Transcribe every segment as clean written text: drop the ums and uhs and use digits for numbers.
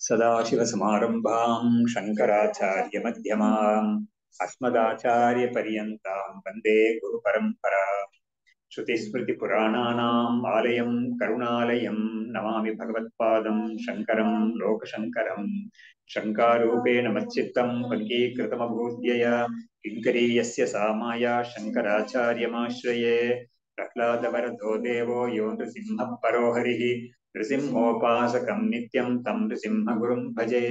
सदाशिवसमारम्भां शङ्कराचार्यमध्यमाम् अस्मदाचार्यपर्यन्तां वन्दे गुरुपरम्पराम्। श्रुतिस्मृतिपुराणानाम् आलयं करुणालयं नमामि भगवत्पादं शङ्करं लोकशङ्करम्। शङ्कारूपेण मच्चित्तं पङ्कीकृतमभूद्यया किङ्करीयस्य सा माया शङ्कराचार्यमाश्रये। प्रह्लादवरदो देवो यो नृसिंहः परो हरिः नृसिंहोपासकं नित्यं तं नृसिंहगुरुं भजे।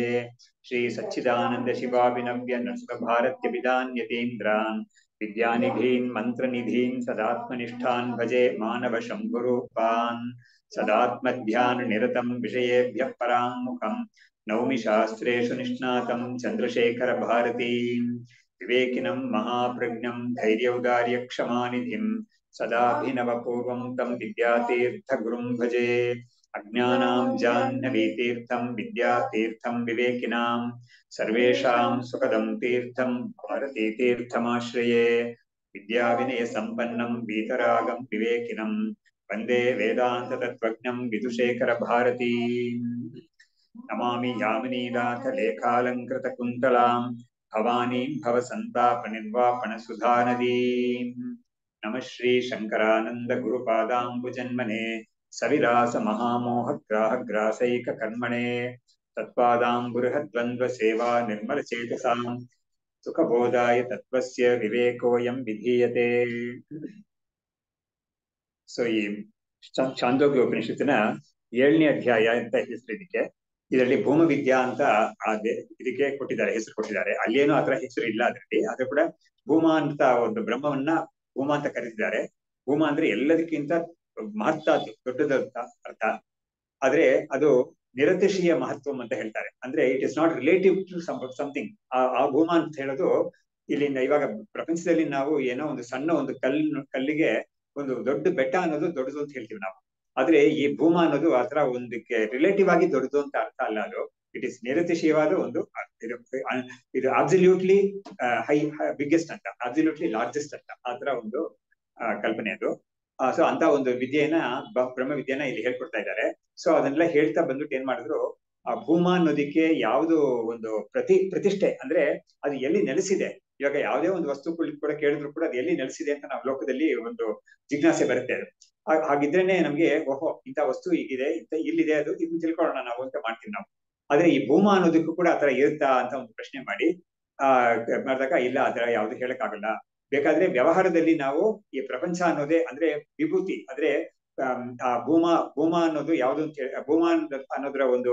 श्री सच्चिदानंद शिवाभिनव्य नृसिंहभारत्यभिधान् यतीन्द्रान् विद्यानिधीन् मन्त्रनिधीन् सदात्मनिष्ठान् भजे मानव शम्भुरूपान्। सदात्मध्याननिरतं विषयेभ्यः पराङ्मुखं नौमि शास्त्रेषु निष्णातं चन्द्रशेखर भारतीं विवेकिनं महाप्रज्ञं धैर्यौदार्यक्षमानिधिं सदाभिनवपूर्वं तं विद्यातीर्थगुरुं भजे। अज्ञानां जाह्नवीतीर्थं विद्यातीर्थं विवेकिनां सर्वेषां सुखदं तीर्थं भारतीतीर्थमाश्रये। विद्याविनयसम्पन्नं वीतरागं विवेकिनं वन्दे वेदान्ततत्त्वज्ञं विदुशेखर भारतीम्। नमामि यामिनीनाथलेखालङ्कृतकुन्तलां भवानीं भवसन्तापनिर्वापणसुधानदीम्। नमः श्री शङ्करानन्द गुरुपादाम्बुजन्मने सविलास महामोहग्राहग्रासैककर्मणे तत्पादाम्बुरुहद्वन्द्वसेवा निर्मलचेतसां सुखबोधाय तत्त्वस्य विवेकोऽयं विधीयते। ಸೊ ಈ ಛಾಂದೋಗ್ಯ ಉಪನಿಷತ್ತಿನ 7ನೇ ಅಧ್ಯಾಯ ಅಂತ ಹೆಸರು ಇದಕ್ಕೆ. ಇದರಲ್ಲಿ ಭೂಮವಿದ್ಯಾ ಅಂತ ಇದಕ್ಕೆ ಕೊಟ್ಟಿದ್ದಾರೆ, ಹೆಸರು ಕೊಟ್ಟಿದ್ದಾರೆ. ಅಲ್ಲೇನೋ ಆತರ ಹೆಸರು ಇಲ್ಲ ಅದರಲ್ಲಿ. ಆದ್ರೂ ಕೂಡ ಭೂಮ ಅಂತ ಒಂದು ಬ್ರಹ್ಮವನ್ನ ಭೂಮ ಅಂತ ಕರೀತಿದ್ದಾರೆ. ಭೂಮ ಅಂದ್ರೆ ಎಲ್ಲದಕ್ಕಿಂತ ಮಹತ್ತಾದ್ದು, ದೊಡ್ಡದ ಅರ್ಥ. ಆದ್ರೆ ಅದು ನಿರತಿಶೀಯ ಮಹತ್ವಂ ಅಂತ ಹೇಳ್ತಾರೆ. ಅಂದ್ರೆ it is not relative to something. ಆ ಭೂಮ ಅಂತ ಹೇಳೋದು ಇಲ್ಲಿಂದ ಇವಾಗ ಪ್ರಪಂಚದಲ್ಲಿ ನಾವು ಏನೋ ಒಂದು ಸಣ್ಣ ಒಂದು ಕಲ್ಲಿಗೆ ಒಂದು ದೊಡ್ಡ ಬೆಟ್ಟ ಅನ್ನೋದು ದೊಡ್ಡದು ಅಂತ ಹೇಳ್ತೀವಿ ನಾವು. ಆದ್ರೆ ಈ ಭೂಮ ಅನ್ನೋದು ಆತರ ಒಂದಕ್ಕೆ ರಿಲೇಟಿವ್ ಆಗಿ ದೊಡ್ಡದು ಅಂತ ಅರ್ಥ ಅಲ್ಲ. ಅದು ಇಟ್ ಇಸ್ ನಿರತಿಶಯವಾದ ಒಂದು ಇದು ಅಬ್ಸಲ್ಯೂಟ್ಲಿ ಬಿಗ್ಗೆಸ್ಟ್ ಅಂತ, ಅಬ್ಸಲ್ಯೂಟ್ಲಿ ಲಾರ್ಜೆಸ್ಟ್ ಅಂತ, ಆತರ ಒಂದು ಕಲ್ಪನೆ ಅದು. ಸೊ ಅಂತ ಒಂದು ವಿದ್ಯೆಯನ್ನ ಬ್ರಹ್ಮ ವಿದ್ಯೆನ ಇಲ್ಲಿ ಹೇಳ್ಕೊಡ್ತಾ ಇದ್ದಾರೆ. ಸೊ ಅದನ್ನೆಲ್ಲ ಹೇಳ್ತಾ ಬಂದ್ಬಿಟ್ಟು ಏನ್ ಮಾಡಿದ್ರು, ಆ ಭೂಮ ಅನ್ನೋದಕ್ಕೆ ಯಾವುದು ಒಂದು ಪ್ರತಿಷ್ಠೆ ಅಂದ್ರೆ ಅದು ಎಲ್ಲಿ ನೆಲೆಸಿದೆ. ಇವಾಗ ಯಾವುದೇ ಒಂದು ವಸ್ತು ಕೂಡ ಕೇಳಿದ್ರು ಕೂಡ ಅದು ಎಲ್ಲಿ ನೆಲೆಸಿದೆ ಅಂತ ನಾವು ಲೋಕದಲ್ಲಿ ಒಂದು ಜಿಜ್ಞಾಸೆ ಬರುತ್ತೆ. ಅದು ಹಾಗಿದ್ರೇನೆ ನಮ್ಗೆ ಓಹೋ ಇಂಥ ವಸ್ತು ಹೀಗಿದೆ, ಇಲ್ಲಿದೆ, ಅದು ಇದನ್ನ ತಿಳ್ಕೊಳ್ಳೋಣ ನಾವು ಅಂತ ಮಾಡ್ತೀವಿ ನಾವು. ಆದ್ರೆ ಈ ಭೂಮ ಅನ್ನೋದಕ್ಕೂ ಕೂಡ ಆತರ ಇರುತ್ತಾ ಅಂತ ಒಂದು ಪ್ರಶ್ನೆ ಮಾಡಿದಾಗ ಇಲ್ಲ, ಆತರ ಯಾವ್ದು ಹೇಳಕ್ಕಾಗಲ್ಲ. ಬೇಕಾದ್ರೆ ವ್ಯವಹಾರದಲ್ಲಿ ನಾವು ಈ ಪ್ರಪಂಚ ಅನ್ನೋದೇ ಅಂದ್ರೆ ವಿಭೂತಿ, ಅಂದ್ರೆ ಆ ಭೂಮ ಅನ್ನೋದು ಯಾವ್ದು ಅಂತ ಹೇಳಿ, ಭೂಮ ಅನ್ನೋದ್ರ ಒಂದು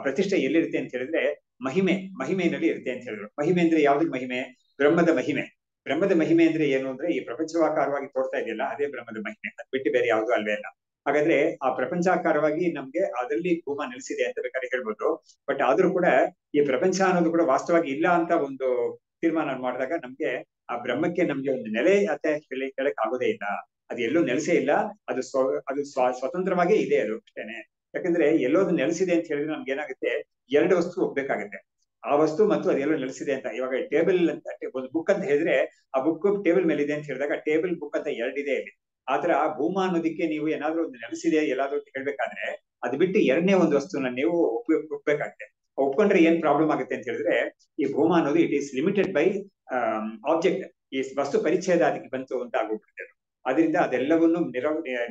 ಪ್ರತಿಷ್ಠೆ ಎಲ್ಲಿರುತ್ತೆ ಅಂತ ಹೇಳಿದ್ರೆ ಮಹಿಮೆಯಲ್ಲಿ ಇರುತ್ತೆ ಅಂತ ಹೇಳಿದ್ರು. ಮಹಿಮೆ ಅಂದ್ರೆ ಯಾವ್ದು ಮಹಿಮೆ? ಬ್ರಹ್ಮದ ಮಹಿಮೆ. ಬ್ರಹ್ಮದ ಮಹಿಮೆ ಅಂದ್ರೆ ಏನು ಅಂದ್ರೆ ಈ ಪ್ರಪಂಚವಾಕಾರವಾಗಿ ತೋರ್ತಾ ಇದೆಯಲ್ಲ, ಅದೇ ಬ್ರಹ್ಮದ ಮಹಿಮೆ. ಅದ್ ಬಿಟ್ಟು ಬೇರೆ ಯಾವ್ದು ಅಲ್ವೇ ಇಲ್ಲ. ಹಾಗಾದ್ರೆ ಆ ಪ್ರಪಂಚಾಕಾರವಾಗಿ ನಮ್ಗೆ ಅದರಲ್ಲಿ ಭೂಮ ನೆಲೆಸಿದೆ ಅಂತ ಬೇಕಾದ್ರೆ ಹೇಳ್ಬೋದು. ಬಟ್ ಆದ್ರೂ ಕೂಡ ಈ ಪ್ರಪಂಚ ಅನ್ನೋದು ಕೂಡ ವಾಸ್ತವವಾಗಿ ಇಲ್ಲ ಅಂತ ಒಂದು ತೀರ್ಮಾನ ಮಾಡಿದಾಗ ನಮ್ಗೆ ಆ ಬ್ರಹ್ಮಕ್ಕೆ ನಮ್ಗೆ ಒಂದು ನೆಲೆ ಅಂತ ಹೇಳಕ್ ಆಗೋದೇ ಇಲ್ಲ. ಅದು ಎಲ್ಲೂ ನೆಲೆಸೇ ಇಲ್ಲ. ಅದು ಸ್ವತಂತ್ರವಾಗೇ ಇದೆ ಅದು ಅಷ್ಟೇನೆ. ಯಾಕಂದ್ರೆ ಎಲ್ಲೋದು ನೆಲೆಸಿದೆ ಅಂತ ಹೇಳಿದ್ರೆ ನಮ್ಗೆ ಏನಾಗುತ್ತೆ, 2 ವಸ್ತು ಹೋಗ್ಬೇಕಾಗುತ್ತೆ. ಆ ವಸ್ತು ಮತ್ತು ಅದೆಲ್ಲೋ ನೆಲೆಸಿದೆ ಅಂತ. ಇವಾಗ ಟೇಬಲ್ ಅಂತ ಒಂದು ಬುಕ್ ಅಂತ ಹೇಳಿದ್ರೆ ಆ ಬುಕ್ ಟೇಬಲ್ ಮೇಲೆ ಇದೆ ಅಂತ ಹೇಳಿದಾಗ ಟೇಬಲ್ ಬುಕ್ ಅಂತ 2 ಇದೆ ಇಲ್ಲಿ. ಆತರ ಭೂಮ ಅನ್ನೋದಕ್ಕೆ ನೀವು ಏನಾದ್ರೂ ಒಂದು ನೆಲೆಸಿದೆ ಎಲ್ಲಾದ್ರೂ ಅಂತ ಹೇಳ್ಬೇಕಾದ್ರೆ ಅದು ಬಿಟ್ಟು 2ನೇ ಒಂದು ವಸ್ತುನ ನೀವು ಒಪ್ಬೇಕಾಗುತ್ತೆ. ಒಪ್ಕೊಂಡ್ರೆ ಏನ್ ಪ್ರಾಬ್ಲಮ್ ಆಗುತ್ತೆ ಅಂತ ಹೇಳಿದ್ರೆ, ಈ ಭೂಮ ಅನ್ನೋದು it is limited by object. ಈ ವಸ್ತು ಪರಿಚ್ಛೇದ ಅದಕ್ಕೆ ಬಂತು ಅಂತ ಆಗೋಗ್ಬಿಡುತ್ತೆ. ಅದರಿಂದ ಅದೆಲ್ಲವನ್ನು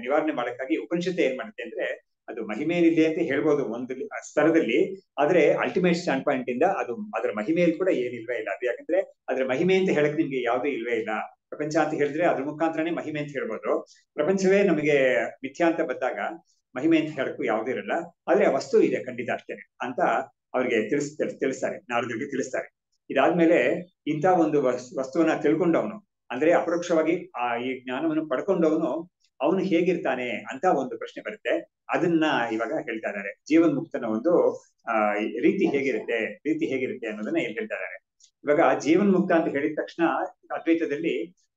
ನಿವಾರಣೆ ಮಾಡಕ್ಕಾಗಿ ಉಪನಿಷತ್ತು ಏನ್ ಮಾಡುತ್ತೆ ಅಂದ್ರೆ, ಅದು ಮಹಿಮೆ ಏನಿದೆ ಅಂತ ಹೇಳ್ಬೋದು ಒಂದು ಸ್ತರದಲ್ಲಿ. ಆದ್ರೆ ಅಲ್ಟಿಮೇಟ್ ಸ್ಟ್ಯಾಂಡ್ ಪಾಯಿಂಟ್ ಇಂದ ಅದು ಅದರ ಮಹಿಮೆಯಲ್ಲಿ ಕೂಡ ಏನಿಲ್ವೇ ಇಲ್ಲ. ಅದು ಯಾಕಂದ್ರೆ ಅದ್ರ ಮಹಿಮೆ ಅಂತ ಹೇಳಕ್ ನಿಮ್ಗೆ ಯಾವ್ದು ಇಲ್ವೇ ಇಲ್ಲ. ಪ್ರಪಂಚ ಅಂತ ಹೇಳಿದ್ರೆ ಅದ್ರ ಮುಖಾಂತರನೇ ಮಹಿಮೆ ಅಂತ ಹೇಳ್ಬೋದು. ಪ್ರಪಂಚವೇ ನಮಗೆ ಮಿಥ್ಯಾ ಅಂತ ಬಂದಾಗ ಮಹಿಮೆ ಅಂತ ಹೇಳಕ್ಕೂ ಯಾವ್ದು ಇರಲ್ಲ. ಆದ್ರೆ ಆ ವಸ್ತು ಇದೆ ಖಂಡಿತ ಅಷ್ಟೇನೆ ಅಂತ ಅವ್ರಿಗೆ ತಿಳಿಸ್ತಾರೆ, ನಾರದರಿಗೆ ತಿಳಿಸ್ತಾರೆ. ಇದಾದ್ಮೇಲೆ ಇಂಥ ಒಂದು ವಸ್ತುವನ್ನ ತಿಳ್ಕೊಂಡವನು ಅಂದ್ರೆ ಅಪರೋಕ್ಷವಾಗಿ ಈ ಜ್ಞಾನವನ್ನು ಪಡ್ಕೊಂಡವನು ಅವನು ಹೇಗಿರ್ತಾನೆ ಅಂತ ಒಂದು ಪ್ರಶ್ನೆ ಬರುತ್ತೆ. ಅದನ್ನ ಇವಾಗ ಹೇಳ್ತಾ ಇದ್ದಾರೆ. ಜೀವನ್ ಮುಕ್ತನ ಒಂದು ರೀತಿ ಹೇಗಿರುತ್ತೆ ಅನ್ನೋದನ್ನ ಇಲ್ಲಿ ಹೇಳ್ತಾ ಇದ್ದಾರೆ. ಇವಾಗ ಜೀವನ್ ಮುಕ್ತ ಅಂತ ಹೇಳಿದ ತಕ್ಷಣ ಅದ್ವೈತದಲ್ಲಿ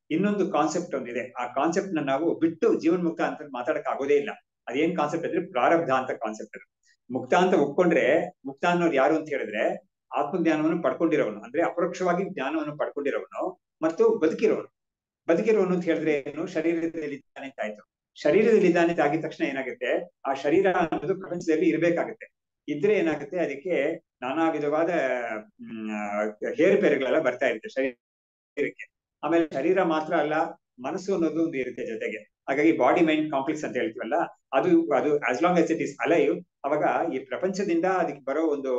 ಇನ್ನೊಂದು ಕಾನ್ಸೆಪ್ಟ್ ಒಂದಿದೆ. ಆ ಕಾನ್ಸೆಪ್ಟ್ ನ ನಾವು ಬಿಟ್ಟು ಜೀವನ್ ಮುಕ್ತ ಅಂತ ಮಾತಾಡಕ್ ಆಗೋದೇ ಇಲ್ಲ. ಅದೇನ್ ಕಾನ್ಸೆಪ್ಟ್ ಅಂದ್ರೆ ಪ್ರಾರಬ್ಧ ಅಂತ ಕಾನ್ಸೆಪ್ಟ್. ಅದು ಮುಕ್ತ ಅಂತ ಒಪ್ಕೊಂಡ್ರೆ, ಮುಕ್ತ ಅನ್ನೋದು ಯಾರು ಅಂತ ಹೇಳಿದ್ರೆ ಆತ್ಮಜ್ಞಾನವನ್ನು ಪಡ್ಕೊಂಡಿರೋನು, ಅಂದ್ರೆ ಅಪರೋಕ್ಷವಾಗಿ ಜ್ಞಾನವನ್ನು ಪಡ್ಕೊಂಡಿರೋನು ಮತ್ತು ಬದುಕಿರೋನು ಅಂತ ಹೇಳಿದ್ರೆ ಏನು, ಶರೀರದಲ್ಲಿ ಇದ್ದಾನೆ ಅಂತ ಆಯ್ತು. ಶರೀರದಲ್ಲಿ ಇದ್ದಾನೆ ಆಗಿದ ತಕ್ಷಣ ಏನಾಗುತ್ತೆ, ಆ ಶರೀರ ಅನ್ನೋದು ಪ್ರಪಂಚದಲ್ಲಿ ಇರ್ಬೇಕಾಗುತ್ತೆ. ಇದ್ರೆ ಏನಾಗುತ್ತೆ, ಅದಕ್ಕೆ ನಾನಾ ವಿಧವಾದ ಹೇರುಪೇರುಗಳೆಲ್ಲ ಬರ್ತಾ ಇರುತ್ತೆ ಶರೀರಕ್ಕೆ. ಆಮೇಲೆ ಶರೀರ ಮಾತ್ರ ಅಲ್ಲ, ಮನಸ್ಸು ಅನ್ನೋದು ಒಂದು ಇರುತ್ತೆ ಜೊತೆಗೆ. ಹಾಗಾಗಿ ಬಾಡಿ ಮೈಂಡ್ ಕಾಂಪ್ಲೆಕ್ಸ್ ಅಂತ ಹೇಳ್ತೀವಲ್ಲ, ಅದು ಅದು as long as it is alive, ಅವಾಗ ಈ ಪ್ರಪಂಚದಿಂದ ಅದಕ್ಕೆ ಬರೋ ಒಂದು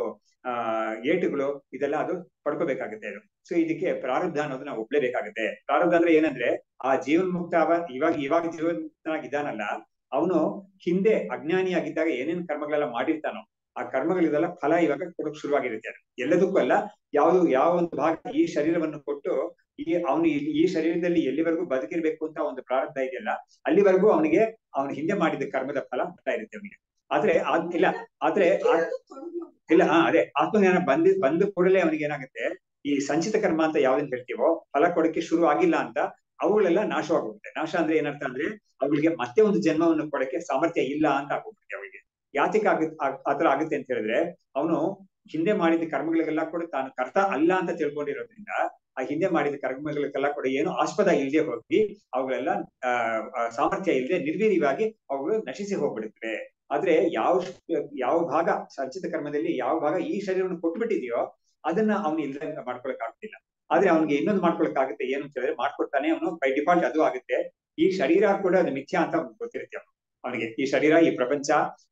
ಏಟುಗಳು ಇದೆಲ್ಲ ಅದು ಪಡ್ಕೋಬೇಕಾಗುತ್ತೆ ಅದು. ಸೊ ಇದಕ್ಕೆ ಪ್ರಾರಬ್ಧ ಅನ್ನೋದು ನಾವು ಒಪ್ಲೇಬೇಕಾಗುತ್ತೆ. ಪ್ರಾರಬ್ಧ ಅಂದ್ರೆ ಏನಂದ್ರೆ, ಆ ಜೀವನ್ ಮುಕ್ತ ಇವಾಗ ಜೀವನ್ ಮುಕ್ತನಾಗಿದ್ದಾನಲ್ಲ, ಅವನು ಹಿಂದೆ ಅಜ್ಞಾನಿಯಾಗಿದ್ದಾಗ ಏನೇನ್ ಕರ್ಮಗಳೆಲ್ಲ ಮಾಡಿರ್ತಾನೋ ಆ ಕರ್ಮಗಳಿಗೆಲ್ಲ ಫಲ ಇವಾಗ ಕೊಡೋಕ್ ಶುರುವಾಗಿರುತ್ತೆ. ಎಲ್ಲದಕ್ಕೂ ಅಲ್ಲ, ಯಾವ ಒಂದು ಭಾಗ ಈ ಶರೀರವನ್ನು ಕೊಟ್ಟು ಅವನು ಈ ಶರೀರದಲ್ಲಿ ಎಲ್ಲಿವರೆಗೂ ಬದುಕಿರ್ಬೇಕು ಅಂತ ಒಂದು ಪ್ರಾರಬ್ಧ ಇದೆಯಲ್ಲ, ಅಲ್ಲಿವರೆಗೂ ಅವನು ಹಿಂದೆ ಮಾಡಿದ ಕರ್ಮದ ಫಲ ಬರ್ತಾ ಇರುತ್ತೆ ಅವನಿಗೆ. ಆದ್ರೆ ಅದೇ ಆತ್ಮಜ್ಞಾನ ಬಂದ ಕೂಡಲೇ ಅವನಿಗೆ ಏನಾಗುತ್ತೆ, ಈ ಸಂಚಿತ ಕರ್ಮ ಅಂತ ಯಾವ್ದನ್ ಹೇಳ್ತೀವೋ ಫಲ ಕೊಡಕ್ಕೆ ಶುರು ಆಗಿಲ್ಲ ಅಂತ, ಅವುಗಳೆಲ್ಲ ನಾಶವಾಗೋಗುತ್ತೆ. ನಾಶ ಅಂದ್ರೆ ಏನರ್ಥ ಅಂದ್ರೆ, ಅವಳಿಗೆ ಮತ್ತೆ ಒಂದು ಜನ್ಮವನ್ನು ಕೊಡಕ್ಕೆ ಸಾಮರ್ಥ್ಯ ಇಲ್ಲ ಅಂತ ಆಗೋಗುತ್ತೆ ಅವಳಿಗೆ. ಯಾತಕ್ಕೆ ಆತರ ಆಗುತ್ತೆ ಅಂತ ಹೇಳಿದ್ರೆ, ಅವನು ಹಿಂದೆ ಮಾಡಿದ ಕರ್ಮಗಳಿಗೆಲ್ಲ ಕೂಡ ತಾನು ಕರ್ತ ಅಲ್ಲ ಅಂತ ತಿಳ್ಕೊಂಡಿರೋದ್ರಿಂದ, ಆ ಹಿಂದೆ ಮಾಡಿದ ಕರ್ಮಗಳಿಗೆಲ್ಲ ಕೂಡ ಏನು ಆಸ್ಪದ ಇಲ್ಲದೆ ಹೋಗಿ ಅವುಗಳೆಲ್ಲ ಸಾಮರ್ಥ್ಯ ಇಲ್ಲದೆ ನಿರ್ವೀರ್ಯವಾಗಿ ಅವುಗಳು ನಶಿಸಿ ಹೋಗ್ಬಿಡುತ್ತವೆ. ಆದ್ರೆ ಯಾವ ಭಾಗ ಸಂಚಿತ ಕರ್ಮದಲ್ಲಿ ಯಾವ ಭಾಗ ಈ ಶರೀರವನ್ನು ಕೊಟ್ಬಿಟ್ಟಿದೆಯೋ ಅದನ್ನ ಅವನು ಇಲ್ಲದೆ ಮಾಡ್ಕೊಳಕ್ ಆಗ್ತಿಲ್ಲ. ಆದ್ರೆ ಅವನಿಗೆ ಇನ್ನೊಂದು ಮಾಡ್ಕೊಳಕ್ ಆಗುತ್ತೆ, ಏನು ಅಂತ ಹೇಳಿದ್ರೆ ಮಾಡ್ಕೊಡ್ತಾನೆ ಅವನು ಬೈ ಡಿಫಾಲ್ಟ್. ಅದು ಆಗುತ್ತೆ, ಈ ಶರೀರ ಕೂಡ ಅದು ಮಿಥ್ಯಾ ಅಂತ ಗೊತ್ತಿರುತ್ತೆ ಅವನಿಗೆ. ಈ ಶರೀರ, ಈ ಪ್ರಪಂಚ,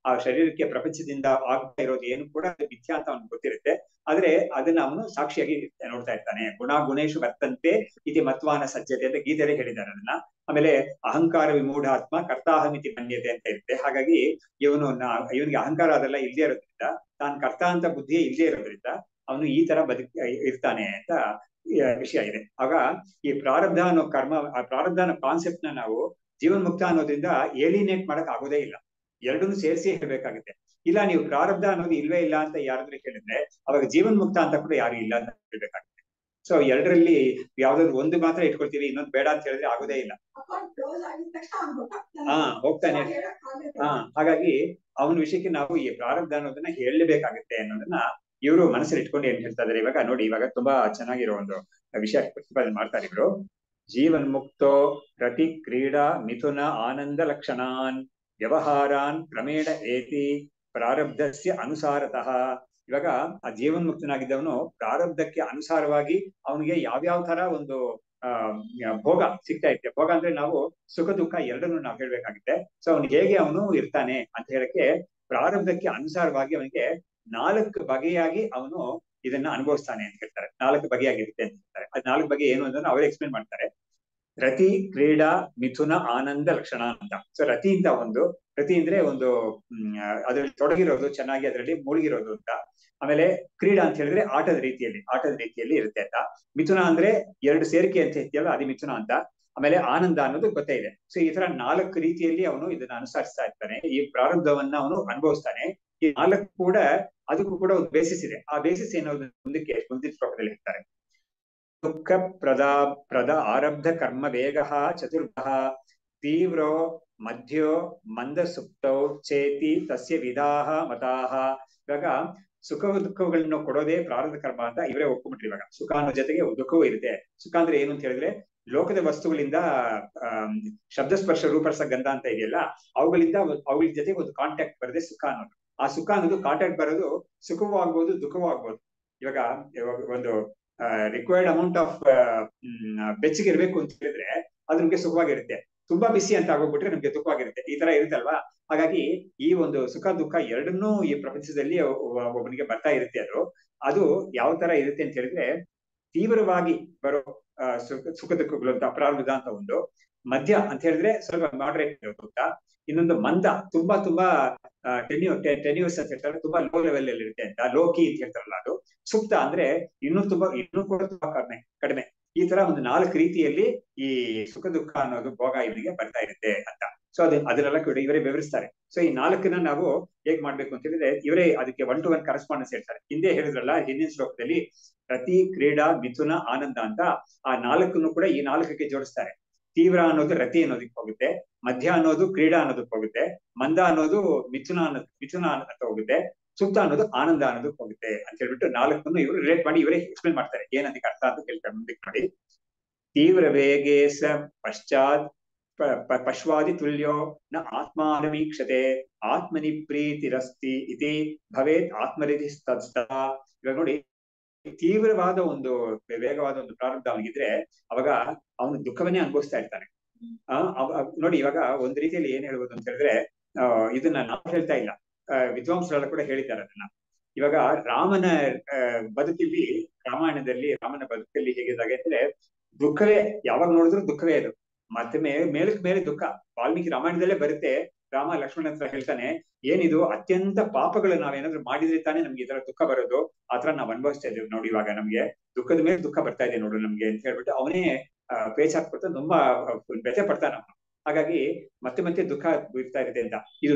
ಆ ಶರೀರಕ್ಕೆ ಪ್ರಪಂಚದಿಂದ ಆಗ್ತಾ ಇರೋದು ಏನು ಕೂಡ ಅದು ಮಿಥ್ಯಾ ಅಂತ ಅವನಿಗೆ ಗೊತ್ತಿರುತ್ತೆ. ಆದ್ರೆ ಅದನ್ನ ಅವನು ಸಾಕ್ಷಿಯಾಗಿ ನೋಡ್ತಾ ಇರ್ತಾನೆ. ಗುಣೇಶು ವರ್ತಂತೆ ಇತಿ ಮತ್ವಾನ ಸಜ್ಜತೆ ಅಂತ ಗೀತೆಯಲ್ಲಿ ಹೇಳಿದ್ದಾರೆ ಅದನ್ನ. ಆಮೇಲೆ ಅಹಂಕಾರ ವಿಮೂಢ ಆತ್ಮ ಕರ್ತಾಹಮಿತಿ ಮನ್ಯತೆ ಅಂತ ಇರುತ್ತೆ. ಹಾಗಾಗಿ ಇವನಿಗೆ ಅಹಂಕಾರ ಅದೆಲ್ಲ ಇಲ್ಲದೆ ಇರೋದ್ರಿಂದ, ತಾನು ಕರ್ತ ಅಂತ ಬುದ್ಧಿಯೇ ಇಲ್ಲದೆ ಇರೋದ್ರಿಂದ ಅವನು ಈ ತರ ಇರ್ತಾನೆ ಅಂತ ವಿಷಯ ಇದೆ. ಆಗ ಈ ಪ್ರಾರಬ್ಧ ಅನ್ನೋ ಆ ಪ್ರಾರಬ್ಧ ಅನ್ನೋ ಕಾನ್ಸೆಪ್ಟ್ ನ ನಾವು ಜೀವನ್ ಮುಕ್ತ ಅನ್ನೋದ್ರಿಂದ ಏಲಿನೇಟ್ ಮಾಡಕ್ ಆಗೋದೇ ಇಲ್ಲ. ಎರಡನ್ನೂ ಸೇರಿಸಿ ಹೇಳ್ಬೇಕಾಗುತ್ತೆ. ಇಲ್ಲ, ನೀವು ಪ್ರಾರಬ್ಧ ಅನ್ನೋದು ಇಲ್ವೇ ಇಲ್ಲ ಅಂತ ಯಾರಾದ್ರೂ ಹೇಳಿದ್ರೆ, ಅವಾಗ ಜೀವನ್ ಮುಕ್ತ ಅಂತ ಕೂಡ ಯಾರು ಇಲ್ಲ ಅಂತ ಹೇಳ್ಬೇಕಾಗುತ್ತೆ. ಸೊ ಎರಡರಲ್ಲಿ ಯಾವ್ದಾದ್ರು ಒಂದು ಮಾತ್ರ ಇಟ್ಕೊಳ್ತೀವಿ, ಇನ್ನೊಂದು ಬೇಡ ಅಂತ ಹೇಳಿದ್ರೆ ಆಗೋದೇ ಇಲ್ಲ. ಹೋಗ್ತಾನೆ. ಹಾಗಾಗಿ ಅವನ ವಿಷಯಕ್ಕೆ ನಾವು ಈ ಪ್ರಾರಬ್ಧ ಅನ್ನೋದನ್ನ ಹೇಳಲೇಬೇಕಾಗುತ್ತೆ ಅನ್ನೋದನ್ನ ಇವರು ಮನಸ್ಸಲ್ಲಿ ಇಟ್ಕೊಂಡು ಏನ್ ಹೇಳ್ತಾ ಇದಾರೆ ಇವಾಗ ನೋಡಿ. ಇವಾಗ ತುಂಬಾ ಚೆನ್ನಾಗಿರೋ ಒಂದು ವಿಷಯ ಪ್ರತಿಪಾದನೆ ಮಾಡ್ತಾರೆ ಇವರು. ಜೀವನ್ ಮುಕ್ತೋ ರತಿ ಕ್ರೀಡಾ ಮಿಥುನ ಆನಂದ ಲಕ್ಷಣಾನ್ ವ್ಯವಹಾರಾನ್ ಕ್ರಮೇಣ ಏತಿ ಪ್ರಾರಬ್ಧಸ್ಯ ಅನುಸಾರತಃ. ಇವಾಗ ಆ ಜೀವನ್ ಮುಕ್ತನಾಗಿದ್ದವನು ಪ್ರಾರಬ್ಧಕ್ಕೆ ಅನುಸಾರವಾಗಿ ಅವನಿಗೆ ಯಾವ್ಯಾವ ತರ ಒಂದು ಭೋಗ ಸಿಗ್ತಾ ಇತ್ತೆ. ಭೋಗ ಅಂದ್ರೆ ನಾವು ಸುಖ ದುಃಖ ಎರಡನ್ನು ನಾವು ಹೇಳ್ಬೇಕಾಗುತ್ತೆ. ಸೊ ಅವನಿಗೆ ಹೇಗೆ ಅವನು ಇರ್ತಾನೆ ಅಂತ ಹೇಳಕ್ಕೆ, ಪ್ರಾರಬ್ಧಕ್ಕೆ ಅನುಸಾರವಾಗಿ ಅವನಿಗೆ 4 ಬಗೆಯಾಗಿ ಅವನು ಇದನ್ನ ಅನುಭವಿಸ್ತಾನೆ ಅಂತ ಹೇಳ್ತಾರೆ. 4 ಬಗೆಯಾಗಿರುತ್ತೆ ಅಂತ ಹೇಳ್ತಾರೆ. ಅದ್ 4 ಬಗೆ ಏನು ಅಂತ ಅವರೇ ಎಕ್ಸ್ಪ್ಲೇನ್ ಮಾಡ್ತಾರೆ. ರತಿ ಕ್ರೀಡಾ ಮಿಥುನ ಆನಂದ ಲಕ್ಷಣ ಅಂತ. ಸೊ ರತಿ ಅಂತ ರತಿ ಅಂದ್ರೆ ಒಂದು ಅದ್ರಲ್ಲಿ ತೊಡಗಿರೋದು, ಚೆನ್ನಾಗಿ ಅದರಲ್ಲಿ ಮುಳುಗಿರೋದು ಅಂತ. ಆಮೇಲೆ ಕ್ರೀಡಾ ಅಂತ ಹೇಳಿದ್ರೆ ಆಟದ ರೀತಿಯಲ್ಲಿ ಇರುತ್ತೆ ಅಂತ. ಮಿಥುನ ಅಂದ್ರೆ 2 ಸೇರಿಕೆ ಅಂತ ಹೇಳ್ತೀವಲ್ಲ, ಅದು ಮಿಥುನ ಅಂತ. ಆಮೇಲೆ ಆನಂದ ಅನ್ನೋದು ಗೊತ್ತೇ ಇದೆ. ಸೊ ಈ ತರ 4 ರೀತಿಯಲ್ಲಿ ಅವನು ಇದನ್ನ ಅನುಸರಿಸ್ತಾ ಇರ್ತಾನೆ. ಈ ಪ್ರಾರಬ್ಧವನ್ನ ಅವನು ಅನುಭವಿಸ್ತಾನೆ. ಈ 4 ಕೂಡ ಅದಕ್ಕೂ ಕೂಡ ಒಂದು ಬೇಸಿಸ್ ಇದೆ. ಆ ಬೇಸಿಸ್ ಏನೋದು ಮುಂದಿನ ಶ್ಲೋಕದಲ್ಲಿ ಹೇಳ್ತಾರೆ. ದುಃಖ ಪ್ರದ ಆರಬ್ಧ ಕರ್ಮ ವೇಗ ಚತುರ್ಭ ತೀವ್ರೋ ಮಧ್ಯ ಮಂದ ಸುಪ್ತೌ ಚೇತಿ ತಸ್ಯ ವಿಧಾಹ ಮತಾಹ. ಇವಾಗ ಸುಖ ದುಃಖಗಳನ್ನು ಕೊಡೋದೇ ಪ್ರಾರಬ್ಧ ಕರ್ಮ ಅಂತ ಇವರೇ ಒಪ್ಕೊಂಡ್ಬಿಟ್ರಿ. ಇವಾಗ ಸುಖ ಅನ್ನೋ ಜೊತೆಗೆ ದುಃಖವೂ ಇರುತ್ತೆ. ಸುಖ ಅಂದ್ರೆ ಏನು ಅಂತ ಹೇಳಿದ್ರೆ, ಲೋಕದ ವಸ್ತುಗಳಿಂದ ಶಬ್ದಸ್ಪರ್ಶ ರೂಪರ್ಸ ಗಂಧ ಅಂತ ಇದೆಯಲ್ಲ, ಅವುಗಳ ಜೊತೆಗೆ ಒಂದು ಕಾಂಟ್ಯಾಕ್ಟ್ ಬರದೆ ಸುಖ ಅನ್ನೋದು. ಆ ಸುಖ ಅನ್ನೋದು ಕಾಂಟ್ಯಾಕ್ಟ್ ಬರೋದು ಸುಖವೂ ಆಗ್ಬೋದು, ದುಃಖವೂ ಆಗ್ಬೋದು. ಇವಾಗ ಒಂದು ರಿಕ್ವೈರ್ಡ್ ಅಮೌಂಟ್ ಆಫ್ ಬೆಚ್ಚಗೆ ಇರ್ಬೇಕು ಅಂತ ಹೇಳಿದ್ರೆ ಅದು ನಮ್ಗೆ ಸುಖವಾಗಿರುತ್ತೆ. ತುಂಬಾ ಬಿಸಿ ಅಂತ ಆಗೋಗ್ಬಿಟ್ರೆ ನಮ್ಗೆ ದುಃಖವಾಗಿರುತ್ತೆ. ಈ ತರ ಇರುತ್ತಲ್ವಾ. ಹಾಗಾಗಿ ಈ ಒಂದು ಸುಖ ದುಃಖ ಎರಡನ್ನೂ ಈ ಪ್ರಪಂಚದಲ್ಲಿ ಒಬ್ಬನಿಗೆ ಬರ್ತಾ ಇರುತ್ತೆ. ಅದು ಯಾವ ತರ ಇರುತ್ತೆ ಅಂತ ಹೇಳಿದ್ರೆ, ತೀವ್ರವಾಗಿ ಬರೋ ಸುಖ ದುಃಖಗಳು ಅಂತ ಪ್ರಾರಬ್ಧ ಅಂತ ಒಂದು, ಮಧ್ಯ ಅಂತ ಹೇಳಿದ್ರೆ ಸ್ವಲ್ಪ ಮಾಡರೇಟ್ ಅಂತ, ಇನ್ನೊಂದು ಮಂದ ತುಂಬಾ ಟೆನ್ಯೂಸ್ ಅಂತ ಹೇಳ್ತಾರೆ, ತುಂಬಾ ಲೋ ಲೆವೆಲ್ ಅಲ್ಲಿ ಇರುತ್ತೆ ಅಂತ, ಲೋಕಿ ಅಂತ ಹೇಳ್ತಾರಲ್ಲ ಅದು. ಸುಪ್ತ ಅಂದ್ರೆ ಇನ್ನೂ ಕೂಡ ತುಂಬಾ ಕಡಿಮೆ. ಈ ತರ ಒಂದು 4 ರೀತಿಯಲ್ಲಿ ಈ ಸುಖ ದುಃಖ ಅನ್ನೋದು ಭೋಗ ಇವನಿಗೆ ಬರ್ತಾ ಇರುತ್ತೆ ಅಂತ. ಸೊ ಅದನ್ನೆಲ್ಲ ಕೂಡ ಇವರೇ ವಿವರಿಸ್ತಾರೆ. ಸೊ ಈ 4ನ್ನ ನಾವು ಹೇಗ್ ಮಾಡ್ಬೇಕು ಅಂತ ಹೇಳಿದ್ರೆ, ಇವರೇ ಅದಕ್ಕೆ 1 to 1 ಕರೆಸ್ಪಾಂಡೆನ್ಸ್ ಹೇಳ್ತಾರೆ. ಹಿಂದೆ ಹೇಳಿದ್ರಲ್ಲ ಹಿಂದಿನ ಶ್ಲೋಕದಲ್ಲಿ ರತಿ ಕ್ರೀಡಾ ಮಿಥುನ ಆನಂದ ಅಂತ, ಆ 4ನ್ನು ಕೂಡ ಈ 4ಕ್ಕೆ ಜೋಡಿಸ್ತಾರೆ. ತೀವ್ರ ಅನ್ನೋದು ರತಿ ಅನ್ನೋದಕ್ಕೆ ಹೋಗುತ್ತೆ, ಮಧ್ಯ ಅನ್ನೋದು ಕ್ರೀಡಾ ಅನ್ನೋದಕ್ಕೆ ಹೋಗುತ್ತೆ, ಮಂದ ಅನ್ನೋದು ಮಿಥುನ ಅಂತ ಹೋಗುತ್ತೆ, ಸುಪ್ತ ಅನ್ನೋದು ಆನಂದ ಅನ್ನೋದಕ್ಕೆ ಹೋಗುತ್ತೆ ಅಂತ ಹೇಳ್ಬಿಟ್ಟು 4ನ್ನು ಇವರು ರಿಲೇಟ್ ಮಾಡಿ ಇವರೇ ಎಕ್ಸ್ಪ್ಲೇನ್ ಮಾಡ್ತಾರೆ. ಏನದಕ್ಕೆ ಅರ್ಥ ಅಂತ ಕೇಳ್ತಾರೆ ಮುಂದಕ್ಕೆ ನೋಡಿ. ತೀವ್ರ ವೇಗೇಶ ಪಶ್ಚಾತ್ ಪಶ್ವಾದಿ ತುಲ್ಯೋ ನ ಆತ್ಮಾನಮೀಕ್ಷತೆ ಆತ್ಮನಿ ಪ್ರೀತಿರಸ್ತಿ ಇತಿ ಭವೇತ್ ಆತ್ಮರಿತಿ ತತ್ಸದಾ. ಇವಾಗ ನೋಡಿ, ತೀವ್ರವಾದ ಒಂದು ವೇಗವಾದ ಒಂದು ಪ್ರಾರಂಭ ಅವನಿಗಿದ್ರೆ ಅವಾಗ ಅವನು ದುಃಖವನ್ನೇ ಅನುಭವಿಸ್ತಾ ಇರ್ತಾನೆ. ನೋಡಿ, ಇವಾಗ ಒಂದ್ ರೀತಿಯಲ್ಲಿ ಏನ್ ಹೇಳ್ಬೋದು ಅಂತ ಹೇಳಿದ್ರೆ, ಇದನ್ನ ನಾವು ಹೇಳ್ತಾ ಇಲ್ಲ, ವಿದ್ವಾಂಸರೆಲ್ಲ ಕೂಡ ಹೇಳಿದ್ದಾರೆ ಅದನ್ನ. ಇವಾಗ ರಾಮನ ಬದುಕಲ್ಲಿ, ರಾಮಾಯಣದಲ್ಲಿ ರಾಮನ ಬದುಕಲ್ಲಿ ಹೇಗಿದ್ದಾಗೆ ಅಂದ್ರೆ ದುಃಖವೇ, ಯಾವಾಗ ನೋಡಿದ್ರು ದುಃಖವೇ ಅದು. ಮತ್ತೆ ಮೇಲಕ್ ಮೇಲೆ ದುಃಖ. ವಾಲ್ಮೀಕಿ ರಾಮಾಯಣದಲ್ಲೇ ಬರುತ್ತೆ, ರಾಮ ಲಕ್ಷ್ಮಣ ಹತ್ರ ಹೇಳ್ತಾನೆ, ಏನಿದು ಅತ್ಯಂತ ಪಾಪಗಳು ನಾವೇನಾದ್ರು ಮಾಡಿದ್ರೆ ತಾನೇ ನಮ್ಗೆ ಈ ತರ ದುಃಖ ಬರೋದು, ಆತರ ನಾವ್ ಅನುಭವಿಸ್ತಾ ಇದ್ದೀವಿ ನೋಡಿ, ಇವಾಗ ನಮ್ಗೆ ದುಃಖದ ಮೇಲೆ ದುಃಖ ಬರ್ತಾ ಇದೆ ನೋಡು ನಮ್ಗೆ ಅಂತ ಹೇಳ್ಬಿಟ್ಟು ಅವನೇ ಪೇಚ್ ಹಾಕ್ಬಿಟ್ಟು ತುಂಬಾ ವ್ಯಥೆ ಪಡ್ತಾನೆ ಅವನು. ಹಾಗಾಗಿ ಮತ್ತೆ ಮತ್ತೆ ದುಃಖ ಬೀರ್ತಾ ಇದೆ ಅಂತ. ಇದು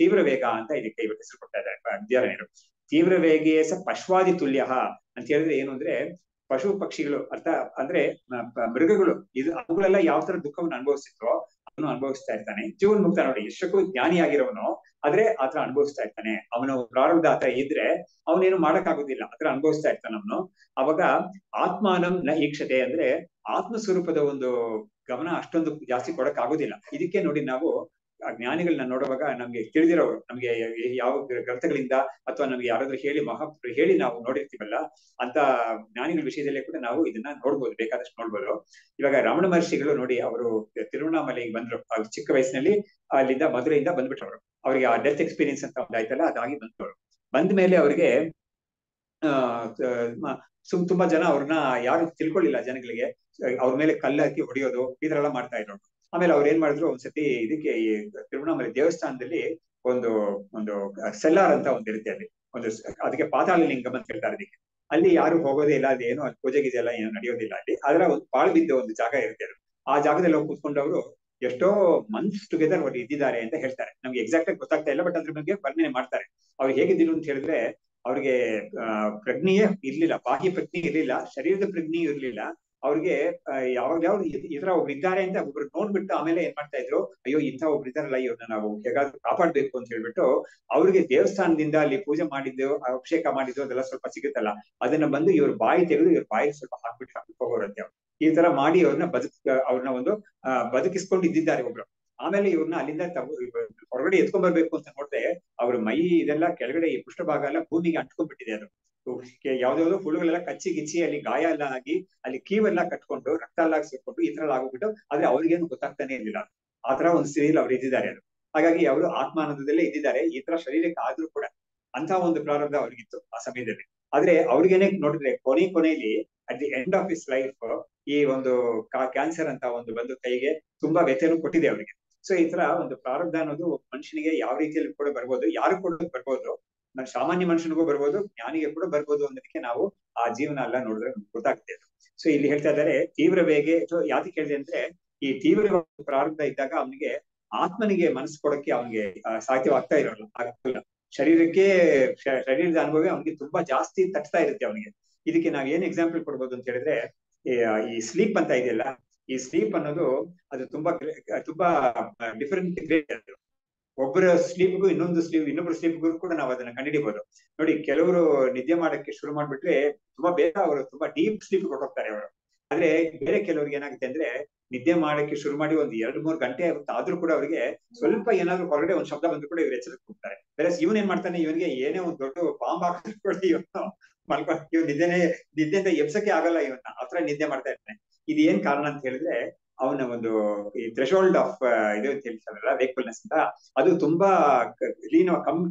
ತೀವ್ರ ವೇಗ ಅಂತ ಇದಕ್ಕೆ ಇವತ್ತು ಹೆಸರು ಕೊಡ್ತಾ ಇದ್ದಾರೆ ವಿದ್ಯಾರಣ್ಯರು. ತೀವ್ರ ವೇಗೇ ಸ ಪಶ್ವಾದಿ ತುಲ್ಯ ಅಂತ ಹೇಳಿದ್ರೆ ಏನು ಅಂದ್ರೆ, ಪಶು ಪಕ್ಷಿಗಳು ಅರ್ಥ ಅಂದ್ರೆ ಮೃಗಗಳು, ಅವುಗಳೆಲ್ಲ ಯಾವ ತರ ದುಃಖವನ್ನು ಅನುಭವಿಸಿದ್ರೋ ಅವನು ಅನುಭವಿಸ್ತಾ ಇರ್ತಾನೆ. ಜೀವನ್ ಮುಕ್ತ ನೋಡಿ, ಎಷ್ಟಕ್ಕೂ ಜ್ಞಾನಿಯಾಗಿರೋನು ಆದ್ರೆ ಆತರ ಅನುಭವಿಸ್ತಾ ಇರ್ತಾನೆ. ಅವನು ಪ್ರಾರಂಭ ಆತ ಇದ್ರೆ ಅವನೇನು ಮಾಡಕ್ ಆಗುದಿಲ್ಲ, ಆತರ ಅನುಭವಿಸ್ತಾ ಇರ್ತಾನೆ ಅವನು. ಅವಾಗ ಆತ್ಮಾನಂ ನ ಈಕ್ಷತೆ ಅಂದ್ರೆ ಆತ್ಮ ಸ್ವರೂಪದ ಒಂದು ಗಮನ ಅಷ್ಟೊಂದು ಜಾಸ್ತಿ ಕೊಡಕ್ ಆಗುದಿಲ್ಲ. ಇದಕ್ಕೆ ನೋಡಿ, ನಾವು ಜ್ಞಾನಿಗಳನ್ನ ನೋಡುವಾಗ ನಮ್ಗೆ ತಿಳಿದಿರೋರು, ನಮ್ಗೆ ಯಾವ ಗ್ರಂಥಗಳಿಂದ ಅಥವಾ ನಮ್ಗೆ ಯಾರಾದ್ರೂ ಹೇಳಿ ಮಹಾಪುರು ಹೇಳಿ ನಾವು ನೋಡಿರ್ತೀವಲ್ಲ, ಅಂತ ಜ್ಞಾನಿಗಳ ವಿಷಯದಲ್ಲೇ ಕೂಡ ನಾವು ಇದನ್ನ ನೋಡ್ಬೋದು, ಬೇಕಾದಷ್ಟು ನೋಡ್ಬೋದು. ಇವಾಗ ರಮಣ ಮಹರ್ಷಿಗಳು ನೋಡಿ, ಅವರು ತಿರುವಣ್ಣಾಮಲೆಗೆ ಬಂದ್ರು, ಅವ್ರು ಚಿಕ್ಕ ವಯಸ್ಸಿನಲ್ಲಿ ಅಲ್ಲಿಂದ ಮಧುರೆಯಿಂದ ಬಂದ್ಬಿಟ್ಟವ್ರು. ಅವ್ರಿಗೆ ಆ ಡೆತ್ ಎಕ್ಸ್ಪೀರಿಯನ್ಸ್ ಅಂತ ಒಂದಾಯ್ತಲ್ಲ, ಅದಾಗಿ ಬಂದವರು. ಬಂದ ಮೇಲೆ ಅವ್ರಿಗೆ ತುಂಬಾ ಜನ ಅವ್ರನ್ನ ಯಾರು ತಿಳ್ಕೊಳ್ಳಿಲ್ಲ, ಜನಗಳಿಗೆ ಅವ್ರ ಮೇಲೆ ಕಲ್ಲು ಹಾಕಿ ಹೊಡೆಯೋದು ಈ ತರ ಎಲ್ಲ ಮಾಡ್ತಾ ಇದ್ರು. ಆಮೇಲೆ ಅವ್ರು ಏನ್ ಮಾಡಿದ್ರು, ಒಂದ್ಸತಿ ಇದಕ್ಕೆ ಈ ತಿರುವಣ್ಣಾಮಲೆ ದೇವಸ್ಥಾನದಲ್ಲಿ ಒಂದು ಒಂದು ಸೆಲ್ಲಾರ್ ಅಂತ ಒಂದ್ ಇರುತ್ತೆ, ಅಲ್ಲಿ ಒಂದು ಅದಕ್ಕೆ ಪಾತಾಳ ಲಿಂಗಂ ಅಂತ ಹೇಳ್ತಾರೆ ಅದಕ್ಕೆ. ಅಲ್ಲಿ ಯಾರು ಹೋಗೋದೇ ಇಲ್ಲ, ಅದೇನು ಅಲ್ಲಿ ಪೂಜೆ ಗೀಜೆ ಎಲ್ಲ ಏನು ನಡೆಯೋದಿಲ್ಲ. ಅಲ್ಲಿ ಅದರ ಒಂದು ಪಾಳು ಬಿದ್ದ ಒಂದು ಜಾಗ ಇರುತ್ತೆ ಅದು. ಆ ಜಾಗದಲ್ಲಿ ಹೋಗಿ ಕೂತ್ಕೊಂಡವರು ಎಷ್ಟೋ ಮಂತ್ಸ್ ಟುಗೆದರ್ ಅವ್ರು ಇದ್ದಿದ್ದಾರೆ ಅಂತ ಹೇಳ್ತಾರೆ. ನಮ್ಗೆ ಎಕ್ಸಾಕ್ಟ್ ಆಗಿ ಗೊತ್ತಾಗ್ತಾ ಇಲ್ಲ, ಬಟ್ ಅದ್ರ ಬಗ್ಗೆ ವರ್ಣನೆ ಮಾಡ್ತಾರೆ. ಅವ್ರು ಹೇಗಿದ್ರು ಅಂತ ಹೇಳಿದ್ರೆ, ಅವ್ರಿಗೆ ಪ್ರಜ್ಞೆಯೇ ಇರ್ಲಿಲ್ಲ, ಬಾಹ್ಯ ಪ್ರಜ್ಞೆ ಇರ್ಲಿಲ್ಲ, ಶರೀರದ ಪ್ರಜ್ಞೆ ಇರ್ಲಿಲ್ಲ. ಅವ್ರಿಗೆ ಯಾವಾಗ ಈ ತರ ಒಬ್ರು ಇದ್ದಾರೆ ಅಂತ ಒಬ್ರು ನೋಡ್ಬಿಟ್ಟು ಆಮೇಲೆ ಏನ್ ಮಾಡ್ತಾ ಇದ್ರು, ಅಯ್ಯೋ ಇಂಥ ಒಬ್ರು ಇದ್ದಾರಲ್ಲ, ಇವ್ರನ್ನ ನಾವು ಹೇಗಾದ್ರೂ ಕಾಪಾಡ್ಬೇಕು ಅಂತ ಹೇಳ್ಬಿಟ್ಟು ಅವ್ರಿಗೆ ದೇವಸ್ಥಾನದಿಂದ ಅಲ್ಲಿ ಪೂಜೆ ಮಾಡಿದ್ದು, ಅಭಿಷೇಕ ಮಾಡಿದ್ದು ಅದೆಲ್ಲ ಸ್ವಲ್ಪ ಸಿಗುತ್ತಲ್ಲ, ಅದನ್ನ ಬಂದು ಇವ್ರ ಬಾಯಿ ತೆಗೆದು ಇವ್ರ ಬಾಯಿ ಸ್ವಲ್ಪ ಹಾಕ್ಬಿಟ್ಟು ಹೋಗೋರಂತೆ ಅವ್ರು. ಈ ತರ ಮಾಡಿ ಅವ್ರನ್ನ ಒಂದು ಬದುಕಿಸ್ಕೊಂಡು ಇದ್ದಿದ್ದಾರೆ ಒಬ್ರು. ಆಮೇಲೆ ಇವ್ರನ್ನ ಅಲ್ಲಿಂದ ಹೊರಗಡೆ ಎತ್ಕೊಂಡ್ ಬರ್ಬೇಕು ಅಂತ ನೋಡ್ದೆ, ಅವ್ರ ಮೈ ಇದೆಲ್ಲ ಕೆಳಗಡೆ ಈ ಪೃಷ್ಠಭಾಗ ಎಲ್ಲ ಭೂಮಿಗೆ ಅಂಟ್ಕೊಂಡ್ಬಿಟ್ಟಿದೆ. ಅದು ಯಾವ್ದಾವ್ದೋ ಹುಳುಗಳೆಲ್ಲ ಕಚ್ಚಿ ಗಿಚ್ಚಿ ಅಲ್ಲಿ ಗಾಯ ಎಲ್ಲ ಆಗಿ ಅಲ್ಲಿ ಕೀವೆಲ್ಲ ಕಟ್ಕೊಂಡು ರಕ್ತ ಎಲ್ಲ ಸೇರ್ಕೊಂಡು ಈ ತರ ಎಲ್ಲ ಆಗ್ಬಿಟ್ಟು, ಆದ್ರೆ ಅವ್ರಿಗೇನು ಗೊತ್ತಾಗ್ತಾನೆ ಇರ್ಲಿಲ್ಲ. ಆ ತರ ಒಂದು ಸ್ಥಿತಿಯಲ್ಲಿ ಅವ್ರು ಇದ್ದಿದ್ದಾರೆ. ಅದು ಹಾಗಾಗಿ ಅವರು ಆತ್ಮಾನಂದದಲ್ಲೇ ಇದ್ದಿದ್ದಾರೆ, ಈ ತರ ಶರೀರಕ್ಕೆ ಆದ್ರೂ ಕೂಡ ಅಂತ ಒಂದು ಪ್ರಾರಂಭ ಅವ್ರಿಗಿತ್ತು ಆ ಸಮಯದಲ್ಲಿ. ಆದ್ರೆ ಅವ್ರಿಗೇನೆ ನೋಡಿದ್ರೆ ಕೊನೆಯಲ್ಲಿ at the end of his life ಈ ಒಂದು ಕ್ಯಾನ್ಸರ್ ಅಂತ ಒಂದು ಬಂದು ಕೈಗೆ ತುಂಬಾ ವ್ಯಥೆನೂ ಕೊಟ್ಟಿದೆ ಅವರಿಗೆ. ಸೊ ಈ ತರ ಒಂದು ಪ್ರಾರಬ್ಧ ಅನ್ನೋದು ಮನುಷ್ಯನಿಗೆ ಯಾವ ರೀತಿಯಲ್ಲಿ ಕೂಡ ಬರ್ಬೋದು, ಯಾರು ಕೂಡ ಬರ್ಬೋದು, ಸಾಮಾನ್ಯ ಮನುಷ್ಯನಿಗೂ ಬರ್ಬೋದು, ಜ್ಞಾನಿಗೆ ಕೂಡ ಬರ್ಬೋದು ಅನ್ನೋದಕ್ಕೆ ನಾವು ಆ ಜೀವನ ಎಲ್ಲ ನೋಡಿದ್ರೆ ಗೊತ್ತಾಗ್ತದೆ. ಸೊ ಇಲ್ಲಿ ಹೇಳ್ತಾ ಇದ್ದಾರೆ ತೀವ್ರ ವೇಗೆ. ಯಾಕೆ ಹೇಳಿದೆ ಅಂದ್ರೆ, ಈ ತೀವ್ರ ಪ್ರಾರಬ್ಧ ಇದ್ದಾಗ ಅವನಿಗೆ ಆತ್ಮನಿಗೆ ಮನಸ್ಸು ಕೊಡಕ್ಕೆ ಅವನಿಗೆ ಸಾಧ್ಯವಾಗ್ತಾ ಇರೋಲ್ಲ. ಶರೀರದ ಅನುಭವ ಅವನಿಗೆ ತುಂಬಾ ಜಾಸ್ತಿ ತಟ್ತಾ ಇರುತ್ತೆ ಅವನಿಗೆ. ಇದಕ್ಕೆ ನಾವ್ ಏನ್ ಎಕ್ಸಾಂಪಲ್ ಕೊಡ್ಬೋದು ಅಂತ ಹೇಳಿದ್ರೆ, ಈ ಸ್ಲೀಪ್ ಅಂತ ಇದೆಯಲ್ಲ, ಈ ಸ್ಲೀಪ್ ಅನ್ನೋದು ಅದು ತುಂಬಾ ಡಿಫರೆಂಟ್ ಗ್ರೇಡ್. ಒಬ್ಬರ ಸ್ಲೀಪ್ಗೂ ಇನ್ನೊಬ್ಬರ ಸ್ಲೀಪ್ಗೂ ಕೂಡ ನಾವು ಅದನ್ನ ಕಂಡುಹಿಡಿಬಹುದು. ನೋಡಿ, ಕೆಲವರು ನಿದ್ದೆ ಮಾಡಕ್ಕೆ ಶುರು ಮಾಡ್ಬಿಟ್ರೆ ತುಂಬಾ ಬೇಗ ಅವರು ತುಂಬಾ ಡೀಪ್ ಸ್ಲೀಪ್ ಕೊಟ್ಟೋಗ್ತಾರೆ ಅವರು. ಆದ್ರೆ ಬೇರೆ ಕೆಲವ್ರಿಗೆ ಏನಾಗುತ್ತೆ ಅಂದ್ರೆ, ನಿದ್ದೆ ಮಾಡಕ್ಕೆ ಶುರು ಮಾಡಿ ಒಂದ್ 2-3 ಗಂಟೆ ಆಗುತ್ತೆ, ಆದ್ರೂ ಕೂಡ ಅವರಿಗೆ ಸ್ವಲ್ಪ ಏನಾದ್ರು ಹೊರಗಡೆ ಒಂದ್ ಶಬ್ದ ಬಂದ್ರು ಕೂಡ ಇವ್ರು ಎಚ್ಚರಕ್ಕೆ ಹೋಗ್ತಾರೆ. ಬೇರೆ ಇವನ್ ಏನ್ ಮಾಡ್ತಾನೆ, ಇವನಿಗೆ ಏನೇ ಒಂದ್ ದೊಡ್ಡ ಬಾಂಬ್ ಹಾಕಿ ಇವ್ ನಿದ್ದೆಯಿಂದ ಎಬ್ಸಕ್ಕೆ ಆಗಲ್ಲ, ಇವನ್ನ ಆತರ ನಿದ್ದೆ ಮಾಡ್ತಾ ಇರ್ತಾನೆ. ಇದು ಏನ್ ಕಾರಣ ಅಂತ ಹೇಳಿದ್ರೆ, ಅವನ ಒಂದು ಈ ಥ್ರೆಶೋಲ್ಡ್ ಆಫ್ ಇದು ಹೇಳ್ತಾರಲ್ಲ ವೇಕ್ಫುಲ್ನೆಸ್ ಅಂತ, ಅದು ತುಂಬಾ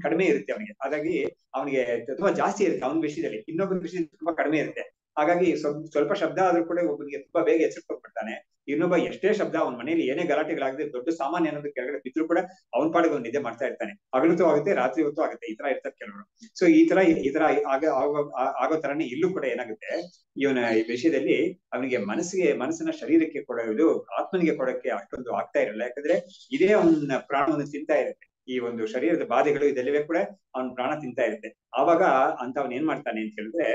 ಕಡಿಮೆ ಇರುತ್ತೆ ಅವನಿಗೆ. ಹಾಗಾಗಿ ಅವನಿಗೆ ತುಂಬಾ ಜಾಸ್ತಿ ಇರುತ್ತೆ ಅವನ ವಿಷಯದಲ್ಲಿ, ಇನ್ನೊಬ್ಬನ ವಿಷಯದಲ್ಲಿ ತುಂಬಾ ಕಡಿಮೆ ಇರುತ್ತೆ. ಹಾಗಾಗಿ ಸ್ವಲ್ಪ ಶಬ್ದ ಆದ್ರೂ ಕೂಡ ಒಬ್ಬನಿಗೆ ತುಂಬಾ ಬೇಗ ಎಚ್ಚರಿಸ್ಕೊಳ್ಬಿಡ್ತಾನೆ. ಇನ್ನೊಬ್ಬ ಎಷ್ಟೇ ಶಬ್ದ ಅವನ ಮನೆಯಲ್ಲಿ ಏನೇ ಗಲಾಟೆಗಳಾಗದೆ, ದೊಡ್ಡ ಸಾಮಾನ್ಯ ಅನ್ನೋದು ಕೆಳಗಡೆ ಬಿದ್ರು ಕೂಡ ಅವನ ಪಾಡಿಗೆ ಅವ್ನು ನಿದ್ದೆ ಮಾಡ್ತಾ ಇರ್ತಾನೆ. ಹಗಲುತ್ತೂ ಆಗುತ್ತೆ, ರಾತ್ರಿ ಹೊತ್ತು ಆಗುತ್ತೆ, ಈ ತರ ಇರ್ತಾರೆ ಕೆಲವರು. ಸೊ ಈ ತರ ಆಗೋ ತರನೇ ಇಲ್ಲೂ ಕೂಡ ಏನಾಗುತ್ತೆ, ಇವನ ಈ ವಿಷಯದಲ್ಲಿ ಅವನಿಗೆ ಮನಸ್ಸಿನ ಶರೀರಕ್ಕೆ ಕೊಡೋದು ಆತ್ಮನಿಗೆ ಕೊಡಕ್ಕೆ ಅಷ್ಟೊಂದು ಆಗ್ತಾ ಇರಲ್ಲ. ಯಾಕಂದ್ರೆ ಇದೇ ಅವನ ಪ್ರಾಣವನ್ನು ತಿಂತಾ ಇರುತ್ತೆ. ಈ ಒಂದು ಶರೀರದ ಬಾಧೆಗಳು ಇದೆಲ್ಲವೇ ಕೂಡ ಅವನ ಪ್ರಾಣ ತಿಂತಾ ಇರುತ್ತೆ. ಆವಾಗ ಅಂತ ಅವನ್ ಏನ್ ಮಾಡ್ತಾನೆ ಅಂತ ಹೇಳಿದ್ರೆ,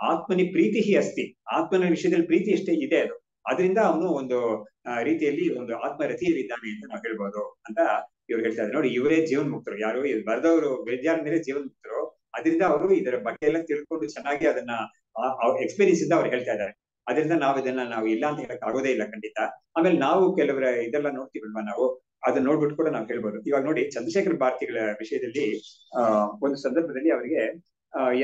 ಆತ್ಮನಿ ಪ್ರೀತಿ ಅಸ್ತಿ, ಆತ್ಮನ ವಿಷಯದಲ್ಲಿ ಪ್ರೀತಿ ಎಷ್ಟೇ ಇದೆ ಅದು, ಅದರಿಂದ ಅವನು ಒಂದು ರೀತಿಯಲ್ಲಿ ಒಂದು ಆತ್ಮರತಿಯಲ್ಲಿದ್ದಾನೆ ಅಂತ ನಾವು ಹೇಳ್ಬೋದು ಅಂತ ಇವ್ರು ಹೇಳ್ತಾ ಇದ್ದಾರೆ. ನೋಡಿ, ಇವರೇ ಜೀವನ್ ಮುಕ್ತರು, ಯಾರು ಬರೆದವರು ವಿದ್ಯಾರ್ಥಿಗಳೇ ಜೀವನ್ ಮುಕ್ತರು. ಅದರಿಂದ ಅವರು ಇದರ ಬಗ್ಗೆ ಎಲ್ಲ ತಿಳ್ಕೊಂಡು ಚೆನ್ನಾಗಿ ಅದನ್ನ ಎಕ್ಸ್ಪೀರಿಯನ್ಸ್ ಇಂದ ಅವ್ರು ಹೇಳ್ತಾ ಇದ್ದಾರೆ. ಅದರಿಂದ ನಾವು ಇಲ್ಲ ಅಂತ ಹೇಳಕ್ ಆಗೋದೇ ಇಲ್ಲ ಖಂಡಿತ. ಆಮೇಲೆ ನಾವು ಕೆಲವರ ಇದೆಲ್ಲ ನೋಡ್ತೀವಲ್ವಾ, ನಾವು ಅದನ್ನ ನೋಡ್ಬಿಟ್ಟು ಕೂಡ ನಾವು ಹೇಳ್ಬೋದು. ಇವಾಗ ನೋಡಿ, ಚಂದ್ರಶೇಖರ್ ಭಾರತಿಗಳ ವಿಷಯದಲ್ಲಿ ಒಂದು ಸಂದರ್ಭದಲ್ಲಿ ಅವರಿಗೆ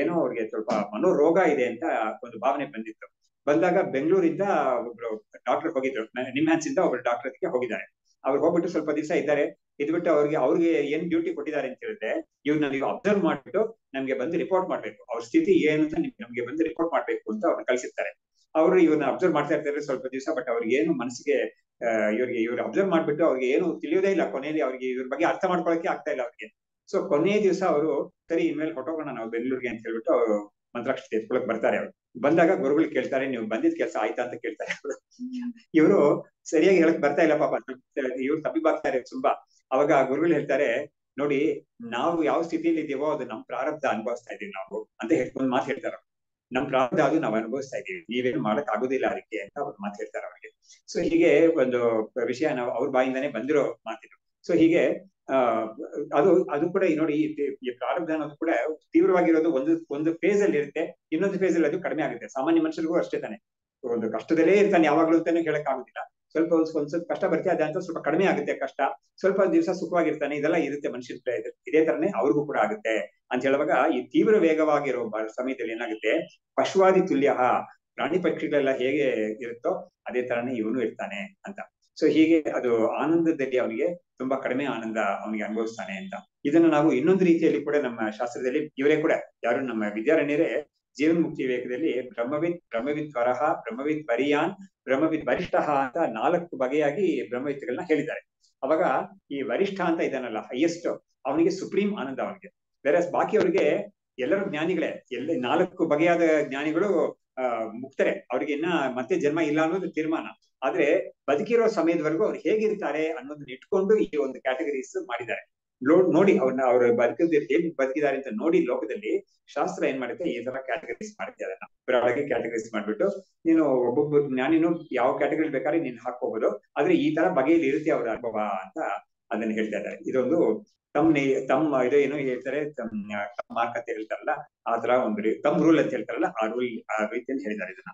ಏನೋ ಅವ್ರಿಗೆ ಸ್ವಲ್ಪ ಮನೋರೋಗ ಇದೆ ಅಂತ ಒಂದು ಭಾವನೆ ಬಂದಿತ್ತು. ಬಂದಾಗ ಬೆಂಗಳೂರಿಂದ ಒಬ್ರು ಡಾಕ್ಟರ್ ಹೋಗಿದ್ರು, ನಿಮ್ಹಾನ್ಸ್ ಇಂದ ಒಬ್ರು ಡಾಕ್ಟರ್ ಅದಕ್ಕೆ ಹೋಗಿದ್ದಾರೆ. ಅವ್ರು ಹೋಗ್ಬಿಟ್ಟು ಸ್ವಲ್ಪ ದಿವಸ ಇದ್ದಾರೆ. ಇದ್ಬಿಟ್ಟು ಅವ್ರಿಗೆ ಏನ್ ಡ್ಯೂಟಿ ಕೊಟ್ಟಿದ್ದಾರೆ ಅಂತ ಹೇಳಿದ್ರೆ, ಇವ್ರನ್ನ ನೀವು ಅಬ್ಸರ್ವ್ ಮಾಡ್ಬಿಟ್ಟು ನಮ್ಗೆ ಬಂದು ರಿಪೋರ್ಟ್ ಮಾಡ್ಬೇಕು, ಅವ್ರ ಸ್ಥಿತಿ ಏನು ಅಂತ ನಮ್ಗೆ ಬಂದು ರಿಪೋರ್ಟ್ ಮಾಡ್ಬೇಕು ಅಂತ ಅವ್ರನ್ನ ಕಳ್ಸಿರ್ತಾರೆ. ಅವರು ಇವ್ರನ್ನ ಅಬ್ಸರ್ವ್ ಮಾಡ್ತಾ ಇರ್ತಾರೆ ಸ್ವಲ್ಪ ದಿವಸ. ಬಟ್ ಅವ್ರಿಗೆ ಏನು ಮನಸ್ಸಿಗೆ ಇವ್ರು ಅಬ್ಸರ್ವ್ ಮಾಡ್ಬಿಟ್ಟು ಅವ್ರಿಗೆ ಏನು ತಿಳಿಯೋದೇ ಇಲ್ಲ. ಕೊನೆಯಲ್ಲಿ ಅವ್ರಿಗೆ ಇವ್ರ ಬಗ್ಗೆ ಅರ್ಥ ಮಾಡ್ಕೊಳಕ್ಕೆ ಆಗ್ತಾ ಇಲ್ಲ ಅವ್ರಿಗೆ. ಸೊ ಕೊನೆಯ ದಿವಸ ಅವರು ಸರಿ ಇನ್ಮೇಲೆ ಹೊಟ್ಟೋಗೋಣ ನಾವು ಬೆಂಗಳೂರಿಗೆ ಅಂತ ಹೇಳ್ಬಿಟ್ಟು ಅವರು ಮಂತ್ರಾಕ್ಷತೆ ಎತ್ಕೊಳಕ್ ಬರ್ತಾರೆ. ಅವ್ರು ಬಂದಾಗ ಗುರುಗಳು ಕೇಳ್ತಾರೆ, ನೀವು ಬಂದಿದ್ ಕೆಲಸ ಆಯ್ತಾ ಅಂತ ಕೇಳ್ತಾರೆ. ಇವರು ಸರಿಯಾಗಿ ಹೇಳಕ್ ಬರ್ತಾ ಇಲ್ಲ ಪಾಪ, ಇವ್ರು ತಪ್ಪಿಬಾಗ್ತಾರೆ ತುಂಬಾ. ಅವಾಗ ಗುರುಗಳು ಹೇಳ್ತಾರೆ, ನೋಡಿ ನಾವು ಯಾವ ಸ್ಥಿತಿಯಲ್ಲಿ ಇದೀವೋ ಅದು ನಮ್ ಪ್ರಾರಬ್ಧ ಅನುಭವಿಸ್ತಾ ಇದೀವಿ ನಾವು ಅಂತ ಹೇಳ್ಕೊಂಡ್ ಮಾತು ಹೇಳ್ತಾರೆ. ನಮ್ ಪ್ರಾರಬ್ಧ ಅದು ನಾವು ಅನುಭವಿಸ್ತಾ ಇದೀವಿ, ನೀವೇನು ಮಾಡಕ್ ಆಗೋದಿಲ್ಲ ಅದಕ್ಕೆ ಅಂತ ಅವ್ರು ಮಾತು ಹೇಳ್ತಾರೆ ಅವ್ರಿಗೆ. ಸೊ ಹೀಗೆ ಒಂದು ವಿಷಯ ನಾವು ಅವ್ರ ಬಾಯಿಂದಾನೇ ಬಂದಿರೋ ಮಾತಿದ್ರು. ಸೊ ಹೀಗೆ ಅದು ಕೂಡ ನೋಡಿ, ಈ ಪ್ರಾರಬ್ಧ ಅನ್ನೋದು ಕೂಡ ತೀವ್ರವಾಗಿರೋದು ಒಂದು ಫೇಸ್ ಅಲ್ಲಿ ಇರುತ್ತೆ, ಇನ್ನೊಂದು ಫೇಸ್ ಅಲ್ಲಿ ಅದು ಕಡಿಮೆ ಆಗುತ್ತೆ. ಸಾಮಾನ್ಯ ಮನುಷ್ಯರಿಗೂ ಅಷ್ಟೇ ತಾನೆ, ಒಂದು ಕಷ್ಟದಲ್ಲೇ ಇರ್ತಾನೆ ಯಾವಾಗ್ಲೂ ಅಂತಾನೆ ಹೇಳಕ್ ಆಗುದಿಲ್ಲ. ಒಂದ್ ಸ್ವಲ್ಪ ಕಷ್ಟ ಬರುತ್ತೆ, ಅದಂತ ಸ್ವಲ್ಪ ಕಡಿಮೆ ಆಗುತ್ತೆ ಕಷ್ಟ, ಸ್ವಲ್ಪ ದಿವಸ ಸುಖವಾಗಿರ್ತಾನೆ. ಇದೆಲ್ಲ ಇರುತ್ತೆ ಮನುಷ್ಯರ, ಇದೇ ತರನೇ ಅವ್ರಿಗೂ ಕೂಡ ಆಗುತ್ತೆ ಅಂತ ಹೇಳುವಾಗ, ಈ ತೀವ್ರ ವೇಗವಾಗಿರೋ ಸಮಯದಲ್ಲಿ ಏನಾಗುತ್ತೆ, ಪಶುವಾದಿ ತುಲ್ಯ, ಪ್ರಾಣಿ ಪಕ್ಷಿಗಳೆಲ್ಲ ಹೇಗೆ ಇರುತ್ತೋ ಅದೇ ತರನೇ ಇವನು ಇರ್ತಾನೆ ಅಂತ. ಸೊ ಹೀಗೆ ಅದು ಆನಂದದಲ್ಲಿ ಅವನಿಗೆ ತುಂಬಾ ಕಡಿಮೆ ಆನಂದ ಅವನಿಗೆ ಅನುಭವಿಸ್ತಾನೆ ಅಂತ. ಇದನ್ನ ನಾವು ಇನ್ನೊಂದು ರೀತಿಯಲ್ಲಿ ಕೂಡ ನಮ್ಮ ಶಾಸ್ತ್ರದಲ್ಲಿ ಇವರೇ ಕೂಡ, ಯಾರು ನಮ್ಮ ವಿದ್ಯಾರಣ್ಯರೇ ಜೀವನ್ ಮುಕ್ತಿ ವಿವೇಕದಲ್ಲಿ ಬ್ರಹ್ಮವಿದ್ ವರಹ, ಬ್ರಹ್ಮವಿದ್ ವರಿಯಾನ್, ಬ್ರಹ್ಮವಿದ್ ವರಿಷ್ಠ ಅಂತ 4 ಬಗೆಯಾಗಿ ಬ್ರಹ್ಮವಿದ್ಗಳನ್ನ ಹೇಳಿದ್ದಾರೆ. ಅವಾಗ ಈ ವರಿಷ್ಠ ಅಂತ ಇದಾನಲ್ಲ, ಹೈಯೆಸ್ಟ್, ಅವನಿಗೆ ಸುಪ್ರೀಂ ಆನಂದ ಅವನಿಗೆ. ಬೇರೆ ಬಾಕಿಯವರಿಗೆ ಎಲ್ಲರೂ ಜ್ಞಾನಿಗಳೇ, 4 ಬಗೆಯಾದ ಜ್ಞಾನಿಗಳು ಮುಕ್ತರೆ, ಅವ್ರಿಗೆ ಇನ್ನ ಮತ್ತೆ ಜನ್ಮ ಇಲ್ಲ ಅನ್ನೋದು ತೀರ್ಮಾನ. ಆದ್ರೆ ಬದುಕಿರೋ ಸಮಯದವರೆಗೂ ಅವ್ರು ಹೇಗಿರ್ತಾರೆ ಅನ್ನೋದನ್ನ ಇಟ್ಕೊಂಡು ಈ ಒಂದು ಕ್ಯಾಟಗರೀಸ್ ಮಾಡಿದ್ದಾರೆ. ನೋಡಿ ಅವ್ರ ಬದುಕಿದ ಹೇಗೆ ಬದುಕಿದ್ದಾರೆ ಅಂತ ನೋಡಿ ಲೋಕದಲ್ಲಿ ಶಾಸ್ತ್ರ ಏನ್ ಮಾಡುತ್ತೆ, ಈ ತರ ಕ್ಯಾಟಗರೀಸ್ ಮಾಡುತ್ತೆ. ಅದನ್ನ ಒಳಗೆ ಕ್ಯಾಟಗರೀಸ್ ಮಾಡ್ಬಿಟ್ಟು ನೀನು ಒಬ್ಬೊಬ್ಬ ಜ್ಞಾನಿನೂ ಯಾವ ಕ್ಯಾಟಗರಿ ಬೇಕಾದ್ರೆ ನೀನ್ ಹಾಕೋಬಹುದು, ಆದ್ರೆ ಈ ತರ ಬಗೆಯಲ್ಲಿ ಇರುತ್ತೆ ಅವ್ರ ಅನುಭವ ಅಂತ ಅದನ್ನ ಹೇಳ್ತಾ ಇದ್ದಾರೆ. ಇದೊಂದು ತಮ್ಮ ಇದು ಏನೋ ಹೇಳ್ತಾರೆ, ಮಾರ್ಕ್ ಅಂತ ಹೇಳ್ತಾರಲ್ಲ, ಆ ತರ ಒಂದು ತಮ್ಮ ರೂಲ್ ಅಂತ ಹೇಳ್ತಾರಲ್ಲ, ಆ ರೀತಿಯಲ್ಲಿ ಹೇಳಿದ್ದಾರೆ ಇದನ್ನ.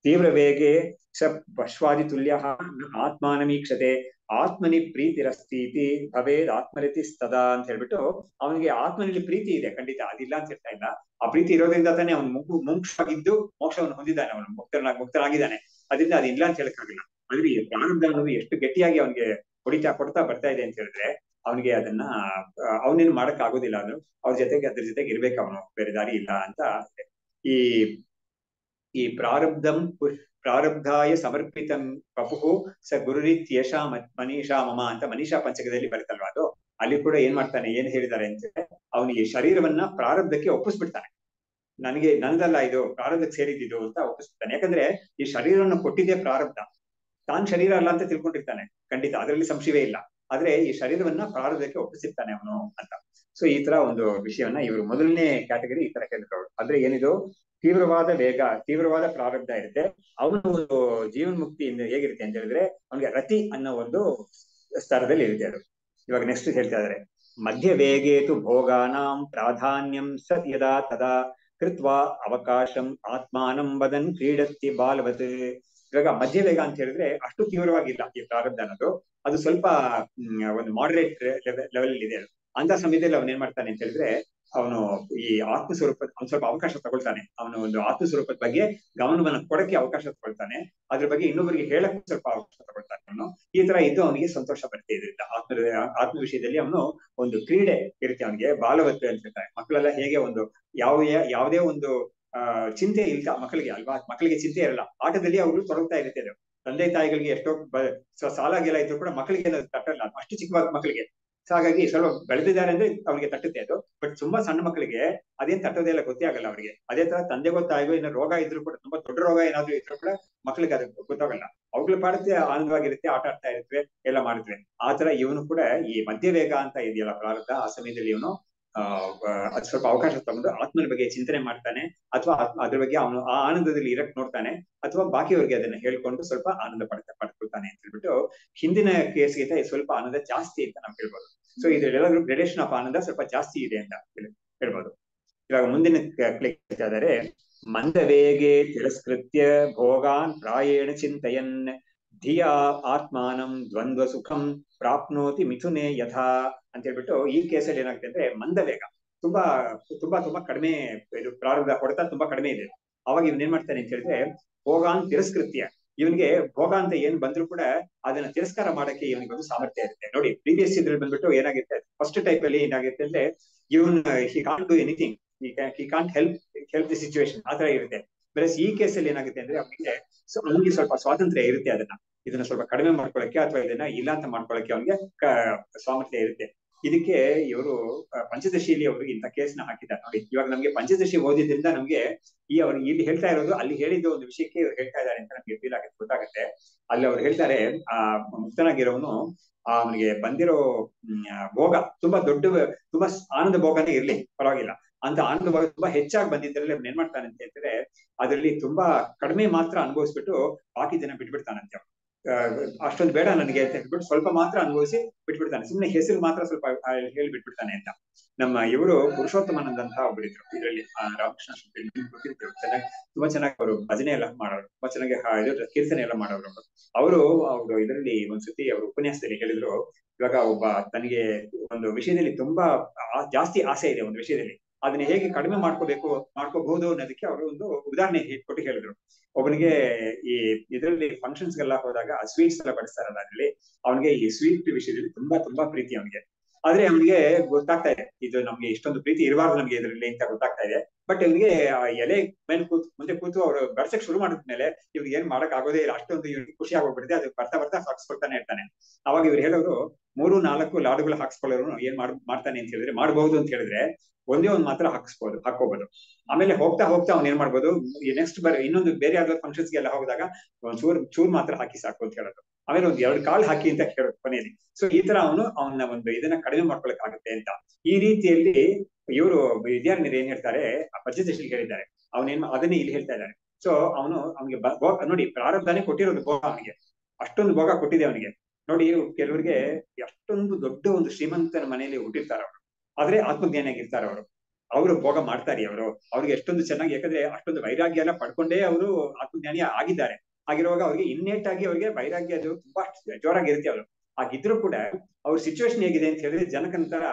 ತೀವ್ರ ವೇಗೆ ಸ ಪಶ್ವಾದಿ ತುಲ್ಯ ಆತ್ಮಾನಮೀಕ್ಷತೆ ಆತ್ಮನಿ ಪ್ರೀತಿರಸ್ತೀತಿ ಭವೇದ್ ಆತ್ಮರತಿ ಸ್ತದಾ ಅಂತ ಹೇಳ್ಬಿಟ್ಟು, ಅವನಿಗೆ ಆತ್ಮನಲ್ಲಿ ಪ್ರೀತಿ ಇದೆ ಖಂಡಿತ, ಅದಿಲ್ಲ ಅಂತ ಹೇಳ್ತಾ ಇಲ್ಲ. ಆ ಪ್ರೀತಿ ಇರೋದ್ರಿಂದ ತಾನೇ ಅವನು ಮುಮುಕ್ಷವಾಗಿದ್ದು ಮೋಕ್ಷವನ್ನು ಹೊಂದಿದ್ದಾನೆ, ಅವನು ಮುಕ್ತನಾಗಿದ್ದಾನೆ. ಅದರಿಂದ ಅದಿಲ್ಲ ಅಂತ ಹೇಳಕ್ಕಾಗಿಲ್ಲ. ಆದ್ರೆ ಈ ಪ್ರಾರಬ್ಧ ಅನ್ನೋದು ಎಷ್ಟು ಗಟ್ಟಿಯಾಗಿ ಅವನಿಗೆ ಕೊಡ್ತಾ ಬರ್ತಾ ಇದೆ ಅಂತ ಹೇಳಿದ್ರೆ, ಅವನಿಗೆ ಅದನ್ನ ಅವನೇನು ಮಾಡಕ್ ಆಗೋದಿಲ್ಲ. ಅದು ಅದ್ರ ಜೊತೆಗೆ ಇರ್ಬೇಕು, ಅವನು ಬೇರೆ ದಾರಿ ಇಲ್ಲ ಅಂತ. ಈ ಪ್ರಾರಬ್ಧಾಯ ಸಮರ್ಪಿತಂ ಪಪುಹು ಸ ಗುರುರಿತ್ಯೇಷಾ ಮನೀಷಾ ಮಮ ಅಂತ ಮನೀಷಾ ಪಂಚಕದಲ್ಲಿ ಬರುತ್ತಲ್ವಾ, ಅದು ಅಲ್ಲಿ ಕೂಡ ಏನ್ ಮಾಡ್ತಾನೆ, ಏನ್ ಹೇಳಿದ್ದಾರೆ ಅಂದ್ರೆ, ಅವನಿಗೆ ಶರೀರವನ್ನ ಪ್ರಾರಬ್ಧಕ್ಕೆ ಒಪ್ಪಿಸ್ಬಿಡ್ತಾನೆ. ನಂದಲ್ಲ ಇದು, ಪ್ರಾರಬ್ಧಕ್ಕೆ ಸೇರಿದ್ದು ಅಂತ ಒಪ್ಪಿಸ್ಬಿಡ್ತಾನೆ. ಯಾಕಂದ್ರೆ ಈ ಶರೀರವನ್ನು ಕೊಟ್ಟಿದ್ದೇ ಪ್ರಾರಬ್ಧ, ತಾನ್ ಶರೀರ ಅಲ್ಲ ಅಂತ ತಿಳ್ಕೊಂಡಿರ್ತಾನೆ ಖಂಡಿತ, ಅದರಲ್ಲಿ ಸಂಶಯವೇ ಇಲ್ಲ. ಆದ್ರೆ ಈ ಶರೀರವನ್ನ ಪ್ರಾರಬ್ಧಕ್ಕೆ ಒಪ್ಪಿಸಿರ್ತಾನೆ ಅವನು ಅಂತ. ಸೊ ಈ ತರ ಒಂದು ವಿಷಯವನ್ನ ಇವರು ಮೊದಲನೇ ಕ್ಯಾಟಗರಿ ಈ ತರ ಹೇಳಿದ್ರು. ಅಂದ್ರೆ ಏನಿದು, ತೀವ್ರವಾದ ಪ್ರಾರಬ್ಧ ಇರುತ್ತೆ. ಅವನು ಒಂದು ಜೀವನ್ ಮುಕ್ತಿಯಿಂದ ಹೇಗಿರುತ್ತೆ ಅಂತ ಹೇಳಿದ್ರೆ, ಅವನಿಗೆ ರತಿ ಅನ್ನೋ ಒಂದು ಸ್ತರದಲ್ಲಿ ಇರುತ್ತೆ ಅದು. ಇವಾಗ ನೆಕ್ಸ್ಟ್ ಹೇಳ್ತಾ ಇದಾರೆ, ಮಧ್ಯ ವೇಗೇತು ಭೋಗಾನಾಂ ಪ್ರಾಧಾನ್ಯಂ ಸತ್ ಯದಾ ತದಾ ಕೃತ್ವಾ ಅವಕಾಶಂ ಆತ್ಮಾನಂ ವದನ್ ಕ್ರೀಡತಿ ಬಾಲವತ್. ಇವಾಗ ಮಧ್ಯ ವೇಗ ಅಂತ ಹೇಳಿದ್ರೆ ಅಷ್ಟು ತೀವ್ರವಾಗಿಲ್ಲ ಈ ಪ್ರಾರಬ್ಧ ಅನ್ನೋದು, ಅದು ಸ್ವಲ್ಪ ಒಂದು ಮಾಡರೇಟ್ ಲೆವೆಲ್ ಇದೆ. ಅಂತ ಸಮಯದಲ್ಲಿ ಅವನ್ ಏನ್ ಮಾಡ್ತಾನೆ ಅಂತ ಹೇಳಿದ್ರೆ, ಅವನು ಈ ಆತ್ಮಸ್ವರೂಪ ಒಂದ್ ಸ್ವಲ್ಪ ಅವಕಾಶ ತಗೊಳ್ತಾನೆ. ಅವನು ಒಂದು ಆತ್ಮಸ್ವರೂಪದ ಬಗ್ಗೆ ಗಮನವನ್ನು ಕೊಡಕ್ಕೆ ಅವಕಾಶ ತಗೊಳ್ತಾನೆ, ಅದ್ರ ಬಗ್ಗೆ ಇನ್ನೊಬ್ಬರಿಗೆ ಹೇಳಕ್ ಸ್ವಲ್ಪ ಅವಕಾಶ ತಗೊಳ್ತಾನೆ. ಅವನು ಈ ತರ ಇದ್ದು ಅವನಿಗೆ ಸಂತೋಷ ಬರುತ್ತೆ. ಇದರಿಂದ ಆತ್ಮ ವಿಷಯದಲ್ಲಿ ಅವನು ಒಂದು ಕ್ರೀಡೆ ಇರುತ್ತೆ ಅವನಿಗೆ, ಬಾಲವತ್ತು ಅಂತ ಹೇಳ್ತಾರೆ. ಮಕ್ಕಳೆಲ್ಲ ಹೇಗೆ ಒಂದು ಯಾವುದೇ ಒಂದು ಚಿಂತೆ ಇಲ್ಲ ಮಕ್ಕಳಿಗೆ ಅಲ್ವಾ, ಮಕ್ಕಳಿಗೆ ಚಿಂತೆ ಇರಲ್ಲ, ಆಟದಲ್ಲಿ ಅವರು ತೊಡಗ್ತಾ ಇರುತ್ತೆ. ಅದು ತಂದೆ ತಾಯಿಗಳಿಗೆ ಎಷ್ಟೋ ಸಾಲಾಗೆಲ್ಲ ಇದ್ರು ಕೂಡ ಮಕ್ಕಳಿಗೆ ತಟ್ಟಲ್ಲ, ಅಷ್ಟು ಚಿಕ್ಕವಾಗ ಮಕ್ಕಳಿಗೆ. ಸೊ ಹಾಗಾಗಿ ಸ್ವಲ್ಪ ಬೆಳೆದಿದ್ದಾರೆ ಅಂದ್ರೆ ಅವ್ರಿಗೆ ತಟ್ಟುತ್ತೆ ಅದು. ಬಟ್ ತುಂಬಾ ಸಣ್ಣ ಮಕ್ಕಳಿಗೆ ಅದೇನ್ ತಟ್ಟೋದೆಲ್ಲ ಗೊತ್ತೇ ಆಗಲ್ಲ ಅವ್ರಿಗೆ. ಅದೇ ತರ ತಂದೆಗೋ ತಾಯಿಗೋ ಏನೋ ರೋಗ ಇದ್ರು ಕೂಡ, ತುಂಬಾ ದೊಡ್ಡ ರೋಗ ಏನಾದ್ರು ಇದ್ರು ಕೂಡ ಮಕ್ಕಳಿಗೆ ಅದು ಗೊತ್ತಾಗಲ್ಲ. ಅವುಗಳು ಪಾಡುತ್ತೆ, ಆನಂದವಾಗಿರುತ್ತೆ, ಆಟ ಆಡ್ತಾ ಇರ್ತವೆ, ಎಲ್ಲ ಮಾಡಿದ್ವಿ. ಆತರ ಇವನು ಕೂಡ ಈ ಮಧ್ಯವೇಗ ಅಂತ ಇದೆಯಲ್ಲ ಪ್ರಾರಬ್ಧ, ಆ ಸಮಯದಲ್ಲಿ ಇವನು ಅದ್ ಸ್ವಲ್ಪ ಅವಕಾಶ ತಗೊಂಡು ಆತ್ಮನ ಬಗ್ಗೆ ಚಿಂತನೆ ಮಾಡ್ತಾನೆ, ಅಥವಾ ಅದ್ರ ಬಗ್ಗೆ ಅವನು ಆ ಆನಂದದಲ್ಲಿ ಇರಕ್ ನೋಡ್ತಾನೆ, ಅಥವಾ ಬಾಕಿಯವ್ರಿಗೆ ಅದನ್ನ ಹೇಳ್ಕೊಂಡು ಸ್ವಲ್ಪ ಆನಂದ ಪಡ್ಕೊಳ್ತಾನೆ ಅಂತ ಹೇಳ್ಬಿಟ್ಟು, ಹಿಂದಿನ ಕೇಸ್ಗಿಂತ ಸ್ವಲ್ಪ ಆನಂದ ಜಾಸ್ತಿ ಅಂತ ನಾವು ಹೇಳ್ಬೋದು. ಸೊ ಇದ್ರೆಲ್ಲಾದ್ರೂ ಗ್ರೇಡೇಷನ್ ಆಫ್ ಆನಂದ ಸ್ವಲ್ಪ ಜಾಸ್ತಿ ಇದೆ ಅಂತ ಹೇಳ್ಬೋದು. ಇವಾಗ ಮುಂದಿನ ಹೇಳ್ತಾ ಇದ್ದಾರೆ, ಮಂದವೇಗೆ ತಿರಸ್ಕೃತ್ಯ ಭೋಗಾನ್ ಪ್ರಾಯೇಣ ಚಿಂತಯನ್ ಧಿಯಾ ಆತ್ಮಾನಂ ದ್ವಂದ್ವ ಸುಖಂ ಪ್ರಾಪ್ನೋತಿ ಮಿಥುನೆ ಯಥಾ ಅಂತ ಹೇಳ್ಬಿಟ್ಟು ಈ ಕೇಸಲ್ಲಿ ಏನಾಗುತ್ತೆ ಅಂದ್ರೆ ಮಂದವೇಗ ತುಂಬಾ ತುಂಬಾ ತುಂಬಾ ಕಡಿಮೆ, ಇದು ಪ್ರಾರಂಭ ಹೊಡೆತ ತುಂಬಾ ಕಡಿಮೆ ಇದೆ. ಅವಾಗ ಇವನ್ ಏನ್ ಮಾಡ್ತಾನೆ ಅಂತ ಹೇಳಿದ್ರೆ ಭೋಗಾನ್ ತಿರಸ್ಕೃತ್ಯ, ಇವನಿಗೆ ಭೋಗ ಅಂತ ಏನ್ ಬಂದ್ರು ಕೂಡ ಅದನ್ನ ತಿರಸ್ಕಾರ ಮಾಡಕ್ಕೆ ಇವನಿಗೆ ಒಂದು ಸಾಮರ್ಥ್ಯ ಇರುತ್ತೆ. ನೋಡಿ ಪ್ರೀವಿಯಸ್ ಇದ್ರಲ್ಲಿ ಬಂದ್ಬಿಟ್ಟು ಏನಾಗುತ್ತೆ, ಫಸ್ಟ್ ಟೈಪ್ ಅಲ್ಲಿ ಏನಾಗುತ್ತೆ ಅಂದ್ರೆ even he can't do anything, he can't help the situation ಆತರ ಇರುತ್ತೆ. ಪ್ಲಸ್ ಈ ಕೇಸಲ್ಲಿ ಏನಾಗುತ್ತೆ ಅಂದ್ರೆ ಅವನಿಗೆ ಸ್ವಲ್ಪ ಸ್ವಾತಂತ್ರ್ಯ ಇರುತ್ತೆ, ಇದನ್ನ ಸ್ವಲ್ಪ ಕಡಿಮೆ ಮಾಡ್ಕೊಳಕ್ಕೆ ಅಥವಾ ಇದನ್ನ ಇಲ್ಲ ಅಂತ ಮಾಡ್ಕೊಳಕ್ಕೆ ಅವನಿಗೆ ಸಾಮರ್ಥ್ಯ ಇರುತ್ತೆ. ಇದಕ್ಕೆ ಇವರು ಪಂಚದಶಿಲಿ ಅವರು ಇಂಥ ಕೇಸ್ನ ಹಾಕಿದ್ದಾರೆ. ನೋಡಿ ಇವಾಗ ನಮ್ಗೆ ಪಂಚದಶಿ ಓದಿದ್ರಿಂದ ನಮ್ಗೆ ಅವ್ರು ಇಲ್ಲಿ ಹೇಳ್ತಾ ಇರೋದು ಅಲ್ಲಿ ಹೇಳಿದ ಒಂದು ವಿಷಯಕ್ಕೆ ಇವ್ರು ಹೇಳ್ತಾ ಇದ್ದಾರೆ ಅಂತ ನಮ್ಗೆ ಫೀಲ್ ಆಗುತ್ತೆ, ಗೊತ್ತಾಗುತ್ತೆ. ಅಲ್ಲಿ ಅವ್ರು ಹೇಳ್ತಾರೆ ಆ ಮುಕ್ತನಾಗಿರೋನು ಅವನಿಗೆ ಬಂದಿರೋ ಭೋಗ ತುಂಬಾ ತುಂಬಾ ಆನಂದ ಭೋಗನೇ ಇರ್ಲಿ ಪರವಾಗಿಲ್ಲ, ಅಂತ ಆನಂದ ಭೋಗ ತುಂಬಾ ಹೆಚ್ಚಾಗಿ ಬಂದಿದ್ರಲ್ಲಿ ಅವ್ನು ಏನ್ ಮಾಡ್ತಾನೆ ಅಂತ ಹೇಳಿದ್ರೆ ಅದರಲ್ಲಿ ತುಂಬಾ ಕಡಿಮೆ ಮಾತ್ರ ಅನುಭವಿಸ್ಬಿಟ್ಟು ಬಾಕಿ ಜನ ಬಿಟ್ಬಿಡ್ತಾನಂತೆ. ಅಷ್ಟೊಂದು ಬೇಡ ನನಗೆ ಅಂತ ಹೇಳ್ಬಿಟ್ಟು ಸ್ವಲ್ಪ ಮಾತ್ರ ಅನುಭವಿಸಿ ಬಿಟ್ಬಿಡ್ತಾನೆ, ಸುಮ್ಮನೆ ಹೆಸರು ಮಾತ್ರ ಸ್ವಲ್ಪ ಹೇಳಿ ಬಿಟ್ಬಿಡ್ತಾನೆ ಅಂತ. ನಮ್ಮ ಇವರು ಪುರುಷೋತ್ತಮಾನಂದ ಅಂತ ಒಬ್ಬರಿದ್ರು ಇದರಲ್ಲಿ, ರಾಮಕೃಷ್ಣ ಚೆನ್ನಾಗಿ ತುಂಬಾ ಚೆನ್ನಾಗಿ ಅವರು ಭಜನೆ ಎಲ್ಲ ಮಾಡೋರು, ತುಂಬಾ ಚೆನ್ನಾಗಿ ಕೀರ್ತನೆ ಎಲ್ಲ ಮಾಡೋರು. ಅವರು ಇದರಲ್ಲಿ ಒಂದ್ಸತಿ ಅವರು ಉಪನ್ಯಾಸದಲ್ಲಿ ಹೇಳಿದ್ರು, ಇವಾಗ ಒಬ್ಬ ತನಗೆ ಒಂದು ವಿಷಯದಲ್ಲಿ ತುಂಬಾ ಜಾಸ್ತಿ ಆಸೆ ಇದೆ ಒಂದು ವಿಷಯದಲ್ಲಿ, ಅದನ್ನ ಹೇಗೆ ಕಡಿಮೆ ಮಾಡ್ಕೋಬಹುದು ಅನ್ನೋದಕ್ಕೆ ಅವರು ಒಂದು ಉದಾಹರಣೆ ಕೊಟ್ಟು ಹೇಳಿದ್ರು. ಒಬ್ಬನಿಗೆ ಈ ಇದರಲ್ಲಿ ಫಂಕ್ಷನ್ಸ್ ಗೆಲ್ಲ ಹೋದಾಗ ಸ್ವೀಟ್ಸ್ ಎಲ್ಲ ಬಡಿಸ್ತಾರಲ್ಲ, ಅದರಲ್ಲಿ ಅವನಿಗೆ ಈ ಸ್ವೀಟ್ ವಿಷಯದಲ್ಲಿ ತುಂಬಾ ತುಂಬಾ ಪ್ರೀತಿ ಅವನಿಗೆ. ಆದ್ರೆ ಅವನಿಗೆ ಗೊತ್ತಾಗ್ತಾ ಇದೆ ಇದು ನಮ್ಗೆ ಇಷ್ಟೊಂದು ಪ್ರೀತಿ ಇರಬಾರ್ದು ನಮ್ಗೆ ಇದರಲ್ಲಿ ಅಂತ ಗೊತ್ತಾಗ್ತಾ ಇದೆ. ಬಟ್ ಇವನಿಗೆ ಎಲೆ ಮೇಲೆ ಮುಂದೆ ಕೂತು ಅವ್ರು ಬಡ್ಸಕ್ ಶುರು ಮಾಡಿದ್ಮೇಲೆ ಇವ್ರಿಗೆ ಏನ್ ಮಾಡಕ್ ಆಗೋದೇ ಇಲ್ಲ, ಅಷ್ಟೊಂದು ಇವ್ರಿಗೆ ಖುಷಿ ಆಗೋಗ್ಬಿಡುತ್ತೆ. ಅದು ಬರ್ತಾ ಹಾಕ್ಸ್ಕೊಳ್ತಾನೆ ಇರ್ತಾನೆ. ಅವಾಗ ಇವ್ರು ಹೇಳೋರು 3-4 ಲಾಡುಗಳು ಹಾಕ್ಸ್ಕೊಳ್ಳೋರು ಏನ್ ಮಾಡ್ತಾನೆ ಅಂತ ಹೇಳಿದ್ರೆ, ಮಾಡಬಹುದು ಅಂತ ಹೇಳಿದ್ರೆ ಒಂದೇ ಒಂದ್ ಮಾತ್ರ ಹಾಕೋಬಹುದು. ಆಮೇಲೆ ಹೋಗ್ತಾ ಅವ್ನು ಏನ್ ಮಾಡ್ಬೋದು, ನೆಕ್ಸ್ಟ್ ಇನ್ನೊಂದು ಬೇರೆ ಯಾವ್ದಾದ್ರು ಫಂಕ್ಷನ್ಸ್ಗೆ ಎಲ್ಲ ಹೋದಾಗ ಚೂರ್ ಮಾತ್ರ ಹಾಕಿ ಸಾಕು ಅಂತ ಹೇಳೋದು. ಆಮೇಲೆ ಒಂದ್ 2 ಕಾಳು ಹಾಕಿ ಅಂತ ಹೇಳೋದು ಕೊನೆಯಲ್ಲಿ. ಸೊ ಈ ತರ ಅವನ ಒಂದು ಇದನ್ನ ಕಡಿಮೆ ಮಾಡ್ಕೊಳಕ್ ಆಗುತ್ತೆ ಅಂತ. ಈ ರೀತಿಯಲ್ಲಿ ಇವರು ವಿದ್ಯಾರ್ಥಿನಿಯರು ಏನ್ ಹೇಳ್ತಾರೆ, ಆ ಪಂಚದಶಿಲಿ ಹೇಳಿದ್ದಾರೆ, ಅದನ್ನೇ ಇಲ್ಲಿ ಹೇಳ್ತಾ ಇದ್ದಾರೆ. ಸೊ ಅವನಿಗೆ ನೋಡಿ ಪ್ರಾರಬ್ಧನೇ ಕೊಟ್ಟಿರೋದು ಭೋಗ, ಅವನಿಗೆ ಅಷ್ಟೊಂದು ಭೋಗ ಕೊಟ್ಟಿದೆ ಅವನಿಗೆ. ನೋಡಿ ಕೆಲವರಿಗೆ ಅಷ್ಟೊಂದು ದೊಡ್ಡ ಒಂದು ಶ್ರೀಮಂತನ ಮನೆಯಲ್ಲಿ ಹುಟ್ಟಿರ್ತಾರ ಅವರು, ಆದ್ರೆ ಆತ್ಮಜ್ಞಾನಿ ಆಗಿರ್ತಾರ ಅವರು ಭೋಗ ಮಾಡ್ತಾರೆ. ಅವ್ರಿಗೆ ಎಷ್ಟೊಂದು ಚೆನ್ನಾಗಿ, ಯಾಕಂದ್ರೆ ಅಷ್ಟೊಂದು ವೈರಾಗ್ಯ ಎಲ್ಲ ಪಡ್ಕೊಂಡೇ ಅವರು ಆತ್ಮಜ್ಞಾನಿ ಆಗಿದ್ದಾರೆ. ಆಗಿರುವಾಗ ಅವ್ರಿಗೆ ಇನ್ನೇಟ್ ಆಗಿ ಅವ್ರಿಗೆ ವೈರಾಗ್ಯ ಅದು ತುಂಬಾ ಜೋರಾಗಿರುತ್ತೆ. ಅವರು ಆಗಿದ್ರು ಕೂಡ ಅವ್ರ ಸಿಚುವೇಶನ್ ಹೇಗಿದೆ ಅಂತ ಹೇಳಿದ್ರೆ ಜನಕಂತರ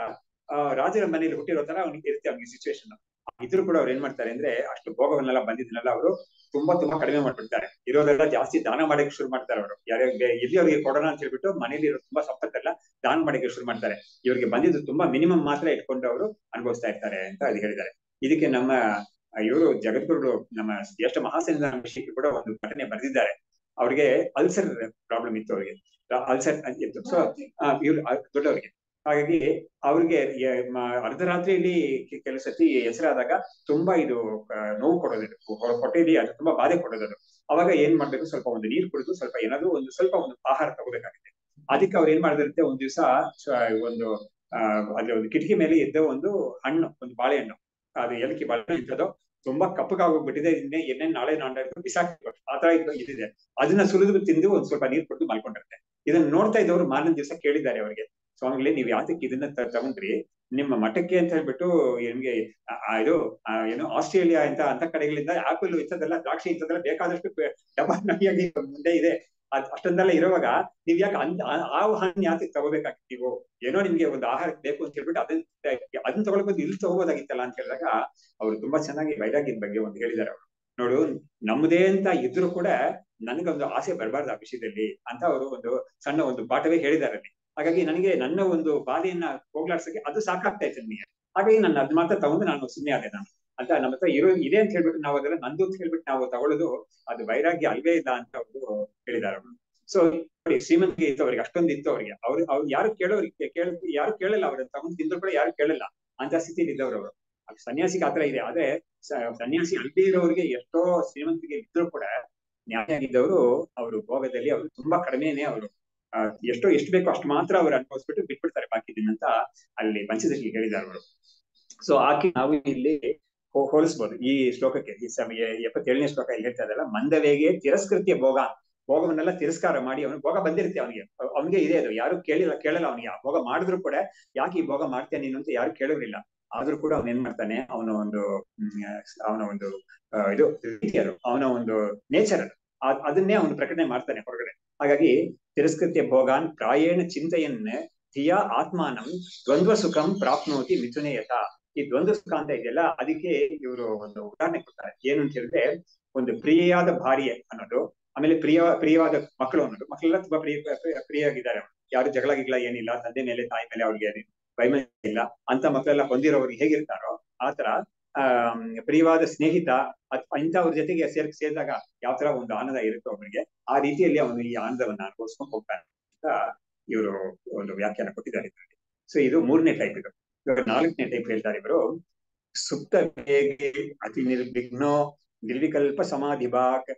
ರಾಜರ ಮನೆಯಲ್ಲಿ ಹುಟ್ಟಿರೋ ತರ ಅವ್ನಿಗೆ ಇರುತ್ತೆ ಅವ್ನಿಗೆ ಸಿಚುವೇಶನ್. ಇದ್ರು ಕೂಡ ಅವ್ರು ಏನ್ ಮಾಡ್ತಾರೆ ಅಂದ್ರೆ ಅಷ್ಟು ಭೋಗವನ್ನೆಲ್ಲ ಬಂದಿದ್ದನ್ನೆಲ್ಲ ಅವರು ತುಂಬಾ ಕಡಿಮೆ ಮಾಡ್ಬಿಡ್ತಾರೆ. ಇರೋದೆಲ್ಲ ಜಾಸ್ತಿ ದಾನ ಮಾಡಕ್ಕೆ ಶುರು ಮಾಡ್ತಾರೆ. ಅವರು ಎಲ್ಲಿ ಅವ್ರಿಗೆ ಕೊಡೋಣ ಅಂತ ಹೇಳ್ಬಿಟ್ಟು ಮನೇಲಿ ಇರೋ ತುಂಬಾ ಸಂಪತ್ತೆಲ್ಲ ದಾನ ಮಾಡಕ್ಕೆ ಶುರು ಮಾಡ್ತಾರೆ. ಇವ್ರಿಗೆ ಬಂದಿದ್ದು ತುಂಬಾ ಮಿನಿಮಮ್ ಮಾತ್ರ ಇಟ್ಕೊಂಡು ಅವರು ಅನುಭವಿಸ್ತಾ ಇರ್ತಾರೆ ಅಂತ ಅದು ಹೇಳಿದ್ದಾರೆ. ಇದಕ್ಕೆ ನಮ್ಮ ಇವರು ಜಗದ್ಗುರು ನಮ್ಮ ಜ್ಯೇಷ್ಠ ಮಹಾಸೇನ ವಿಷಯಕ್ಕೆ ಕೂಡ ಒಂದು ಘಟನೆ ಬರೆದಿದ್ದಾರೆ. ಅವ್ರಿಗೆ ಅಲ್ಸರ್ ಪ್ರಾಬ್ಲಮ್ ಇತ್ತು, ಅವ್ರಿಗೆ ಅಲ್ಸರ್ ಇತ್ತು. ಸೊ ಇವ್ರು ದೊಡ್ಡವ್ರಿಗೆ, ಹಾಗಾಗಿ ಅವ್ರಿಗೆ ಅರ್ಧರಾತ್ರಿಯಲ್ಲಿ ಕೆಲವು ಸತಿ ಹೆಸರಾದಾಗ ತುಂಬಾ ಇದು ನೋವು ಕೊಡೋದು, ಹೊಟ್ಟೆಯಲ್ಲಿ ಅದು ತುಂಬಾ ಬಾಧೆ ಕೊಡೋದು. ಅವಾಗ ಏನ್ ಮಾಡ್ಬೇಕು, ಸ್ವಲ್ಪ ಒಂದು ನೀರು ಕುಡಿದು ಸ್ವಲ್ಪ ಏನಾದ್ರು ಒಂದು ಆಹಾರ ತಗೋಬೇಕಾಗುತ್ತೆ. ಅದಕ್ಕೆ ಅವ್ರು ಏನ್ ಮಾಡಿದಿರುತ್ತೆ, ಒಂದ್ ದಿವಸ ಅಲ್ಲಿ ಒಂದು ಕಿಟಕಿ ಮೇಲೆ ಇದ್ದ ಒಂದು ಹಣ್ಣು, ಒಂದು ಬಾಳೆಹಣ್ಣು, ಅದು ಏಲಕ್ಕಿ ಬಾಳೆಹಣ್ಣು ಇದ್ದದೋ ತುಂಬಾ ಕಪ್ಪಗಾಗೋಗ್ಬಿಟ್ಟಿದೆ, ಏನೇನ್ ನಾಳೆ ಬಿಸಾಕ್ಬೇಕು ಆತರ ಇದಿದೆ. ಅದನ್ನ ಸುಲಿದು ತಿಂದು ಒಂದ್ ಸ್ವಲ್ಪ ನೀರು ಕುಡಿದು ಮಲ್ಕೊಂಡಿರುತ್ತೆ. ಇದನ್ನ ನೋಡ್ತಾ ಇದ್ದವ್ರು ಮಾರನೇ ದಿವಸ ಕೇಳಿದ್ದಾರೆ ಅವ್ರಿಗೆ, ಸ್ವಾಮಿಗಳೇ ನೀವ್ ಯಾತಕ್ಕೆ ಇದನ್ನ ತಗೊಂಡ್ರಿ, ನಿಮ್ಮ ಮಠಕ್ಕೆ ಅಂತ ಹೇಳ್ಬಿಟ್ಟು ನಿಮ್ಗೆ ಇದು ಏನು ಆಸ್ಟ್ರೇಲಿಯಾ ಅಂತ ಕಡೆಗಳಿಂದ ಆಪಲ್ ಇಂಥದ್ದೆಲ್ಲ ದ್ರಾಕ್ಷಿ ಇಂಥದ್ದೆಲ್ಲ ಬೇಕಾದಷ್ಟು ಡಬ್ಬ ನಗಿಯಾಗಿ ಮುಂದೆ ಇದೆ, ಅಷ್ಟೊಂದೆಲ್ಲ ಇರುವಾಗ ನೀವ್ ಯಾಕೆ ಆ ಹಣ್ಣು ಯಾತಕ್ಕೆ ತಗೋಬೇಕಾಗಿತ್ತು, ನೀವು ಏನೋ ನಿಮ್ಗೆ ಒಂದು ಆಹಾರ ಬೇಕು ಅಂತ ಹೇಳ್ಬಿಟ್ಟು ಅದನ್ನ ತಗೊಳ್ಬೋದು, ಇಲ್ಲಿ ತಗೋಬೋದಾಗಿತ್ತಲ್ಲ ಅಂತ ಹೇಳಿದಾಗ ಅವ್ರು ತುಂಬಾ ಚೆನ್ನಾಗಿ ವೈರಾಗ್ಯದ ಬಗ್ಗೆ ಒಂದು ಹೇಳಿದ್ದಾರೆ. ಅವರು ನೋಡು, ನಮ್ದೇ ಅಂತ ಇದ್ರು ಕೂಡ ನನ್ಗೊಂದು ಆಸೆ ಬರಬಾರ್ದು ಆ ವಿಷಯದಲ್ಲಿ ಅಂತ ಅವರು ಒಂದು ಸಣ್ಣ ಒಂದು ಪಾಠವೇ ಹೇಳಿದ್ದಾರೆ ಅಲ್ಲಿ. ಹಾಗಾಗಿ ನನಗೆ ನನ್ನ ಒಂದು ಬಾಧೆಯನ್ನ ಹೋಗ್ಲಾಡ್ಸಕ್ಕೆ ಅದು ಸಾಕಾಗ್ತಾ ಇತ್ತು ನನಗೆ. ಹಾಗಾಗಿ ನನ್ನ ಅದ್ ಮಾತ್ರ ತಗೊಂಡು ನಾನು ಸುಮ್ಮನೆ ಆದೆ ನಾನು ಅಂತ. ನಮ್ಮ ಹತ್ರ ಇದೆ ಅಂತ ಹೇಳ್ಬಿಟ್ಟು ನಾವು ಅದೆಲ್ಲ ನಂದು ಅಂತ ಹೇಳ್ಬಿಟ್ಟು ನಾವು ತಗೊಳ್ಳೋದು ಅದು ವೈರಾಗ್ಯ ಅಲ್ವೇ ಇಲ್ಲ ಅಂತ ಅವರು ಹೇಳಿದ್ದಾರೆ ಅವರು. ಸೊ ಶ್ರೀಮಂತಿಗೆ ಇತ್ತು ಅವ್ರಿಗೆ, ಅಷ್ಟೊಂದು ಇತ್ತು ಅವ್ರಿಗೆ. ಅವ್ರು ಯಾರು ಯಾರು ಕೇಳಲ್ಲ, ಅವ್ರನ್ನ ತಗೊಂಡು ತಿಂದ್ರು ಕೂಡ ಯಾರು ಕೇಳಲ್ಲ ಅಂತ ಸ್ಥಿತಿಲಿ ಇದ್ದವ್ರು ಅವರು. ಸನ್ಯಾಸಿಗೆ ಆತರ ಇದೆ. ಆದ್ರೆ ಸನ್ಯಾಸಿ ಅಲ್ಲದೆ ಇರೋರಿಗೆ ಎಷ್ಟೋ ಶ್ರೀಮಂತಿಗೆ ಇದ್ರು ಕೂಡ ನ್ಯಾಯ ಆಗಿದ್ದವರು ಅವರು ಭೋಗದಲ್ಲಿ ಅವರು ತುಂಬಾ ಕಡಿಮೆನೆ ಅವರು ಎಷ್ಟು ಬೇಕೋ ಅಷ್ಟು ಮಾತ್ರ ಅವ್ರು ಅನುಭವಿಸ್ಬಿಟ್ಟು ಬಿಟ್ಬಿಡ್ತಾರೆ ಬಾಕಿ ದಿನ ಅಂತ ಅಲ್ಲಿ ಪಂಚದಶಿಲಿ ಹೇಳಿದ್ದಾರೆ ಅವರು. ಸೊ ಆಕೆ ನಾವು ಇಲ್ಲಿ ಹೋಲಿಸ್ಬೋದು ಈ ಶ್ಲೋಕಕ್ಕೆ. ಈ 77ನೇ ಶ್ಲೋಕ ಇಲ್ಲಿ ಹೇಳ್ತಾ ಇದಲ್ಲ, ಮಂದವೇಗೆ ತಿರಸ್ಕೃತ್ಯ ಭೋಗವನ್ನೆಲ್ಲ ತಿರಸ್ಕಾರ ಮಾಡಿ, ಅವನು ಭೋಗ ಬಂದಿರುತ್ತೆ ಅವನಿಗೆ ಇದೆ, ಅದು ಯಾರು ಕೇಳಲ್ಲ ಅವನಿಗೆ. ಆ ಭೋಗ ಮಾಡಿದ್ರು ಕೂಡ ಯಾಕೆ ಈ ಭೋಗ ಮಾಡ್ತೇನೆ ನೀನು ಅಂತ ಯಾರು ಕೇಳೋರಿಲ್ಲ. ಆದ್ರೂ ಕೂಡ ಅವನ್ ಏನ್ ಮಾಡ್ತಾನೆ, ಅವನ ಒಂದು ಅವನ ಒಂದು ಇದು ರೀತಿಯರು, ಅವನ ಒಂದು ನೇಚರ್ ಅದನ್ನೇ ಅವನು ಪ್ರಕಟಣೆ ಮಾಡ್ತಾನೆ ಹೊರಗಡೆ. ಹಾಗಾಗಿ ತಿರಸ್ಕೃತ್ಯ ಭೋಗಾನ್ ಪ್ರಾಯೇಣ ಚಿಂತೆಯನ್ನ ಧಿಯಾ ಆತ್ಮಾನಂ ದ್ವಂದ್ವ ಸುಖಂ ಪ್ರಾಪ್ನೋತಿ ಮಿಥುನೇ ಯಥ. ಈ ದ್ವಂದ್ವ ಸುಖ ಅಂತ ಇದೆಯಲ್ಲ, ಅದಕ್ಕೆ ಇವರು ಒಂದು ಉದಾಹರಣೆ ಕೊಡ್ತಾರೆ. ಏನು ಅಂತ ಹೇಳಿದ್ರೆ, ಒಂದು ಪ್ರಿಯಾದ ಭಾರ್ಯೆ ಅನ್ನೋದು, ಆಮೇಲೆ ಪ್ರಿಯವಾದ ಮಕ್ಕಳು ಅನ್ನೋದು. ಮಕ್ಕಳೆಲ್ಲ ತುಂಬಾ ಪ್ರಿಯಾಗಿದ್ದಾರೆ, ಯಾರು ಜಗಳ ಗಿಗಳ ಏನಿಲ್ಲ, ತಂದೆ ಮೇಲೆ ತಾಯಿ ಮೇಲೆ ಅವ್ರಿಗೆ ವೈಮನ್ಯ ಇಲ್ಲ ಅಂತ ಮಕ್ಕಳೆಲ್ಲ ಹೊಂದಿರೋರಿಗೆ ಹೇಗಿರ್ತಾರೋ ಆತರ ಪ್ರಿಯವಾದ ಸ್ನೇಹಿತ ಇಂಥವ್ರ ಜೊತೆಗೆ ಸೇರಿದಾಗ ಯಾವ ತರ ಒಂದು ಆನಂದ ಇರುತ್ತೋ ಅವನಿಗೆ, ಆ ರೀತಿಯಲ್ಲಿ ಅವನು ಈ ಆನಂದವನ್ನ ಅನುಭವಿಸ್ಕೊಂಡು ಹೋಗ್ತಾನೆ ಅಂತ ಇವರು ಒಂದು ವ್ಯಾಖ್ಯಾನ ಕೊಟ್ಟಿದ್ದಾರೆ. ಸೊ ಇದು 3ನೇ ಟೈಪ್. ಇದು ಇವಾಗ 4ನೇ ಟೈಪ್ ಹೇಳ್ತಾರೆ ಇವರು. ಸುಪ್ತ ವೇಗೆ ಅತಿ ನಿರ್ವಿಘ್ನೋ ನಿರ್ವಿಕಲ್ಪ ಸಮಾಧಿಭಾಕ್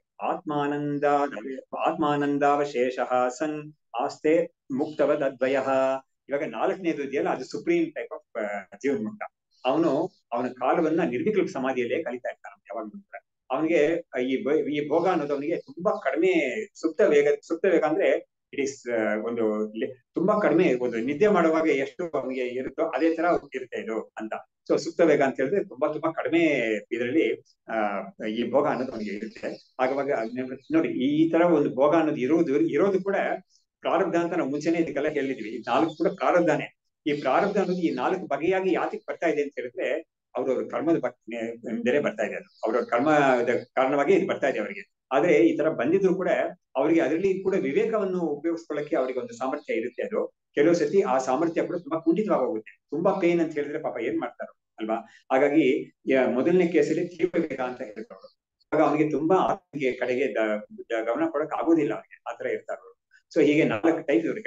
ಆತ್ಮಾನಂದಾವಶೇಷ ಸನ್ ಆಸ್ತೆ ಮುಕ್ತವದ್ ಅದ್ವಯ. ಇವಾಗ 4ನೇದು ಇದೆಯಲ್ಲ, ಅದು ಸುಪ್ರೀಂ ಟೈಪ್ ಆಫ್ ಜೀವನ್ ಮುಕ್ತ. ಅವನ ಕಾಲವನ್ನ ನಿರ್ವಿಕಲ್ಪ ಸಮಾಧಿಯಲ್ಲೇ ಕಲಿತಾ ಇರ್ತಾನೆ ಯಾವಾಗ್ಲೂ ಕೂಡ. ಅವನಿಗೆ ಈ ಭೋಗ ಅನ್ನೋದು ಅವನಿಗೆ ತುಂಬಾ ಕಡಿಮೆ ಸುಪ್ತ ವೇಗ ಅಂದ್ರೆ ಇಟ್ ಇಸ್ ಒಂದು ತುಂಬಾ ಕಡಿಮೆ, ಒಂದು ನಿದ್ದೆ ಮಾಡುವಾಗ ಎಷ್ಟು ಅವನಿಗೆ ಇರುತ್ತೋ ಅದೇ ತರ ಇರುತ್ತೆ ಇದು ಅಂತ. ಸೊ ಸುಪ್ತ ವೇಗ ಅಂತ ಹೇಳಿದ್ರೆ ತುಂಬಾ ಕಡಿಮೆ ಇದರಲ್ಲಿ ಈ ಭೋಗ ಅನ್ನೋದು ಅವನಿಗೆ ಇರುತ್ತೆ. ಆವಾಗ ನೋಡಿ, ಈ ತರ ಒಂದು ಭೋಗ ಅನ್ನೋದು ಇರೋದು ಕೂಡ ಪ್ರಾರಬ್ಧ ಅಂತ ನಾವು ಮುಂಚೆನೆ ಇದಕ್ಕೆಲ್ಲ ಹೇಳಿದ್ವಿ. ಈ 4 ಕೂಡ ಪ್ರಾರಬ್ಧನೇ. ಈ ಪ್ರಾರಬ್ಧ ಅನ್ನೋದು ಈ 4 ಬಗೆಯಾಗಿ ಯಾತಿಗೆ ಬರ್ತಾ ಇದೆ ಅಂತ ಹೇಳಿದ್ರೆ, ಅವ್ರವ್ರ ಕರ್ಮದ ಬೇರೆ ಬರ್ತಾ ಇದೆ. ಅದು ಅವ್ರವ್ರ ಕರ್ಮದ ಕಾರಣವಾಗಿ ಇದು ಬರ್ತಾ ಇದೆ ಅವರಿಗೆ. ಆದ್ರೆ ಈ ತರ ಬಂದಿದ್ರು ಕೂಡ ಅವರಿಗೆ ಅದರಲ್ಲಿ ಕೂಡ ವಿವೇಕವನ್ನು ಉಪಯೋಗಿಸ್ಕೊಳ್ಳಕ್ಕೆ ಅವರಿಗೆ ಒಂದು ಸಾಮರ್ಥ್ಯ ಇರುತ್ತೆ. ಅದು ಕೆಲವು ಸತಿ ಆ ಸಾಮರ್ಥ್ಯ ಕೂಡ ತುಂಬಾ ಕುಂಠಿತವಾಗಿ ಹೋಗುತ್ತೆ. ತುಂಬಾ ಪೇನ್ ಅಂತ ಹೇಳಿದ್ರೆ ಪಾಪ ಏನ್ ಮಾಡ್ತಾರೋ ಅಲ್ವಾ. ಹಾಗಾಗಿ 1ನೇ ಕೇಸಲ್ಲಿ ತೀವ್ರ ವೇಗ ಅಂತ ಹೇಳ್ತಾರೆ. ಆಗ ಅವನಿಗೆ ತುಂಬಾ ಆರೋಗ್ಯ ಕಡೆಗೆ ಗಮನ ಕೊಡಕ್ ಆಗೋದಿಲ್ಲ, ಅವನಿಗೆ ಆತರ ಇರ್ತಾರೆ. ಸೊ ಹೀಗೆ 4 ಟೈಪ್ ಇವ್ರು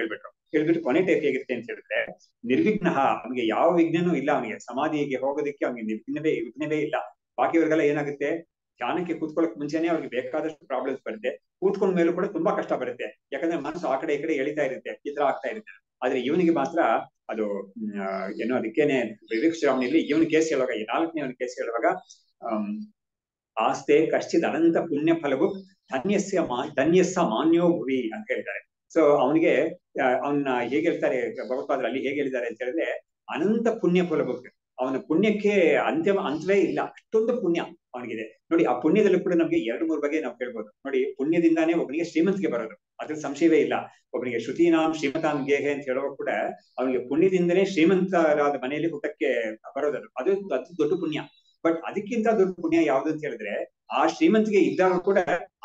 ಹೇಳ್ಬಿಟ್ಟು ಕೊನೆ ಟೈಪ್ ಹೇಗಿರುತ್ತೆ ಅಂತ ಹೇಳಿದ್ರೆ, ನಿರ್ವಿಘ್ನ. ಅವನಿಗೆ ಯಾವ ವಿಘ್ನನೂ ಇಲ್ಲ. ಅವನಿಗೆ ಸಮಾಧಿಗೆ ಹೋಗೋದಕ್ಕೆ ಅವನಿಗೆ ವಿಘ್ನವೇ ಇಲ್ಲ. ಬಾಕಿಯವ್ರಿಗೆಲ್ಲ ಏನಾಗುತ್ತೆ, ಧ್ಯಾನಕ್ಕೆ ಕೂತ್ಕೊಳ್ಳಕ್ ಮುಂಚೆನೆ ಅವ್ರಿಗೆ ಬೇಕಾದಷ್ಟು ಪ್ರಾಬ್ಲಮ್ಸ್ ಬರುತ್ತೆ. ಕೂತ್ಕೊಂಡ ಮೇಲೂ ಕೂಡ ತುಂಬಾ ಕಷ್ಟ ಬರುತ್ತೆ, ಯಾಕಂದ್ರೆ ಮನಸ್ಸು ಆ ಕಡೆ ಈ ಕಡೆ ಎಳಿತಾ ಇರುತ್ತೆ, ಈ ತರ ಆಗ್ತಾ ಇರುತ್ತೆ. ಆದ್ರೆ ಇವನಿಗೆ ಮಾತ್ರ ಅದು ಏನೋ ಅದಕ್ಕೇನೆ ವಿವೇಕ್ ಶ್ರಾವಣಿಯಲ್ಲಿ ಇವನ್ ಕೇಸ್ ಹೇಳುವಾಗ, ಈ 4ನೇ ಕೇಸ್ ಹೇಳುವಾಗ ಆಸ್ತೆ ಕಶ್ಚಿತ್ ಅನಂತ ಪುಣ್ಯ ಫಲವು ಧನ್ಯಸ್ಸ ಮಾನ್ಯೋ ಭುವಿ ಅಂತ ಹೇಳಿದ್ದಾರೆ. ಸೊ ಅವನಿಗೆ ಅವನ್ನ ಹೇಗೆ ಹೇಳ್ತಾರೆ ಭಗವತ್ಪಾದರು ಅಲ್ಲಿ ಹೇಗೆ ಹೇಳಿದ್ದಾರೆ ಅಂತ ಹೇಳಿದ್ರೆ, ಅನಂತ ಪುಣ್ಯ ಫಲವು, ಅವನ ಪುಣ್ಯಕ್ಕೆ ಅಂತವೇ ಇಲ್ಲ, ಅಷ್ಟೊಂದು ಪುಣ್ಯ ಅವನಿಗಿದೆ. ನೋಡಿ, ಆ ಪುಣ್ಯದಲ್ಲಿ ಕೂಡ ನಮ್ಗೆ 2-3 ಬಗೆ ನಾವು ಕೇಳ್ಬೋದು. ನೋಡಿ, ಪುಣ್ಯದಿಂದಾನೇ ಒಬ್ಬನಿಗೆ ಶ್ರೀಮಂತಿಗೆ ಬರೋದು, ಅದ್ರ ಸಂಶಯವೇ ಇಲ್ಲ. ಒಬ್ಬನಿಗೆ ಶ್ರುತೀನಾಂ ಶ್ರೀಮತಾಂ ಗೇಹೆ ಅಂತ ಹೇಳುವಾಗ ಕೂಡ ಅವನಿಗೆ ಪುಣ್ಯದಿಂದನೇ ಶ್ರೀಮಂತರಾದ ಮನೆಯಲ್ಲಿ ಊಟಕ್ಕೆ ಬರೋದದು, ಅದು ದೊಡ್ಡ ಪುಣ್ಯ. ಬಟ್ ಅದಕ್ಕಿಂತ ದೊಡ್ಡ ಪುಣ್ಯ ಯಾವ್ದು ಅಂತ ಹೇಳಿದ್ರೆ, ಆ ಶ್ರೀಮಂತಿಗೆ ಇದ್ದಾಗ ಕೂಡ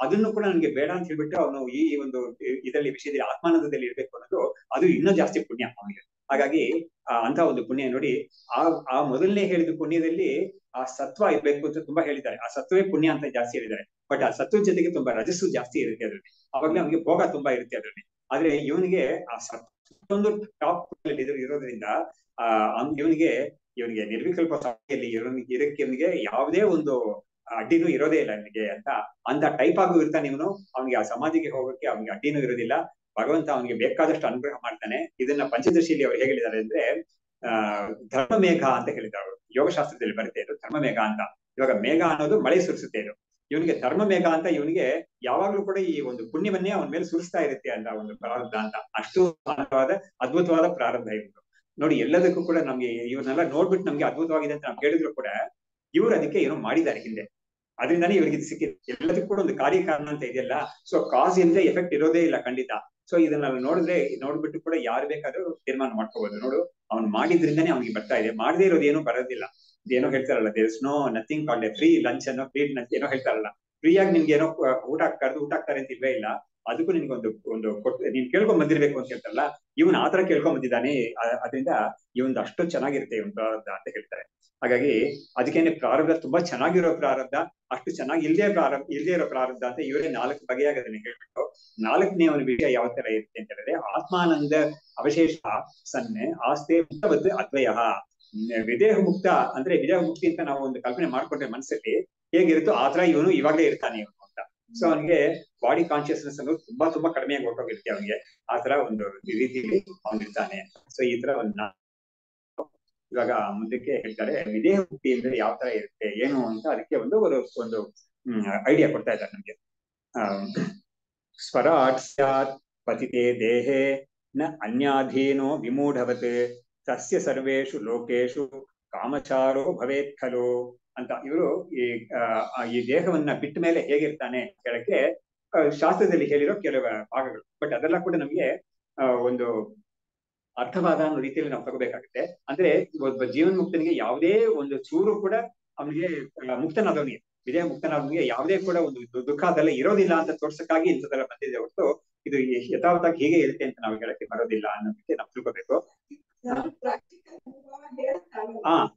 ಅದನ್ನು ಕೂಡ ನನಗೆ ಬೇಡ ಅಂತ ಹೇಳ್ಬಿಟ್ಟು ಅವನು ಈ ಒಂದು ಇದರಲ್ಲಿ ವಿಷಯದಲ್ಲಿ ಆತ್ಮಾನಂದದಲ್ಲಿ ಇರ್ಬೇಕು ಅನ್ನೋದು, ಅದು ಇನ್ನೂ ಜಾಸ್ತಿ ಪುಣ್ಯ ಅವನಿಗೆ. ಹಾಗಾಗಿ ಅಂತ ಒಂದು ಪುಣ್ಯ ನೋಡಿ, ಆ ಮೊದಲನೇ ಹೇಳಿದ ಪುಣ್ಯದಲ್ಲಿ ಆ ಸತ್ವ ಇರ್ಬೇಕು ಅಂತ ತುಂಬಾ ಹೇಳಿದ್ದಾರೆ. ಆ ಸತ್ವೇ ಪುಣ್ಯ ಅಂತ ಜಾಸ್ತಿ ಹೇಳಿದ್ದಾರೆ. ಬಟ್ ಆ ಸತ್ವದ ಜೊತೆಗೆ ತುಂಬಾ ರಜಸ್ಸು ಜಾಸ್ತಿ ಇರುತ್ತೆ ಅದರಲ್ಲಿ. ಅವಾಗಲೇ ಅವನಿಗೆ ಭೋಗ ತುಂಬಾ ಇರುತ್ತೆ ಅದರಲ್ಲಿ. ಆದ್ರೆ ಇವನಿಗೆ ಆ ಸತ್ವೊಂದು ಟಾಪ್ ಇರೋದ್ರಿಂದ ಇವನಿಗೆ ನಿರ್ವಿಕಲ್ಪ ಸಮಾಧಿಯಲ್ಲಿ ಇರಕ್ಕೆ ಇವನಿಗೆ ಯಾವುದೇ ಒಂದು ಅಡ್ಡಿನೂ ಇರೋದೇ ಇಲ್ಲ ಇವನಿಗೆ ಅಂತ ಟೈಪ್ ಆಗು ಇರ್ತಾನೆ ಇವನು. ಅವನಿಗೆ ಆ ಸಮಾಧಿಗೆ ಹೋಗಕ್ಕೆ ಅವನಿಗೆ ಅಡ್ಡಿನೂ ಇರೋದಿಲ್ಲ. ಭಗವಂತ ಅವನಿಗೆ ಬೇಕಾದಷ್ಟು ಅನುಗ್ರಹ ಮಾಡ್ತಾನೆ. ಇದನ್ನ ಪಂಚದಶಿಯಲ್ಲಿ ಅವ್ರು ಹೇಗೆ ಹೇಳಿದ್ದಾರೆ ಅಂದ್ರೆ, ಧರ್ಮ ಮೇಘ ಅಂತ ಹೇಳಿದ್ದಾರೆ ಅವರು. ಯೋಗಶಾಸ್ತ್ರದಲ್ಲಿ ಬರುತ್ತೆ ಇದು ಧರ್ಮ ಮೇಘ ಅಂತ. ಇವಾಗ ಮೇಘ ಅನ್ನೋದು ಮಳೆ ಸುರಿಸುತ್ತೆ, ಇದು ಇವನಿಗೆ ಧರ್ಮ ಮೇಘ ಅಂತ. ಇವನಿಗೆ ಯಾವಾಗ್ಲೂ ಕೂಡ ಈ ಒಂದು ಪುಣ್ಯವನ್ನೇ ಅವನ ಮೇಲೆ ಸುರಿಸ್ತಾ ಇರುತ್ತೆ ಅಂತ ಒಂದು ಪ್ರಾರಬ್ಧ ಅಂತ. ಅಷ್ಟು ಅದ್ಭುತವಾದ ಪ್ರಾರಬ್ಧ ಇವರು. ನೋಡಿ, ಎಲ್ಲದಕ್ಕೂ ಕೂಡ ನಮ್ಗೆ ಇವ್ರನ್ನೆಲ್ಲ ನೋಡ್ಬಿಟ್ಟು ನಮ್ಗೆ ಅದ್ಭುತವಾಗಿದೆ ಅಂತ ನಾವು ಹೇಳಿದ್ರು ಕೂಡ ಇವ್ರು ಅದಕ್ಕೆ ಏನೋ ಮಾಡಿದ್ದಾರೆ ಹಿಂದೆ, ಅದರಿಂದಾನೇ ಇವ್ರಿಗೆ ಇದು ಸಿಕ್ಕಿದೆ. ಎಲ್ಲದಕ್ಕೂ ಕೂಡ ಒಂದು ಕಾರ್ಯಕಾರಣ ಅಂತ ಇದೆಯಲ್ಲ. ಸೊ ಕಾಸ್ ಇಲ್ಲದೆ ಎಫೆಕ್ಟ್ ಇರೋದೇ ಇಲ್ಲ ಖಂಡಿತ. ಸೊ ಇದನ್ನ ನೋಡ್ಬಿಟ್ಟು ಕೂಡ ಯಾರು ಬೇಕಾದ್ರೂ ತೀರ್ಮಾನ ಮಾಡ್ಕೋಬಹುದು. ನೋಡು, ಅವ್ನು ಮಾಡಿದ್ರಿಂದಾನೇ ಅವ್ನಿಗೆ ಬರ್ತಾ ಇದೆ, ಮಾಡದೇ ಇರೋದು ಏನೋ ಬರೋದಿಲ್ಲ. ಏನೋ ಹೇಳ್ತಾರಲ್ಲ, there is no nothing called a free lunch ಅನ್ನೋ, ಫ್ರೀ ಏನೋ ಹೇಳ್ತಾರಲ್ಲ, ಫ್ರೀಯಾಗಿ ನಿಮ್ಗೆ ಏನೋ ಊಟ ಹಾಕ್ತಾರೆ ಅಂತ ಇಲ್ವೇ ಇಲ್ಲ. ಅದಕ್ಕೂ ನಿನ್ಗೆ ಒಂದು ನೀನ್ ಕೇಳ್ಕೊಂಡ್ ಬಂದಿರ್ಬೇಕು ಅಂತ ಹೇಳ್ತಾರಲ್ಲ, ಇವನ್ ಆತರ ಕೇಳ್ಕೊಂಡ್ ಬಂದಿದ್ದಾನೆ. ಅದರಿಂದ ಇವನ್ ಅಷ್ಟು ಚೆನ್ನಾಗಿರುತ್ತೆ ಇವನ್ ಪ್ರಾರಬ್ಧ ಅಂತ ಹೇಳ್ತಾರೆ. ಹಾಗಾಗಿ ಅದಕ್ಕೇನೆ ಪ್ರಾರಬ್ಧ ತುಂಬಾ ಚೆನ್ನಾಗಿರೋ ಪ್ರಾರಬ್ಧ, ಅಷ್ಟು ಚೆನ್ನಾಗಿ ಇಲ್ಲದೆ ಇರೋ ಪ್ರಾರಬ್ಧ ಅಂತ ಇವರೇ 4 ಬಗೆಯಾಗಿ ಅದನ್ನ ಹೇಳ್ಬಿಟ್ಟು 4ನೇ ಒಂದು ವಿಷಯ ಯಾವ ತರ ಇರುತ್ತೆ ಅಂತ ಹೇಳಿದ್ರೆ, ಆತ್ಮಾನಂದ ಅವಶೇಷ ಸನ್ನೆ ಆಸ್ತೆ ಮುಕ್ತವದ್ ಅದ್ವಯ. ವಿದೇಹ ಮುಕ್ತ ಅಂದ್ರೆ ವಿದೇಹ ಮುಕ್ತಿ ಅಂತ ನಾವು ಒಂದು ಕಲ್ಪನೆ ಮಾಡ್ಕೊಂಡ್ರೆ ಮನಸ್ಸಲ್ಲಿ ಹೇಗಿರುತ್ತೋ ಆತರ ಇವನು ಇವಾಗಲೇ ಇರ್ತಾನೆ ಇವನು ಅಂತ. ಸೊ ಅವನಿಗೆ ಬಾಡಿ ಕಾನ್ಶಿಯಸ್ನೆಸ್ ಅನ್ನೋದು ತುಂಬಾ ಕಡಿಮೆಯಾಗಿ ಹೊರಟೋಗಿರುತ್ತೆ ಅವನಿಗೆ. ಆತರ ಒಂದು ರೀತಿಯಲ್ಲಿ ಅವನಿರ್ತಾನೆ. ಸೊ ಈ ತರ ಒಂದು ಇವಾಗ ಮುಂದಕ್ಕೆ ಹೇಳ್ತಾರೆ, ವಿದೇಹ ಮುಕ್ತಿ ಅಂದ್ರೆ ಯಾವ ತರ ಇರುತ್ತೆ ಏನು ಅಂತ. ಅದಕ್ಕೆ ಒಂದು ಐಡಿಯಾ ಕೊಡ್ತಾ ಇದ್ದಾರೆ ನಮ್ಗೆ. ಸ್ವರಾಟ್ ಸ್ಯಾತ್ ಪತಿತೆ ದೇಹೇ ನ ಅನ್ಯಾಧೀನೋ ವಿಮೂಢವತ್ ತಸ್ಯ ಸರ್ವೇಷು ಲೋಕೇಶು ಕಾಮಚಾರೋ ಭವೇತ್ ಖಲು ಅಂತ ಇವರು ಈ ದೇಹವನ್ನ ಬಿಟ್ಟ ಮೇಲೆ ಹೇಗಿರ್ತಾನೆ ಹೇಳಕ್ಕೆ ಶಾಸ್ತ್ರದಲ್ಲಿ ಹೇಳಿರೋ ಕೆಲವು ಭಾಗಗಳು. ಬಟ್ ಅದೆಲ್ಲ ಕೂಡ ನಮ್ಗೆ ಒಂದು ಅರ್ಥವಾದ ಅನ್ನೋ ರೀತಿಯಲ್ಲಿ ನಾವು ತಗೋಬೇಕಾಗುತ್ತೆ. ಅಂದ್ರೆ ಒಬ್ಬ ಜೀವನ್ಮುಕ್ತನಿಗೆ ಯಾವುದೇ ಒಂದು ಚೂರು ಕೂಡ ಅವನಿಗೆ ಮುಕ್ತನಾದವನಿಗೆ ವಿಧೇಯ ಮುಕ್ತನಾದವನಿಗೆ ಯಾವುದೇ ಕೂಡ ಒಂದು ದುಃಖ ಅದೆಲ್ಲ ಇರೋದಿಲ್ಲ ಅಂತ ತೋರ್ಸಕ್ಕಾಗಿ ಇಂಥದ್ದೆಲ್ಲ ಬಂದಿದೆ ಹೊರತು ಇದು ಯಥಾವತ್ತಾಗಿ ಹೀಗೆ ಇರುತ್ತೆ ಅಂತ ನಾವು ಹೇಳಕ್ಕೆ ಬರೋದಿಲ್ಲ ಅನ್ನೋದಕ್ಕೆ ನಾವು ತಿಳ್ಕೋಬೇಕು.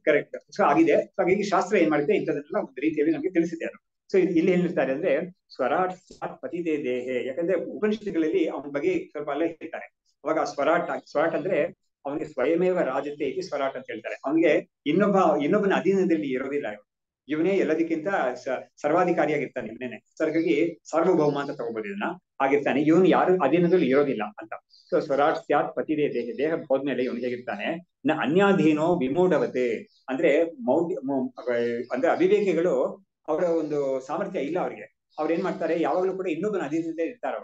ಕರೆಕ್ಟ್. ಸೊ ಆಗಿದೆ. ಸೊ ಹಾಗಾಗಿ ಶಾಸ್ತ್ರ ಏನ್ ಮಾಡಿದೆ ಇಂಥದನ್ನೆಲ್ಲ ಒಂದು ರೀತಿಯಲ್ಲಿ ನಮ್ಗೆ ತಿಳಿಸಿದೆ ಅದು. ಸೊ ಇಲ್ಲಿ ಏನಿರ್ತಾರೆ ಅಂದ್ರೆ ಸ್ವರಾಟ್ ಪತಿದೇ ದೇಹೆ, ಯಾಕಂದ್ರೆ ಉಪನಿಷತ್ತುಗಳಲ್ಲಿ ಅವನ ಬಗ್ಗೆ ಸ್ವಲ್ಪ ಅಲ್ಲೇ ಹೇಳ್ತಾರೆ. ಅವಾಗ ಸ್ವರಾಟ್ ಅಂದ್ರೆ ಅವನಿಗೆ ಸ್ವಯಮೇವ ರಾಜತೆ ಇತಿ ಸ್ವರಾಟ್ ಅಂತ ಹೇಳ್ತಾರೆ. ಅವನಿಗೆ ಇನ್ನೊಬ್ಬನ ಅಧೀನದಲ್ಲಿ ಇರೋದಿಲ್ಲ. ಇವನೇ ಎಲ್ಲದಕ್ಕಿಂತ ಸರ್ವಾಧಿಕಾರಿಯಾಗಿರ್ತಾನೆ. ಇವನೇನೆ ಹಾಗಾಗಿ ಸಾರ್ವಭೌಮ ಅಂತ ತಗೋಬಹುದು ಇದನ್ನ. ಆಗಿರ್ತಾನೆ ಇವನು ಯಾರು ಅಧೀನದಲ್ಲಿ ಇರೋದಿಲ್ಲ ಅಂತ. ಸೊ ಸ್ವರಾಟ್ ಸ್ಯಾತ್ ಪತಿದೇ ದೇಹ ಹೋದ್ಮೇಲೆ ಇವನು ಹೇಗಿರ್ತಾನೆ ಅನ್ಯಾಧೀನೋ ವಿಮೂಢವತೆ, ಅಂದ್ರೆ ಅಂದ್ರೆ ಅವಿವೇಕಿಗಳು ಅವರ ಒಂದು ಸಾಮರ್ಥ್ಯ ಇಲ್ಲ ಅವ್ರಿಗೆ. ಅವ್ರು ಏನ್ ಮಾಡ್ತಾರೆ, ಯಾವಾಗ್ಲೂ ಕೂಡ ಇನ್ನೊಬ್ಬನ ಅಧೀನತೆ ಇರ್ತಾರೆ.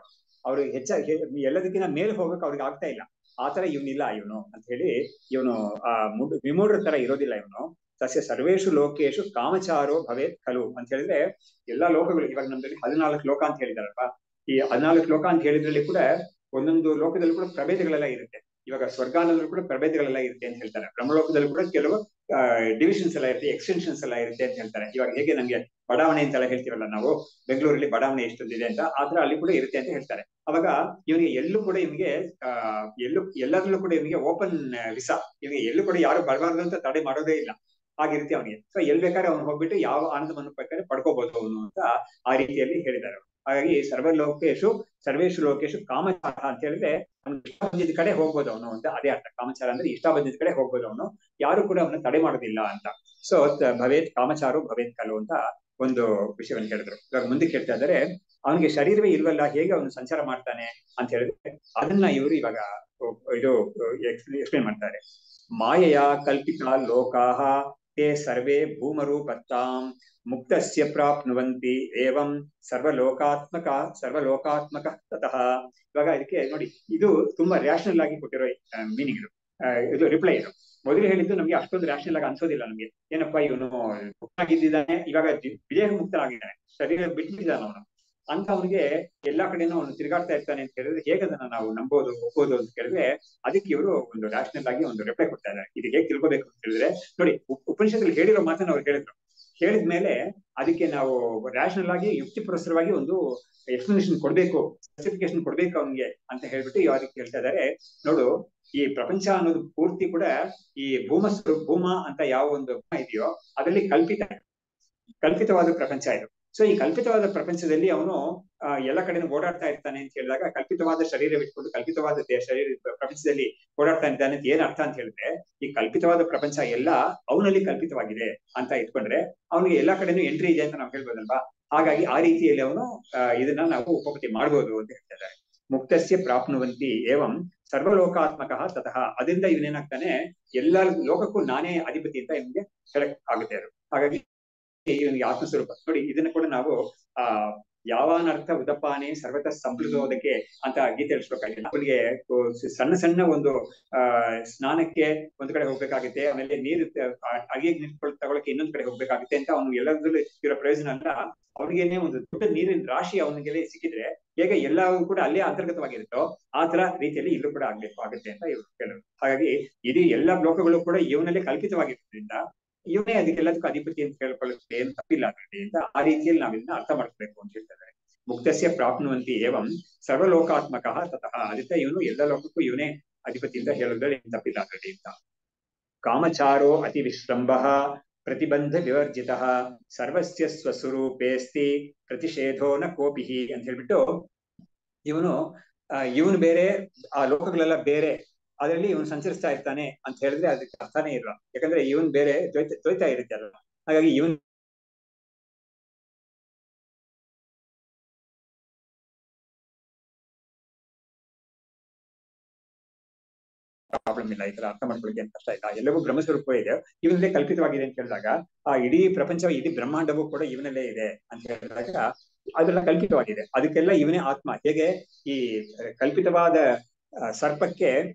ಅವ್ರು ಹೆಚ್ಚಾಗಿ ಎಲ್ಲದಕ್ಕಿಂತ ಮೇಲೆ ಹೋಗಕ್ ಅವ್ರಿಗೆ ಆಗ್ತಾ ಇಲ್ಲ. ಆತರ ಇವನಿಲ್ಲ ಇವನು ಅಂತ ಹೇಳಿ ಇವನು ವಿಮೂಢರ ತರ ಇರೋದಿಲ್ಲ ಇವನು. ಸಸ್ಯ ಸರ್ವೇಶು ಲೋಕೇಶು ಕಾಮಚಾರೋ ಭವೇತ್ ಖಲು ಅಂತ ಹೇಳಿದ್ರೆ ಎಲ್ಲಾ ಲೋಕಗಳು, ಇವಾಗ ನಮ್ದಲ್ಲಿ 14 ಲೋಕ ಅಂತ ಹೇಳಿದಾರಲ್ವಾ. ಈ 14 ಲೋಕ ಅಂತ ಹೇಳಿದ್ರಲ್ಲಿ ಕೂಡ ಒಂದೊಂದು ಲೋಕದಲ್ಲಿ ಕೂಡ ಪ್ರಭೇದಗಳೆಲ್ಲ ಇರುತ್ತೆ. ಇವಾಗ ಸ್ವರ್ಗಾನಲ್ಲೂ ಕೂಡ ಪ್ರಭೇದಗಳೆಲ್ಲ ಇರುತ್ತೆ ಅಂತ ಹೇಳ್ತಾರೆ. ಬ್ರಹ್ಮಲೋಕದಲ್ಲಿ ಕೂಡ ಕೆಲವು ಡಿವಿಷನ್ಸ್ ಎಲ್ಲ ಇರುತ್ತೆ, ಎಕ್ಸ್ಟೆನ್ಷನ್ಸ್ ಎಲ್ಲ ಇರುತ್ತೆ ಅಂತ ಹೇಳ್ತಾರೆ. ಇವಾಗ ಹೇಗೆ ನಮ್ಗೆ ಬಡಾವಣೆ ಅಂತೆಲ್ಲ ಹೇಳ್ತೀವಲ್ಲ ನಾವು, ಬೆಂಗಳೂರಲ್ಲಿ ಬಡಾವಣೆ ಎಷ್ಟೊಂದಿದೆ ಅಂತ, ಆತರ ಅಲ್ಲಿ ಕೂಡ ಇರುತ್ತೆ ಅಂತ ಹೇಳ್ತಾರೆ. ಅವಾಗ ಇವನಿಗೆ ಎಲ್ಲೂ ಕೂಡ ಇವನಿಗೆ ಎಲ್ಲದರಲ್ಲೂ ಕೂಡ ಇವನಿಗೆ ಓಪನ್ ವಿಸಾ, ಇವನಿಗೆ ಎಲ್ಲೂ ಕೂಡ ಯಾರು ಬರಬಾರ್ದು ಅಂತ ತಡೆ ಮಾಡೋದೇ ಇಲ್ಲ. ಆಗಿರುತ್ತೆ ಅವನಿಗೆ. ಸೊ ಎಲ್ ಬೇಕಾದ್ರೆ ಅವ್ನು ಹೋಗ್ಬಿಟ್ಟು ಯಾವ ಆನಂದವನ್ನು ಬೇಕಾದ್ರೆ ಪಡ್ಕೋಬಹುದು ಅವನು ಅಂತ ಆ ರೀತಿಯಲ್ಲಿ ಹೇಳಿದ್ದಾರೆ. ಹಾಗಾಗಿ ಸರ್ವೇಶು ಲೋಕೇಶು ಕಾಮಚಾರ ಅಂತ ಹೇಳಿದ್ರೆ ಅವ್ನು ಇಷ್ಟ ಬಂದಿದ್ದ ಕಡೆ ಹೋಗ್ಬೋದು ಅವನು ಅಂತ ಅದೇ ಅರ್ಥ. ಕಾಮಚಾರ ಅಂದ್ರೆ ಇಷ್ಟ ಬಂದಿದ್ದ ಕಡೆ ಹೋಗ್ಬೋದು ಅವನು, ಯಾರು ಕೂಡ ಅವನ್ನ ತಡೆ ಮಾಡೋದಿಲ್ಲ ಅಂತ. ಸೊ ಭವೇತ್ ಕಾಮಚಾರೋ ಭವೇತ್ ಖಲು ಅಂತ ಒಂದು ವಿಷಯವನ್ನು ಹೇಳಿದ್ರು. ಇವಾಗ ಮುಂದಕ್ಕೆ ಹೇಳ್ತಾ ಇದ್ದಾರೆ, ಅವನಿಗೆ ಶರೀರವೇ ಇಲ್ವಲ್ಲ, ಹೇಗೆ ಅವನು ಸಂಚಾರ ಮಾಡ್ತಾನೆ ಅಂತ ಹೇಳಿದ್ರೆ ಅದನ್ನ ಇವರು ಇವಾಗ ಇದು ಎಕ್ಸ್ಪ್ಲೇನ್ ಮಾಡ್ತಾರೆ. ಮಾಯೆಯ ಕಲ್ಪಿತ ಲೋಕಾಹ ತೇ ಸರ್ವೇ ಭೂಮರೂಪತ್ತಾಂ ಮುಕ್ತಸ್ಯ ಪ್ರಾಪ್ನುವಂತಿ ಏವಂ ಸರ್ವಲೋಕಾತ್ಮಕ ತತಃ. ಇವಾಗ ಇದಕ್ಕೆ ನೋಡಿ, ಇದು ತುಂಬಾ ರ್ಯಾಷನಲ್ ಆಗಿ ಕೊಟ್ಟಿರೋ ಮೀನಿಂಗ್ ಇದು ರಿಪ್ಲೈ. ಇದು ಮೊದಲು ಹೇಳಿದ್ದು ನಮ್ಗೆ ಅಷ್ಟೊಂದು ರ್ಯಾಷನಲ್ ಆಗಿ ಅನ್ಸೋದಿಲ್ಲ ನಮ್ಗೆ. ಏನಪ್ಪಾ ಇವನು ಮುಕ್ತನಾಗಿದ್ದಾನೆ, ಇವಾಗ ವಿದೇಹ ಮುಕ್ತನಾಗಿದ್ದಾನೆ, ಶರೀರ ಬಿಟ್ಟಿದ್ದಾನೆ ಅವನು ಅಂತ, ಅವನಿಗೆ ಎಲ್ಲಾ ಕಡೆನೂ ಅವನು ತಿರುಗಾಡ್ತಾ ಇರ್ತಾನೆ ಅಂತ ಹೇಳಿದ್ರೆ ಹೇಗೆ ಅದನ್ನ ನಾವು ನಂಬೋದು ಒಪ್ಪೋದು ಅಂತ ಕೇಳಿದ್ರೆ ಅದಕ್ಕೆ ಇವರು ಒಂದು ರ್ಯಾಷನಲ್ ಆಗಿ ಒಂದು ರಿಪ್ಲೈ ಕೊಡ್ತಾ ಇದ್ದಾರೆ. ಇದು ಹೇಗೆ ತಿಳ್ಕೋಬೇಕು ಅಂತ ಹೇಳಿದ್ರೆ ನೋಡಿ, ಉಪನಿಷತ್ತಲ್ಲಿ ಹೇಳಿರೋ ಮಾತನ್ನ ಅವ್ರು ಹೇಳಿದ್ಮೇಲೆ ಅದಕ್ಕೆ ನಾವು ರ್ಯಾಷನಲ್ ಆಗಿ ಯುಕ್ತಿಪುರಸ್ಸರವಾಗಿ ಒಂದು ಎಕ್ಸ್ಪ್ಲನೇಷನ್ ಕೊಡ್ಬೇಕು, ಸ್ಪೆಸಿಫಿಕೇಶನ್ ಕೊಡ್ಬೇಕು ಅವನಿಗೆ ಅಂತ ಹೇಳ್ಬಿಟ್ಟು ಯಾವ್ದಕ್ಕೆ ಹೇಳ್ತಾ ಇದ್ದಾರೆ. ನೋಡು, ಈ ಪ್ರಪಂಚ ಅನ್ನೋದು ಪೂರ್ತಿ ಕೂಡ ಈ ಭೂಮ ಅಂತ ಯಾವ ಒಂದು ಇದೆಯೋ ಅದರಲ್ಲಿ ಕಲ್ಪಿತವಾದ ಪ್ರಪಂಚ ಇದು. ಸೊ ಈ ಕಲ್ಪಿತವಾದ ಪ್ರಪಂಚದಲ್ಲಿ ಅವನು ಎಲ್ಲ ಕಡೆನೂ ಓಡಾಡ್ತಾ ಇರ್ತಾನೆ ಅಂತ ಹೇಳಿದಾಗ, ಕಲ್ಪಿತವಾದ ಶರೀರವಿಟ್ಕೊಂಡು ಕಲ್ಪಿತವಾದ ಶರೀರ ಪ್ರಪಂಚದಲ್ಲಿ ಓಡಾಡ್ತಾ ಇದ್ದಾನೆ ಅಂತ ಏನ್ ಅರ್ಥ ಅಂತ ಹೇಳಿದ್ರೆ, ಈ ಕಲ್ಪಿತವಾದ ಪ್ರಪಂಚ ಎಲ್ಲ ಅವನಲ್ಲಿ ಕಲ್ಪಿತವಾಗಿದೆ ಅಂತ ಇಟ್ಕೊಂಡ್ರೆ ಅವನಿಗೆ ಎಲ್ಲಾ ಕಡೆನೂ ಎಂಟ್ರಿ ಇದೆ ಅಂತ ನಾವು ಹೇಳ್ಬೋದಲ್ವಾ. ಹಾಗಾಗಿ ಆ ರೀತಿಯಲ್ಲಿ ಅವನು ಇದನ್ನ ನಾವು ಉಪಪತ್ತಿ ಮಾಡ್ಬೋದು ಅಂತ ಹೇಳ್ತಿದ್ದಾರೆ. ಮುಕ್ತಸ್ಯ ಪ್ರಾಪ್ನುವಂತಿ ಏವಂ ಸರ್ವಲೋಕಾತ್ಮಕ ತತಃ. ಅದರಿಂದ ಇವನೇನಾಗ್ತಾನೆ, ಎಲ್ಲಾ ಲೋಕಕ್ಕೂ ನಾನೇ ಅಧಿಪತಿ ಅಂತ ಇವನಿಗೆ ಹೇಳಕ್ ಆಗುತ್ತೆ ಅದು. ಹಾಗಾಗಿ ಇವನಿಗೆ ಆತ್ಮಸ್ವರೂಪ ನೋಡಿ, ಇದನ್ನ ಕೂಡ ನಾವು ಯಾವಾನರ್ಥ ಉದಪಾನೆ ಸರ್ವತ ಸಂಪ್ರದೋದಕ್ಕೆ ಅಂತ ಗೀತೆ ಹೇಳಿಸ್ಬೇಕಾಗಿಲ್ಲ. ಅವನಿಗೆ ಸಣ್ಣ ಒಂದು ಸ್ನಾನಕ್ಕೆ ಒಂದ್ ಕಡೆ ಹೋಗ್ಬೇಕಾಗುತ್ತೆ, ಆಮೇಲೆ ನೀರು ಅಡಿಗೆ ನೀರು ತಗೊಳಕ್ಕೆ ಇನ್ನೊಂದ್ ಕಡೆ ಹೋಗ್ಬೇಕಾಗುತ್ತೆ ಅಂತ ಅವನು ಎಲ್ಲದರಲ್ಲೂ ಇರೋ ಪ್ರಯೋಜನ ಅಲ್ಲ. ಅವನಿಗೇನೆ ಒಂದು ದೊಡ್ಡ ನೀರಿನ ರಾಶಿ ಅವನಿಗೆ ಸಿಕ್ಕಿದ್ರೆ ಹೇಗೆ ಎಲ್ಲವೂ ಕೂಡ ಅಲ್ಲೇ ಅಂತರ್ಗತವಾಗಿರುತ್ತೋ ಆ ತರ ರೀತಿಯಲ್ಲಿ ಇಲ್ಲೂ ಕೂಡ ಆಗುತ್ತೆ ಅಂತ ಇವರು ಕೇಳೋರು. ಹಾಗಾಗಿ ಇಡೀ ಎಲ್ಲಾ ಲೋಕಗಳು ಕೂಡ ಇವನಲ್ಲೇ ಕಲ್ಪಿತವಾಗಿರೋದ್ರಿಂದ ಇವನೇ ಅದಕ್ಕೆಲ್ಲದಕ್ಕೂ ಅಧಿಪತಿ ಅಂತ ಹೇಳ್ಕೊಳ್ಳೋಕೆ ಏನು ತಪ್ಪಿಲ್ಲ ಅದರಲ್ಲಿ ಅಂತ ಆ ರೀತಿಯಲ್ಲಿ ನಾವು ಇದನ್ನ ಅರ್ಥ ಮಾಡ್ಕೋಬೇಕು ಅಂತ ಹೇಳ್ತಾರೆ. ಮುಕ್ತಸ್ಯ ಪ್ರಾಪ್ನುವಂತಿ ಏವಂ ಸರ್ವಲೋಕಾತ್ಮಕ ತತಃ. ಅದಕ್ಕೆ ಇವನು ಎಲ್ಲ ಲೋಕಕ್ಕೂ ಇವನೇ ಅಧಿಪತಿ ಅಂತ ಹೇಳೋದ್ರಲ್ಲಿ ಏನು ತಪ್ಪಿಲ್ಲ ಅದರಲ್ಲಿ ಅಂತ. ಕಾಮಚಾರೋ ಅತಿ ವಿಶ್ರಂಭ ಪ್ರತಿಬಂಧ ವಿವರ್ಜಿತ ಸರ್ವಸ್ಯ ಸ್ವಸ್ವರೂಪೇಸ್ತಿ ಪ್ರತಿಷೇಧೋ ನ ಕೋಪಿಹಿ ಅಂತ ಹೇಳ್ಬಿಟ್ಟು ಇವನು ಬೇರೆ, ಆ ಲೋಕಗಳೆಲ್ಲ ಬೇರೆ, ಅದರಲ್ಲಿ ಇವನು ಸಂಚರಿಸ್ತಾ ಇರ್ತಾನೆ ಅಂತ ಹೇಳಿದ್ರೆ ಅದಕ್ಕೆ ಅರ್ಥನೇ ಇರಲ್ಲ. ಯಾಕಂದ್ರೆ ಇವನ್ ಬೇರೆ ದ್ವೈತ ಇರುತ್ತೆ ಅಲ್ಲ. ಹಾಗಾಗಿ ಇವನ್ ಪ್ರಾಬ್ಲಮ್ ಇಲ್ಲ, ಈ ತರ ಅರ್ಥ ಮಾಡ್ಕೊಳ್ಳಿಕ್ಕೆ ಏನು ಕಷ್ಟ ಇಲ್ಲ. ಎಲ್ಲವೂ ಬ್ರಹ್ಮಸ್ವರೂಪ ಇದೆ, ಇವನಲ್ಲೇ ಕಲ್ಪಿತವಾಗಿದೆ ಅಂತ ಹೇಳಿದಾಗ ಆ ಇಡೀ ಪ್ರಪಂಚ, ಇಡೀ ಬ್ರಹ್ಮಾಂಡವೂ ಕೂಡ ಇವನಲ್ಲೇ ಇದೆ ಅಂತ ಹೇಳಿದಾಗ ಅದೆಲ್ಲ ಕಲ್ಪಿತವಾಗಿದೆ, ಅದಕ್ಕೆಲ್ಲ ಇವನೇ ಆತ್ಮ. ಹೇಗೆ ಈ ಕಲ್ಪಿತವಾದ ಸರ್ಪಕ್ಕೆ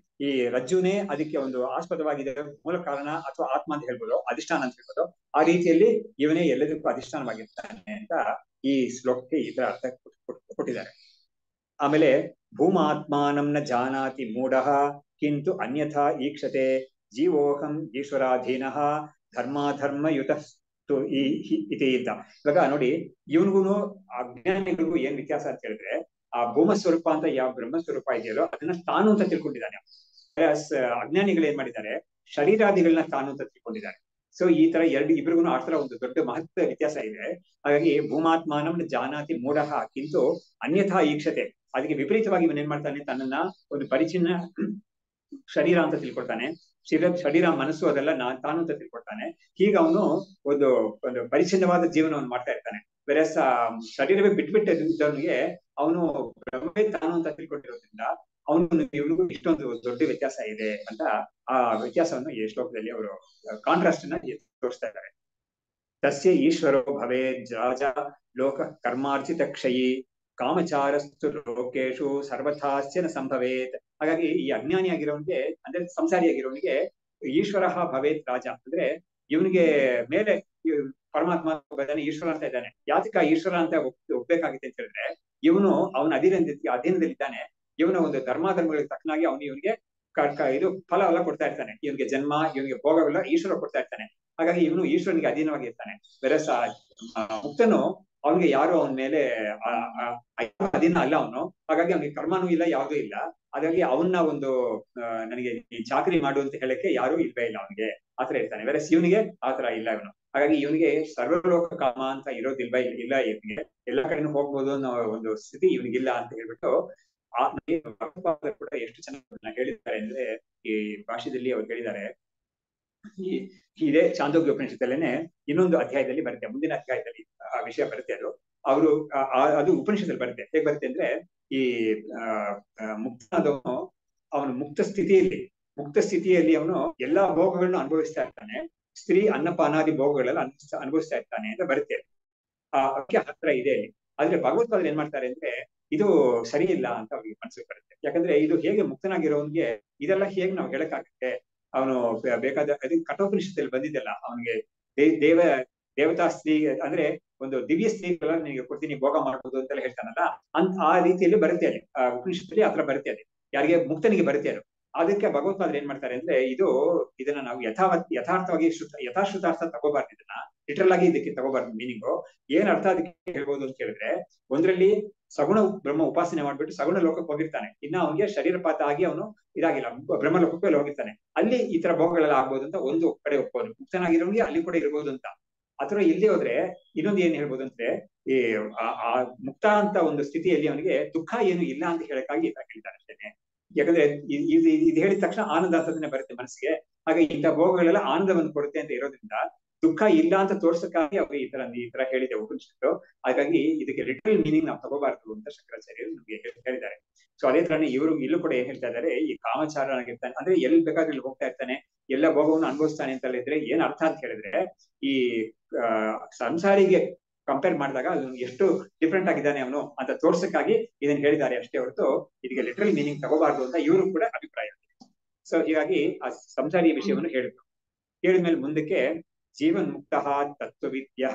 ಈ ರಜ್ಜುನೇ ಅದಕ್ಕೆ ಒಂದು ಆಸ್ಪದವಾಗಿದೆ, ಮೂಲ ಕಾರಣ ಅಥವಾ ಆತ್ಮ ಅಂತ ಹೇಳ್ಬೋದು, ಅಧಿಷ್ಠಾನ ಅಂತ ಹೇಳ್ಬೋದು. ಆ ರೀತಿಯಲ್ಲಿ ಇವನೇ ಎಲ್ಲದಕ್ಕೂ ಅಧಿಷ್ಠಾನವಾಗಿರ್ತಾನೆ ಅಂತ ಈ ಶ್ಲೋಕಕ್ಕೆ ಈ ತರ ಅರ್ಥ ಕೊಟ್ಟಿದ್ದಾರೆ. ಆಮೇಲೆ ಭೂಮಾತ್ಮಾನಂ ನ ಜಾನಾತಿ ಮೂಢಃ ಕಿಂತು ಅನ್ಯಥಾ ಈಕ್ಷತೆ ಜೀವೋಹಂ ಈಶ್ವರಾಧೀನಃ ಧರ್ಮಾಧರ್ಮಯುತ ಇತಿ ಅಂತ. ಇವಾಗ ನೋಡಿ, ಇವನಿಗೂ ಅಜ್ಞಾನಿಗಳಿಗೂ ಏನ್ ವ್ಯತ್ಯಾಸ ಅಂತ ಹೇಳಿದ್ರೆ, ಆ ಭೂಮ ಸ್ವರೂಪ ಅಂತ ಯಾವ ಬ್ರಹ್ಮ ಸ್ವರೂಪ ಇದೆಯಲ್ಲೋ ಅದನ್ನ ತಾನು ಅಂತ ತಿಳ್ಕೊಂಡಿದ್ದಾನೆ. ಅಜ್ಞಾನಿಗಳು ಏನ್ ಮಾಡಿದ್ದಾರೆ, ಶರೀರಾದಿಗಳನ್ನ ತಾನು ಅಂತ ತಿಳ್ಕೊಂಡಿದ್ದಾರೆ. ಸೊ ಈ ತರ ಇಬ್ರಿಗೂ ಆ ತರ ಒಂದು ದೊಡ್ಡ ಮಹತ್ವ ವ್ಯತ್ಯಾಸ ಇದೆ. ಹಾಗಾಗಿ ಭೂಮಾತ್ಮಾನಂ ಜಾನಾತಿ ಮೂಢಃ ಕಿಂತು ಅನ್ಯಥಾ ಈಕ್ಷತೆ, ಅದಕ್ಕೆ ವಿಪರೀತವಾಗಿ ಇವನ್ ಏನ್ ಮಾಡ್ತಾನೆ, ತನ್ನನ್ನ ಒಂದು ಪರಿಚಿನ್ನ ಶರೀರ ಅಂತ ತಿಳ್ಕೊಳ್ತಾನೆ. ಶರೀರ ಮನಸ್ಸು ಅದೆಲ್ಲ ತಾನು ಅಂತ ತಿಳ್ಕೊಳ್ತಾನೆ. ಹೀಗೆ ಅವನು ಒಂದು ಪರಿಚಿನ್ನವಾದ ಜೀವನವನ್ನು ಮಾಡ್ತಾ ಇರ್ತಾನೆ. ಬೇರೆ ಶರೀರವೇ ಬಿಟ್ಬಿಟ್ಟಿದ್ದವನಿಗೆ ಅವನು ಬ್ರಹ್ಮವೇ ತಾನು ಅಂತ ತಿಳ್ಕೊಂಡಿರೋದ್ರಿಂದ ಅವನು ಇವನಿಗೂ ಇಷ್ಟೊಂದು ದೊಡ್ಡ ವ್ಯತ್ಯಾಸ ಇದೆ ಅಂತ ಆ ವ್ಯತ್ಯಾಸವನ್ನು ಈ ಶ್ಲೋಕದಲ್ಲಿ ಅವರು ಕಾಂಟ್ರಾಸ್ಟ್ ಅನ್ನ ತೋರಿಸ್ತಾ ಇದ್ದಾರೆ. ತಸ್ಯ ಈಶ್ವರೋ ಭವೇದ್ ರಾಜ ಲೋಕ ಕರ್ಮಾರ್ಜಿತ ಕ್ಷಯಿ ಕಾಮಚಾರಸ್ತು ಲೋಕೇಶು ಸರ್ವಥಾಸ್ಯ ನ ಸಂಭವೇತ್. ಹಾಗಾಗಿ ಈ ಅಜ್ಞಾನಿ ಆಗಿರೋನಿಗೆ, ಅಂದ್ರೆ ಸಂಸಾರಿಯಾಗಿರೋನಿಗೆ ಈಶ್ವರ ಭವೇತ್ ರಾಜ ಅಂದ್ರೆ ಇವನಿಗೆ ಮೇಲೆ ಪರಮಾತ್ಮ ಇದ್ದಾನೆ, ಈಶ್ವರ ಅಂತ ಇದ್ದಾನೆ. ಯಾತಕ ಈಶ್ವರ ಅಂತ ಒಪ್ಬೇಕಾಗುತ್ತೆ ಅಂತ ಹೇಳಿದ್ರೆ, ಇವನು ಅವನ ಅಧೀನದಲ್ಲಿದ್ದಾನೆ. ಇವನ ಒಂದು ಧರ್ಮಾಧರ್ಮಗಳಿಗೆ ತಕ್ಕನಾಗಿ ಇವನಿಗೆ ಇದು ಫಲ ಎಲ್ಲ ಕೊಡ್ತಾ ಇರ್ತಾನೆ. ಇವನಿಗೆ ಜನ್ಮ, ಇವನಿಗೆ ಭೋಗವೆಲ್ಲ ಈಶ್ವರ ಕೊಡ್ತಾ ಇರ್ತಾನೆ. ಹಾಗಾಗಿ ಇವನು ಈಶ್ವರನಿಗೆ ಅಧೀನವಾಗಿ ಇರ್ತಾನೆ. ಬೇರೆ ಮುಕ್ತನು ಅವನಿಗೆ ಯಾರು ಅವನ ಮೇಲೆ ಅಧೀನ ಅಲ್ಲ ಅವನು. ಹಾಗಾಗಿ ಅವನಿಗೆ ಕರ್ಮನೂ ಇಲ್ಲ, ಯಾವುದೂ ಇಲ್ಲ. ಹಾಗಾಗಿ ಅವನ್ನ ಒಂದು ನನಗೆ ಈ ಚಾಕರಿ ಮಾಡು ಅಂತ ಹೇಳಕ್ಕೆ ಯಾರು ಇಲ್ವೇ ಇಲ್ಲ ಅವನಿಗೆ, ಆತರ ಇರ್ತಾನೆ. ಬೇರೆ ಇವನಿಗೆ ಆತರ ಇಲ್ಲ ಇವನು. ಹಾಗಾಗಿ ಇವನಿಗೆ ಸರ್ವಲೋಕ ಕಾಮ ಅಂತ ಇರೋದಿಲ್ವ ಇಲ್ಲ, ಇವನಿಗೆ ಎಲ್ಲಾ ಕಡೆನೂ ಹೋಗ್ಬೋದು ಅನ್ನೋ ಒಂದು ಸ್ಥಿತಿ ಇವನಿಗಿಲ್ಲ ಅಂತ ಹೇಳ್ಬಿಟ್ಟು ಕೂಡ ಎಷ್ಟು ಚೆನ್ನಾಗಿ ಹೇಳಿದ್ದಾರೆ ಅಂದ್ರೆ, ಈ ಭಾಷೆಯಲ್ಲಿ ಅವ್ರು ಹೇಳಿದ್ದಾರೆ. ಇದೇ ಚಾಂದೋಗ್ಯ ಉಪನಿಷತ್ತಲ್ಲೇನೆ ಇನ್ನೊಂದು ಅಧ್ಯಾಯದಲ್ಲಿ ಬರುತ್ತೆ, ಮುಂದಿನ ಅಧ್ಯಾಯದಲ್ಲಿ ಆ ವಿಷಯ ಬರುತ್ತೆ. ಅದು ಉಪನಿಷತ್ತಲ್ಲಿ ಬರುತ್ತೆ. ಹೇಗ್ ಬರುತ್ತೆ ಅಂದ್ರೆ, ಈ ಮುಕ್ತನಾದವನು ಅವನು ಮುಕ್ತ ಸ್ಥಿತಿಯಲ್ಲಿ ಅವನು ಎಲ್ಲಾ ಭೋಗಗಳನ್ನು ಅನುಭವಿಸ್ತಾ ಇರ್ತಾನೆ. ಸ್ತ್ರೀ ಅನ್ನಪಾನಾದಿ ಭೋಗಗಳೆಲ್ಲ ಅನುಭವಿಸ್ತಾ ಇರ್ತಾನೆ ಅಂತ ಬರುತ್ತೆ. ಅದಕ್ಕೆ ಹತ್ರ ಇದೆ. ಆದ್ರೆ ಭಗವತ್ಪಾದರು ಏನ್ ಮಾಡ್ತಾರೆ ಅಂದ್ರೆ, ಇದು ಸರಿ ಇಲ್ಲ ಅಂತ ಅವ್ರಿಗೆ ಮನಸ್ಸಿಗೆ ಬರುತ್ತೆ. ಯಾಕಂದ್ರೆ ಇದು ಹೇಗೆ ಮುಕ್ತನಾಗಿರೋನ್ಗೆ ಇದೆಲ್ಲ ಹೇಗೆ ನಾವು ಹೇಳಕ್ಕಾಗುತ್ತೆ, ಅವನು ಬೇಕಾದ ಅದಕ್ಕೆ ಕಠೋಪನಿಷತ್ತಲ್ಲಿ ಬಂದಿದ್ದೆಲ್ಲ ಅವನಿಗೆ ದೇವತಾ ಸ್ತ್ರೀ ಅಂದ್ರೆ ಒಂದು ದಿವ್ಯ ಸ್ತ್ರೀಗಳ ನಿನಗೆ ಕೊಡ್ತೀನಿ, ಭೋಗ ಮಾಡ್ಬೋದು ಅಂತೆಲ್ಲ ಹೇಳ್ತಾನಲ್ಲ, ಆ ರೀತಿಯಲ್ಲಿ ಬರುತ್ತೆ ಅಲ್ಲಿ ಉಪನಿಷತ್ತಲ್ಲಿ ಆತರ ಬರುತ್ತೆ. ಅದು ಯಾರಿಗೆ ಮುಕ್ತನಿಗೆ ಬರುತ್ತೆ ಅದು. ಅದಕ್ಕೆ ಭಗವತ್ಪಾದರು ಏನ್ ಮಾಡ್ತಾರೆ ಅಂದ್ರೆ, ಇದನ್ನ ನಾವು ಯಥಾರ್ಥವಾಗಿ ಯಥಾಶ್ರುತಾರ್ಥ ತಗೋಬಾರ್ದು, ಇದನ್ನ ಲಿಟರಲ್ ಆಗಿ ಇದಕ್ಕೆ ತಗೋಬಾರ್ದು. ಮೀನಿಂಗು ಏನ್ ಅರ್ಥ ಅದಕ್ಕೆ ಹೇಳ್ಬೋದು ಅಂತ ಹೇಳಿದ್ರೆ, ಒಂದ್ರಲ್ಲಿ ಸಗುಣ ಬ್ರಹ್ಮ ಉಪಾಸನೆ ಮಾಡ್ಬಿಟ್ಟು ಸಗುಣ ಲೋಕಕ್ಕೆ ಹೋಗಿರ್ತಾನೆ. ಇನ್ನ ಅವನಿಗೆ ಶರೀರಪಾತ ಆಗಿ ಅವನು ಇದಾಗಿಲ್ಲ, ಬ್ರಹ್ಮ ಲೋಕಕ್ಕೆ ಹೋಗಿರ್ತಾನೆ. ಅಲ್ಲಿ ಈ ತರ ಭೋಗಗಳೆಲ್ಲ ಆಗ್ಬೋದು ಅಂತ ಒಂದು ಕಡೆ ಒಪ್ಬೋದು. ಮುಕ್ತನಾಗಿರೋನಿಗೆ ಅಲ್ಲಿ ಕೂಡ ಇರ್ಬೋದು ಅಂತ. ಅಥವಾ ಇಲ್ಲಿ ಹೋದ್ರೆ ಇನ್ನೊಂದು ಏನ್ ಹೇಳ್ಬೋದು ಅಂದ್ರೆ, ಈ ಆ ಮುಕ್ತ ಅಂತ ಒಂದು ಸ್ಥಿತಿಯಲ್ಲಿ ಅವನಿಗೆ ದುಃಖ ಏನು ಇಲ್ಲ ಅಂತ ಹೇಳಕ್ಕಾಗಿ ಹೇಳ್ತಾರೆ ಅಷ್ಟೇನೆ. ಯಾಕಂದ್ರೆ ಇದು ಹೇಳಿದ ತಕ್ಷಣ ಆನಂದ ಅಂತದನ್ನೇ ಬರುತ್ತೆ ಮನಸ್ಸಿಗೆ. ಹಾಗೆ ಇಂಥ ಭೋಗಗಳೆಲ್ಲ ಆನಂದವನ್ನು ಕೊಡುತ್ತೆ ಅಂತ ಇರೋದ್ರಿಂದ ದುಃಖ ಇಲ್ಲ ಅಂತ ತೋರ್ಸಕ್ಕಾಗಿ ಅವರು ಈ ತರ ಹೇಳಿದೆ ಉಪನಿಷತ್ತು. ಹಾಗಾಗಿ ಇದಕ್ಕೆ ಲಿಟರಲ್ ಮೀನಿಂಗ್ ನಾವು ತಗೋಬಾರ್ದು ಅಂತ ಶಂಕರಾಚಾರ್ಯರು ನಮ್ಗೆ ಹೇಳಿದ್ದಾರೆ. ಸೊ ಅದೇ ತರನೇ ಇಲ್ಲೂ ಕೂಡ ಏನ್ ಹೇಳ್ತಾ ಇದ್ದಾರೆ, ಈ ಕಾಮಚಾರನಾಗಿರ್ತಾನೆ ಅಂದ್ರೆ ಎಲ್ಲಿ ಬೇಕಾದ್ರೆ ಇಲ್ಲಿ ಹೋಗ್ತಾ ಇರ್ತಾನೆ, ಎಲ್ಲ ಭೋಗವನ್ನು ಅನುಭವಿಸ್ತಾನೆ ಅಂತಲ್ಲ ಇದ್ರೆ ಏನ್ ಅರ್ಥ ಅಂತ ಹೇಳಿದ್ರೆ, ಈ ಸಂಸಾರಿಗೆ ಕಂಪೇರ್ ಮಾಡಿದಾಗ ಅದು ಎಷ್ಟು ಡಿಫ್ರೆಂಟ್ ಆಗಿದ್ದಾನೆ ಅವನು ಅಂತ ತೋರ್ಸಕ್ಕಾಗಿ ಇದನ್ನ ಹೇಳಿದ್ದಾರೆ ಅಷ್ಟೇ ಹೊರತು ಇದಕ್ಕೆ ಲಿಟರಲ್ ಮೀನಿಂಗ್ ತಗೋಬಾರ್ದು ಅಂತ ಇವರು ಕೂಡ ಅಭಿಪ್ರಾಯ. ಸೊ ಹೀಗಾಗಿ ಆ ಸಂಸಾರಿ ವಿಷಯವನ್ನು ಹೇಳಿದ್ರು. ಹೇಳಿದ್ಮೇಲೆ ಮುಂದಕ್ಕೆ ಜೀವನ್ ಮುಕ್ತ ತತ್ವವಿದ್ಯ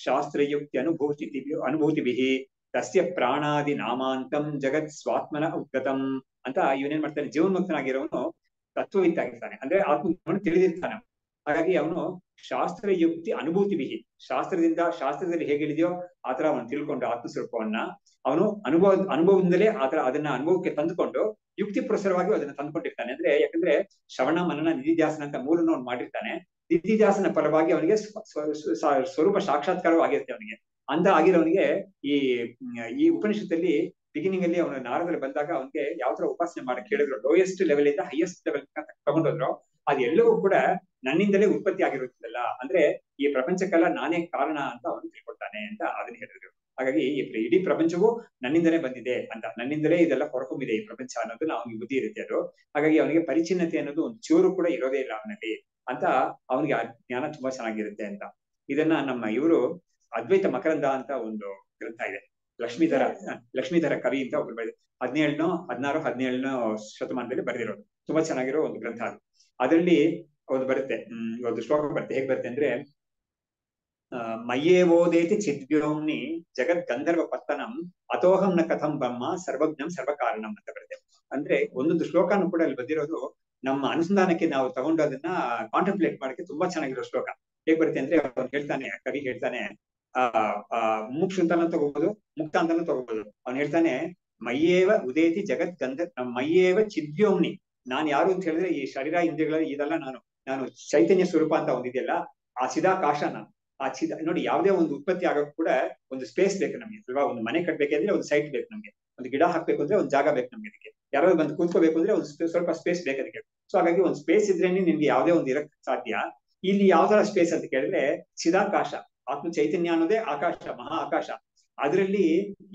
ಶಾಸ್ತ್ರಯುಕ್ತಿ ಅನುಭೂತಿಭಿ ತಸ್ಯ ಪ್ರಾಣಾದಿ ನಾಮಾಂತಂ ಜಗತ್ ಸ್ವಾತ್ಮನ ಉದ್ಗತಂ ಅಂತ ಇವನೇನ್ ಮಾಡ್ತಾನೆ, ಜೀವನ್ಮುಕ್ತನಾಗಿರೋನು ತತ್ವವಿದ್ದ ಆಗಿರ್ತಾನೆ, ಅಂದ್ರೆ ಆತ್ಮವನ್ನು ತಿಳಿದಿರ್ತಾನೆ. ಹಾಗಾಗಿ ಅವನು ಶಾಸ್ತ್ರಯುಕ್ತಿ ಅನುಭೂತಿಭಿ, ಶಾಸ್ತ್ರದಲ್ಲಿ ಹೇಗಿದೆಯೋ ಆತರ ಅವನು ತಿಳ್ಕೊಂಡು ಆತ್ಮಸ್ವರೂಪವನ್ನ ಅವನು ಅನುಭವದಿಂದಲೇ ಆತರ ಅದನ್ನ ಅನುಭವಕ್ಕೆ ತಂದುಕೊಂಡು ಯುಕ್ತಿ ಪ್ರಸರವಾಗಿ ಅದನ್ನ ತಂದುಕೊಂಡಿರ್ತಾನೆ. ಅಂದ್ರೆ ಯಾಕಂದ್ರೆ ಶ್ರವಣ ಮನನ ನಿಧಿಧ್ಯಾಸನ ಅಂತ ಮೂರನ್ನು ಅವ್ನು ಮಾಡಿರ್ತಾನೆ. ನಿಧಿಧ್ಯಾಸನ ಪರವಾಗಿ ಅವನಿಗೆ ಸ್ವರೂಪ ಸಾಕ್ಷಾತ್ಕಾರವೂ ಆಗಿರುತ್ತೆ ಅವನಿಗೆ. ಅಂತ ಆಗಿರೋನಿಗೆ ಈ ಉಪನಿಷತ್ತಲ್ಲಿ ಬಿಗಿನಿಂಗ್ ಅಲ್ಲಿ ಅವನು ನಾರದಲ್ಲಿ ಬಂದಾಗ ಅವನಿಗೆ ಯಾವ ತರ ಉಪಾಸನೆ ಮಾಡಕ್ ಹೇಳಿದ್ರು, ಲೋಯೆಸ್ಟ್ ಲೆವೆಲ್ ಇಂದ ಹೈಯೆಸ್ಟ್ ಲೆವೆಲ್ ತಗೊಂಡೋದ್ರು. ಅದೆಲ್ಲವೂ ಕೂಡ ನನ್ನಿಂದಲೇ ಉತ್ಪತ್ತಿ ಆಗಿರುತ್ತಲ್ಲ, ಅಂದ್ರೆ ಈ ಪ್ರಪಂಚಕ್ಕೆಲ್ಲ ನಾನೇ ಕಾರಣ ಅಂತ ಅವನು ತಿಳ್ಕೊಳ್ತಾನೆ ಅಂತ ಅದನ್ನ ಹೇಳಿದ್ರು. ಹಾಗಾಗಿ ಇಡೀ ಪ್ರಪಂಚವೂ ನನ್ನಿಂದಲೇ ಬಂದಿದೆ ಅಂತ, ನನ್ನಿಂದಲೇ ಇದೆಲ್ಲ ಹೊರಕೊಂಬಿದೆ ಈ ಪ್ರಪಂಚ ಅನ್ನೋದು ಅವನಿಗೆ ಬುದ್ಧಿ ಇರುತ್ತೆ ಅದು. ಹಾಗಾಗಿ ಅವನಿಗೆ ಪರಿಚಿನ್ನತೆ ಅನ್ನೋದು ಒಂದು ಚೂರು ಕೂಡ ಇರೋದೇ ಇಲ್ಲ ಅವನಲ್ಲಿ ಅಂತ ಅವನಿಗೆ ಆ ಜ್ಞಾನ ತುಂಬಾ ಚೆನ್ನಾಗಿರುತ್ತೆ ಅಂತ. ಇದನ್ನ ನಮ್ಮ ಇವರು ಅದ್ವೈತ ಮಕರಂದ ಅಂತ ಒಂದು ಗ್ರಂಥ ಇದೆ, ಲಕ್ಷ್ಮೀಧರ ಲಕ್ಷ್ಮೀಧರ ಕವಿ ಅಂತ ಒಬ್ರು ಬರೆದ 17ನೇ ಶತಮಾನದಲ್ಲಿ ಬರೆದಿರೋದು ತುಂಬಾ ಚೆನ್ನಾಗಿರೋ ಒಂದು ಗ್ರಂಥ ಅದು. ಅದರಲ್ಲಿ ಒಂದು ಬರುತ್ತೆ, ಒಂದು ಶ್ಲೋಕ ಬರುತ್ತೆ. ಹೇಗ್ ಬರುತ್ತೆ ಅಂದ್ರೆ ಮಯ್ಯೇವೋದೇತಿ ಚಿದ್ವ್ಯೋಮ್ನಿ ಜಗತ್ ಗಂಧರ್ವ ಪತ್ತನಂ ಅತೋಹಂ ನ ಕಥಂ ಬ್ರಹ್ಮ ಸರ್ವಜ್ಞಂ ಸರ್ವಕಾರಣಂ ಅಂತ ಬರುತ್ತೆ. ಅಂದ್ರೆ ಒಂದೊಂದು ಶ್ಲೋಕನು ಕೂಡ ಅಲ್ಲಿ ಬಂದಿರೋದು ನಮ್ಮ ಅನುಸಂಧಾನಕ್ಕೆ ನಾವು ತಗೊಂಡು ಅದನ್ನ ಕಾಂಟೆಂಪ್ಲೇಟ್ ಮಾಡಕ್ಕೆ ತುಂಬಾ ಚೆನ್ನಾಗಿರೋ ಶ್ಲೋಕ. ಹೇಗ್ ಬರುತ್ತೆ ಅಂದ್ರೆ ಅವ್ನು ಹೇಳ್ತಾನೆ, ಕವಿ ಹೇಳ್ತಾನೆ, ಮುಕ್ಷ ಅಂತಾನು ತಗೋಬಹುದು, ಮುಕ್ತ ಅಂತಾನು ತಗೋಬಹುದು. ಅವ್ನು ಹೇಳ್ತಾನೆ ಮಯ್ಯೇವ ಉದೇತಿ ಜಗತ್ ಮಯ್ಯೇವ ಚಿದ್ವ್ಯೋಮ್ನಿ. ನಾನ್ ಯಾರು ಅಂತ ಹೇಳಿದ್ರೆ ಈ ಶರೀರ ಇಂದ್ರಿಯಗಳ ಇದೆಲ್ಲ ನಾನು ಚೈತನ್ಯ ಸ್ವರೂಪ ಅಂತ ಒಂದಿದೆಯಲ್ಲ, ಆ ಚಿದಾಕಾಶ ನಾನು. ಆ ನೋಡಿ, ಯಾವುದೇ ಒಂದು ಉತ್ಪತ್ತಿ ಆಗೋಕ್ಕೂ ಕೂಡ ಒಂದು ಸ್ಪೇಸ್ ಬೇಕು ನಮ್ಗೆ ಅಲ್ವಾ. ಒಂದು ಮನೆ ಕಟ್ಬೇಕಂದ್ರೆ ಒಂದು ಸೈಟ್ ಬೇಕು ನಮ್ಗೆ, ಒಂದು ಗಿಡ ಹಾಕ್ಬೇಕು ಅಂದ್ರೆ ಒಂದು ಜಾಗ ಬೇಕು ನಮ್ಗೆ. ಅದಕ್ಕೆ ಯಾರಾದ್ರು ಬಂದು ಕೂತ್ಕೋಬೇಕು ಅಂದ್ರೆ ಒಂದು ಸ್ವಲ್ಪ ಸ್ಪೇಸ್ ಬೇಕು ಅದಕ್ಕೆ. ಸೊ ಹಾಗಾಗಿ ಒಂದು ಸ್ಪೇಸ್ ಇದ್ರೇನೆ ನಿಮ್ಗೆ ಯಾವುದೇ ಒಂದು ಇರಕ್ ಸಾಧ್ಯ. ಇಲ್ಲಿ ಯಾವ್ದಾರ ಸ್ಪೇಸ್ ಅಂತ ಕೇಳಿದ್ರೆ ಚಿದಾಕಾಶ, ಆತ್ಮ ಚೈತನ್ಯ ಅನ್ನೋದೇ ಆಕಾಶ, ಮಹಾ ಆಕಾಶ. ಅದರಲ್ಲಿ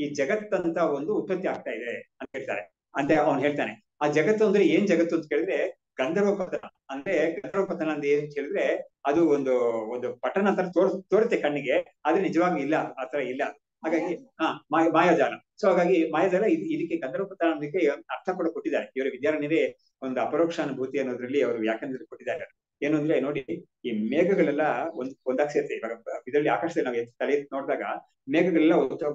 ಈ ಜಗತ್ತಂತ ಒಂದು ಉತ್ಪತ್ತಿ ಆಗ್ತಾ ಇದೆ ಅಂತ ಹೇಳ್ತಾರೆ. ಅಂತ ಅವ್ನು ಹೇಳ್ತಾನೆ. ಆ ಜಗತ್ತು ಅಂದ್ರೆ ಏನ್ ಜಗತ್ತು ಅಂತ ಕೇಳಿದ್ರೆ ಗಂಧರ್ವಪತನ. ಅಂದ್ರೆ ಗಂಧರ್ವಪತನ ಅಂದ್ರೆ ಏನ್ ಕೇಳಿದ್ರೆ ಅದು ಒಂದು ಪಟ್ಟಣ ತರ ತೋರುತ್ತೆ ಕಣ್ಣಿಗೆ, ಆದ್ರೆ ನಿಜವಾಗಿ ಇಲ್ಲ, ಆತರ ಇಲ್ಲ. ಹಾಗಾಗಿ ಮಾಯಾಜಾಲ. ಸೊ ಹಾಗಾಗಿ ಮಾಯಾಜಾಲ ಇದಕ್ಕೆ ಗಂಧರ್ವಪತನ ಅನ್ನೋದಕ್ಕೆ ಅರ್ಥ ಕೂಡ ಕೊಟ್ಟಿದ್ದಾರೆ ಇವರ ವಿದ್ಯಾರಣ್ಯರೇ. ಒಂದು ಅಪರೋಕ್ಷ ಅನುಭೂತಿ ಅನ್ನೋದ್ರಲ್ಲಿ ಅವರು ವ್ಯಾಖ್ಯಾನದಲ್ಲಿ ಕೊಟ್ಟಿದ್ದಾರೆ. ಏನು ಅಂದ್ರೆ ನೋಡಿ, ಈ ಮೇಘಗಳೆಲ್ಲ ಒಂದಾಗಿ ಸೇರುತ್ತೆ. ಇವಾಗ ಇದರಲ್ಲಿ ಆಕಾಶದಲ್ಲಿ ನಾವು ತಲೆ ನೋಡಿದಾಗ ಮೇಘಗಳೆಲ್ಲ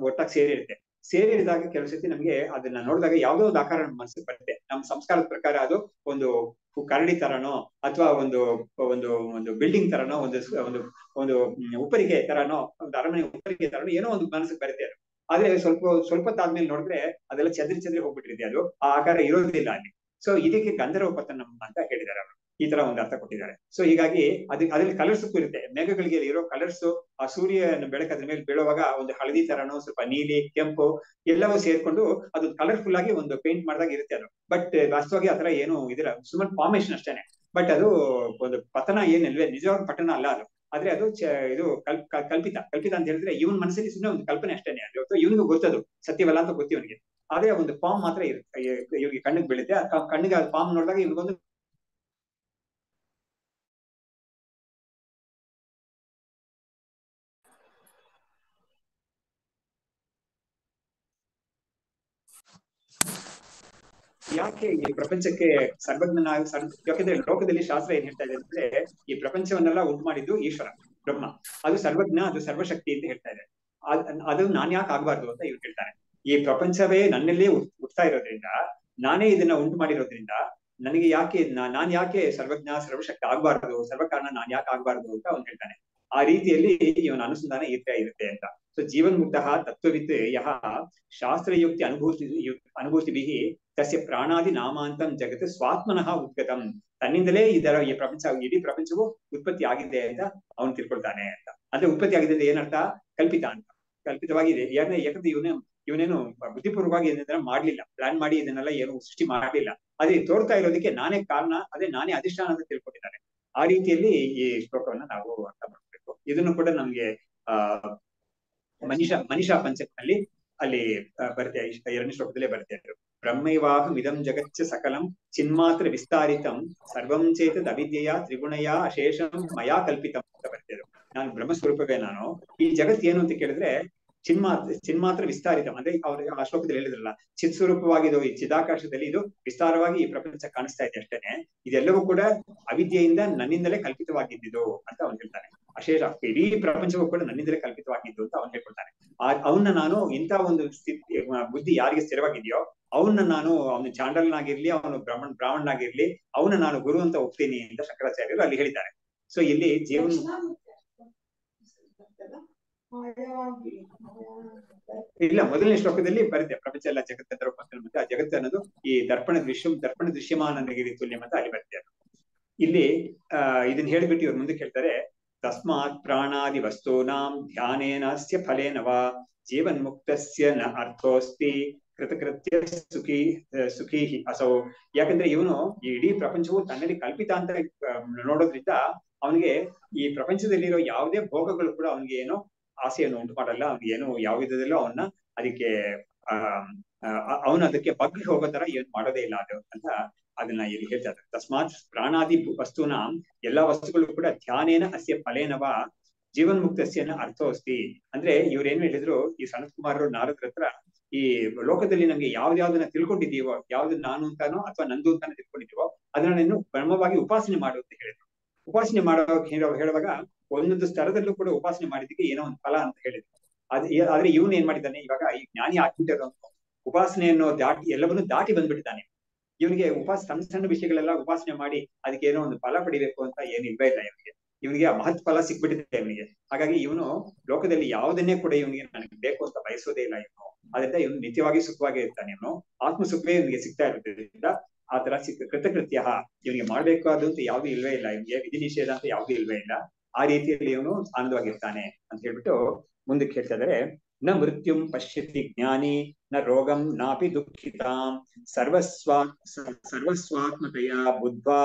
ಒಟ್ಟಾಗಿ ಸೇರಿದಾಗ ಕೆಲವು ಸತಿ ನಮ್ಗೆ ಅದನ್ನ ನೋಡಿದಾಗ ಯಾವುದೋ ಒಂದು ಆಕಾರ ನಮ್ಮ ಮನಸ್ಸಿಗೆ ಬರುತ್ತೆ. ನಮ್ಮ ಸಂಸ್ಕಾರದ ಪ್ರಕಾರ ಅದು ಒಂದು ಕರಡಿ ತರನೋ ಅಥವಾ ಒಂದು ಒಂದು ಒಂದು ಬಿಲ್ಡಿಂಗ್ ತರನೋ, ಒಂದು ಉಪ್ಪರಿಗೆ ತರನೋ, ಒಂದು ಅರಮನೆ ಉಪ್ಪರಿಗೆ ತರನೋ ಏನೋ ಒಂದು ಮನಸ್ಸಿಗೆ ಬರುತ್ತೆ ಅದು. ಆದ್ರೆ ಸ್ವಲ್ಪ ಆದ್ಮೇಲೆ ನೋಡಿದ್ರೆ ಅದೆಲ್ಲ ಚದ್ರಿ ಹೋಗ್ಬಿಟ್ಟಿರುತ್ತೆ, ಅದು ಆ ಆಕಾರ ಇರೋದಿಲ್ಲ ಅಲ್ಲಿ. ಸೊ ಇದಕ್ಕೆ ಗಂಧರ್ವ ಪತನ ಅಂತ ಹೇಳಿದ್ದಾರೆ ಅವರು. ಈ ತರ ಒಂದು ಅರ್ಥ ಕೊಟ್ಟಿದ್ದಾರೆ. ಸೊ ಹೀಗಾಗಿ ಅದ್ರಲ್ಲಿ ಕಲರ್ಸ್ ಇರುತ್ತೆ. ಮೇಘಗಳಿಗೆ ಇರೋ ಕಲರ್ಸ್ ಆ ಸೂರ್ಯನ ಬೆಳಕು ಅದ್ರ ಮೇಲೆ ಬೀಳುವಾಗ ಒಂದು ಹಳದಿ ತರನೋ, ಸ್ವಲ್ಪ ನೀಲಿ, ಕೆಂಪು ಎಲ್ಲವೂ ಸೇರ್ಕೊಂಡು ಅದು ಕಲರ್ಫುಲ್ ಆಗಿ ಒಂದು ಪೇಂಟ್ ಮಾಡಿದಾಗ ಇರುತ್ತೆ ಅದು. ಬಟ್ ವಾಸ್ತವವಾಗಿ ಆತರ ಏನು ಇದಿಲ್ಲ, ಸುಮ್ಮನೆ ಫಾರ್ಮೇಶನ್ ಅಷ್ಟೇನೆ. ಬಟ್ ಅದು ಒಂದು ಪತನ ಏನಿಲ್ವೇ, ನಿಜವಾದ ಪತನ ಅಲ್ಲ ಅದು. ಆದ್ರೆ ಅದು ಇದು ಕಲ್ಪಿತ ಅಂತ ಹೇಳಿದ್ರೆ ಇವನ್ ಮನಸ್ಸಲ್ಲಿ ಸುಮ್ಮನೆ ಒಂದು ಕಲ್ಪನೆ ಅಷ್ಟೇನೆ. ಅದು ಇವನಿಗೂ ಗೊತ್ತದು ಸತ್ಯವಲ್ಲ ಅಂತ ಗೊತ್ತಿ ಇವನಿಗೆ. ಆದ್ರೆ ಒಂದು ಫಾರ್ಮ್ ಮಾತ್ರ ಇರುತ್ತೆ, ಇವ್ರಿಗೆ ಕಣ್ಣಿಗೆ ಬೀಳುತ್ತೆ. ಕಣ್ಣಿಗೆ ಅದು ಫಾರ್ಮ್ ನೋಡಿದಾಗ ಇವನಿಗೊಂದು ಯಾಕೆ ಈ ಪ್ರಪಂಚಕ್ಕೆ ಸರ್ವಜ್ಞನಾಗಿ ಯಾಕಂದ್ರೆ ಲೋಕದಲ್ಲಿ ಶಾಸ್ತ್ರ ಏನ್ ಹೇಳ್ತಾ ಇದೆ ಅಂದ್ರೆ ಈ ಪ್ರಪಂಚವನ್ನೆಲ್ಲ ಉಂಟು ಮಾಡಿದ್ದು ಈಶ್ವರ ಬ್ರಹ್ಮ. ಅದು ಸರ್ವಜ್ಞ, ಅದು ಸರ್ವಶಕ್ತಿ ಅಂತ ಹೇಳ್ತಾ ಇದೆ. ಅದು ನಾನ್ ಯಾಕೆ ಆಗ್ಬಾರ್ದು ಅಂತ ಇವ್ರು ಹೇಳ್ತಾರೆ. ಈ ಪ್ರಪಂಚವೇ ನನ್ನಲ್ಲೇ ಹುಟ್ತಾ ಇರೋದ್ರಿಂದ, ನಾನೇ ಇದನ್ನ ಉಂಟು ಮಾಡಿರೋದ್ರಿಂದ ನನಗೆ ಯಾಕೆ ನಾನ್ ಯಾಕೆ ಸರ್ವಜ್ಞ ಸರ್ವಶಕ್ತಿ ಆಗ್ಬಾರ್ದು, ಸರ್ವಕಾರಣ ನಾನ್ ಯಾಕೆ ಆಗ್ಬಾರ್ದು ಅಂತ ಅವ್ನು ಹೇಳ್ತಾನೆ. ಆ ರೀತಿಯಲ್ಲಿ ಇವನ ಅನುಸಂಧಾನ ಇರುತ್ತೆ ಅಂತ. ಸೊ ಜೀವನ್ ಮುಕ್ತ ತತ್ವವಿತ್ ಯಹ ಶಾಸ್ತ್ರಯುಕ್ತಿ ಅನುಭೂತಿ ಬಿಹಿ ತಸ್ಯ ಪ್ರಾಣಾದಿ ನಾಮಾಂತಂ ಜಗತ್ ಸ್ವಾತ್ಮನಃ ಉದ್ಗತಂ. ತನ್ನಿಂದಲೇ ಈ ಪ್ರಪಂಚ, ಇಡೀ ಪ್ರಪಂಚವು ಉತ್ಪತ್ತಿ ಆಗಿದೆ ಅಂತ ಅವನು ತಿಳ್ಕೊಳ್ತಾನೆ ಅಂತ. ಅಂದ್ರೆ ಉತ್ಪತ್ತಿ ಆಗಿದೆ ಅಂದ್ರೆ ಏನರ್ಥ? ಕಲ್ಪಿತ ಅಂತ, ಕಲ್ಪಿತವಾಗಿದೆ. ಯಾಕಂದ್ರೆ ಇವನೇನು ಬುದ್ಧಿಪೂರ್ವವಾಗಿ ಇದನ್ನೆಲ್ಲ ಮಾಡ್ಲಿಲ್ಲ, ಪ್ಲಾನ್ ಮಾಡಿ ಇದನ್ನೆಲ್ಲ ಏನು ಸೃಷ್ಟಿ ಮಾಡಲಿಲ್ಲ. ಅದೇ ತೋರ್ತಾ ಇರೋದಕ್ಕೆ ನಾನೇ ಕಾರಣ, ಅದೇ ನಾನೇ ಅಧಿಷ್ಠಾನ ಅಂತ ತಿಳ್ಕೊಂಡಿದ್ದಾನೆ. ಆ ರೀತಿಯಲ್ಲಿ ಈ ಶ್ಲೋಕವನ್ನ ನಾವು ಅರ್ಥ ಮಾಡ್ಬೇಕು. ಇದನ್ನು ಕೂಡ ನಮ್ಗೆ ಮನಿಷಾ ಪಂಚಕದಲ್ಲಿ ಅಲ್ಲಿ ಬರುತ್ತೆ, 2ನೇ ಶ್ಲೋಕದಲ್ಲೇ ಬರುತ್ತೆ. ಬ್ರಹ್ಮೈವಾಹಂ ಇದಂ ಜಗಚ್ಚ ಸಕಲಂ ಚಿನ್ಮಾತ್ರ ವಿಸ್ತಾರಿತಂ ಸರ್ವಂ ಚೇತದ್ ಅವಿದ್ಯೆಯ ತ್ರಿಗುಣಯ ಅಶೇಷಂ ಮಯಾ ಕಲ್ಪಿತಂ ಅಂತ ಬರ್ತೇವೆ. ನಾನು ಬ್ರಹ್ಮಸ್ವರೂಪವೇ ನಾನು. ಈ ಜಗತ್ ಏನು ಅಂತ ಕೇಳಿದ್ರೆ ಚಿನ್ಮಾತ್ರ ವಿಸ್ತಾರಿತಂ ಅಂದ್ರೆ ಅವ್ರು ಆ ಶ್ಲೋಕದಲ್ಲಿ ಹೇಳಿದ್ರಲ್ಲ, ಚಿತ್ ಸ್ವರೂಪವಾಗಿದ್ದು ಈ ಚಿದಾಕಾಶದಲ್ಲಿ ಇದು ವಿಸ್ತಾರವಾಗಿ ಈ ಪ್ರಪಂಚ ಕಾಣಿಸ್ತಾ ಇದೆ ಅಷ್ಟೇನೆ. ಇದೆಲ್ಲವೂ ಕೂಡ ಅವಿದ್ಯೆಯಿಂದ ನನ್ನಿಂದಲೇ ಕಲ್ಪಿತವಾಗಿದ್ದು ಅಂತ ಅವನು ಹೇಳ್ತಾನೆ. ಅಶೇಷ ಇಡೀ ಪ್ರಪಂಚವೂ ಕೂಡ ನನ್ನಿಂದಲೇ ಕಲ್ಪಿತವಾಗಿದ್ದು ಅಂತ ಅವನು ಹೇಳ್ಕೊಳ್ತಾನೆ. ಅವನ್ನ ನಾನು ಇಂಥ ಒಂದು ಸ್ಥಿತಿ ಬುದ್ಧಿ ಯಾರಿಗೆ ಸ್ಥಿರವಾಗಿದೆಯೋ ಅವನು ಚಾಂಡಲ್ನಾಗಿರ್ಲಿ, ಅವನು ಬ್ರಾಹ್ಮಣನಾಗಿರ್ಲಿ, ಅವನ ನಾನು ಗುರು ಅಂತ ಒಪ್ತೀನಿ ಅಂತ ಶಂಕರಾಚಾರ್ಯರು ಅಲ್ಲಿ ಹೇಳಿದ್ದಾರೆ. ಸೊ ಇಲ್ಲಿ ಜೀವನ ಇಲ್ಲ, 1ನೇ ಶ್ಲೋಕದಲ್ಲಿ ಬರುತ್ತೆ ಪ್ರಪಂಚ ಎಲ್ಲ ಜಗತ್ತರ ಮತ್ತೆ ಆ ಜಗತ್ತು ಅನ್ನೋದು ಈ ದರ್ಪಣ ದೃಶ್ಯಮಾನ ತುಲ್ಯಂ ಅಂತ ಅಲ್ಲಿ ಬರುತ್ತೆ. ಇಲ್ಲಿ ಇದನ್ನ ಹೇಳಿಬಿಟ್ಟು ಇವ್ರು ಮುಂದಕ್ಕೆ ಹೇಳ್ತಾರೆ, ತಸ್ಮಾತ್ ಪ್ರಾಣಾದಿ ವಸ್ತೂನಾಂ ಧ್ಯಾನೇನಸ್ಯ ಫಲೇನವಾ ಜೀವನ್ ಮುಕ್ತಸ್ಯ ನ ಅರ್ಥೋಸ್ತಿ ಕೃತಕೃತ್ಯ ಸುಖಿ ಅಸೌ. ಯಾಕಂದ್ರೆ ಇವನು ಈ ಇಡೀ ಪ್ರಪಂಚವು ತನ್ನಲ್ಲಿ ಕಲ್ಪಿತ ಅಂತ ನೋಡೋದ್ರಿಂದ ಅವನಿಗೆ ಈ ಪ್ರಪಂಚದಲ್ಲಿರೋ ಯಾವುದೇ ಭೋಗಗಳು ಕೂಡ ಅವನಿಗೆ ಏನೋ ಆಸೆಯನ್ನು ಉಂಟು ಮಾಡಲ್ಲ. ಅವ್ನಿಗೆ ಏನು ಯಾವ ವಿಧದಲ್ಲೂ ಅದಕ್ಕೆ ಅವನು ಅದಕ್ಕೆ ಬಗ್ಗಿ ಹೋಗೋ ತರ ಏನು ಮಾಡೋದೇ ಇಲ್ಲ ಅದು ಅಂತ ಅದನ್ನ ಇಲ್ಲಿ ಹೇಳ್ತಾರೆ. ತಸ್ಮಾತ್ ಪ್ರಾಣಾದಿ ವಸ್ತುನ ಎಲ್ಲಾ ವಸ್ತುಗಳು ಕೂಡ ಧ್ಯಾನೇನ ಅಸ್ಯ ಫಲೇನವ ಜೀವನ್ಮುಕ್ತಸ್ಯನ ಅರ್ಥೋಸ್ತಿ. ಅಂದ್ರೆ ಇವ್ರೇನ್ ಹೇಳಿದ್ರು, ಈ ಸನತ್ ಕುಮಾರರು ನಾರದ್ರ ಹತ್ರ, ಈ ಲೋಕದಲ್ಲಿ ನಮ್ಗೆ ಯಾವ್ದಾವ್ದನ್ನ ತಿಳ್ಕೊಂಡಿದೀವೋ, ಯಾವ್ದು ನಾನು ಅಂತಾನೋ ಅಥವಾ ನಂದು ಅಂತಾನೋ ತಿಳ್ಕೊಂಡಿದೀವೋ ಅದನ್ನ ನೀನು ಬ್ರಹ್ಮವಾಗಿ ಉಪಾಸನೆ ಮಾಡು ಅಂತ ಹೇಳಿದ್ರು. ಉಪಾಸನೆ ಹೇಳುವಾಗ ಒಂದೊಂದು ಸ್ತರದಲ್ಲೂ ಕೂಡ ಉಪಾಸನೆ ಮಾಡಿದಕ್ಕೆ ಏನೋ ಒಂದು ಫಲ ಅಂತ ಹೇಳಿದ್ರು. ಆದ್ರೆ ಇವನು ಏನ್ ಮಾಡಿದ್ದಾನೆ, ಇವಾಗ ಈ ಜ್ಞಾನಿ ಆಗ್ಬಿಟ್ಟಿರೋ ಉಪಾಸನೆಯನ್ನು ದಾಟಿ ಎಲ್ಲವನ್ನೂ ದಾಟಿ ಬಂದ್ಬಿಟ್ಟಿದ್ದಾನೆ. ಇವನಿಗೆ ಸಣ್ಣ ಸಣ್ಣ ವಿಷಯಗಳೆಲ್ಲ ಉಪಾಸನೆ ಮಾಡಿ ಅದಕ್ಕೆ ಏನೋ ಒಂದು ಫಲ ಪಡಿಬೇಕು ಅಂತ ಏನು ಇಲ್ವೇ ಇಲ್ಲ ಇವನಿಗೆ ಆ ಮಹತ್ ಫಲ ಸಿಕ್ಬಿಟ್ಟಿದೆ ಇವನಿಗೆ. ಹಾಗಾಗಿ ಇವನು ಲೋಕದಲ್ಲಿ ಯಾವುದನ್ನೇ ಕೂಡ ಇವನಿಗೆ ನನಗೆ ಬೇಕು ಅಂತ ಬಯಸೋದೇ ಇಲ್ಲ ಇವನು. ಅದರಿಂದ ಇವನು ನಿತ್ಯವಾಗಿ ಸುಖವಾಗಿ ಇರ್ತಾನೆ. ಇವನು ಆತ್ಮ ಸುಖವೇ ಇವನಿಗೆ ಸಿಗ್ತಾ ಇರೋದ್ರಿಂದ ಆ ತರ ಕೃತಕೃತ್ಯ ಇವನಿಗೆ ಮಾಡ್ಬೇಕಾದಂತ ಯಾವ್ದು ಇಲ್ವೇ ಇಲ್ಲ, ಇವನಿಗೆ ವಿಧಿ ನಿಷೇಧ ಅಂತ ಯಾವ್ದು ಇಲ್ವೇ ಇಲ್ಲ. ಆ ರೀತಿಯಲ್ಲಿ ಇವನು ಆನಂದವಾಗಿರ್ತಾನೆ ಅಂತ ಹೇಳ್ಬಿಟ್ಟು ಮುಂದಕ್ಕೆ ಹೇಳ್ತಾ ಇದಾರೆ. ನ ಮೃತ್ಯುಂ ಪಶ್ಯತಿ ಜ್ಞಾನಿ ನ ರೋಗಂ ನಾಪಿ ದುಃಖಿತಾಂ ಸರ್ವಸ್ವಾತ್ಮತೆಯ ಬುದ್ಧ್ವಾ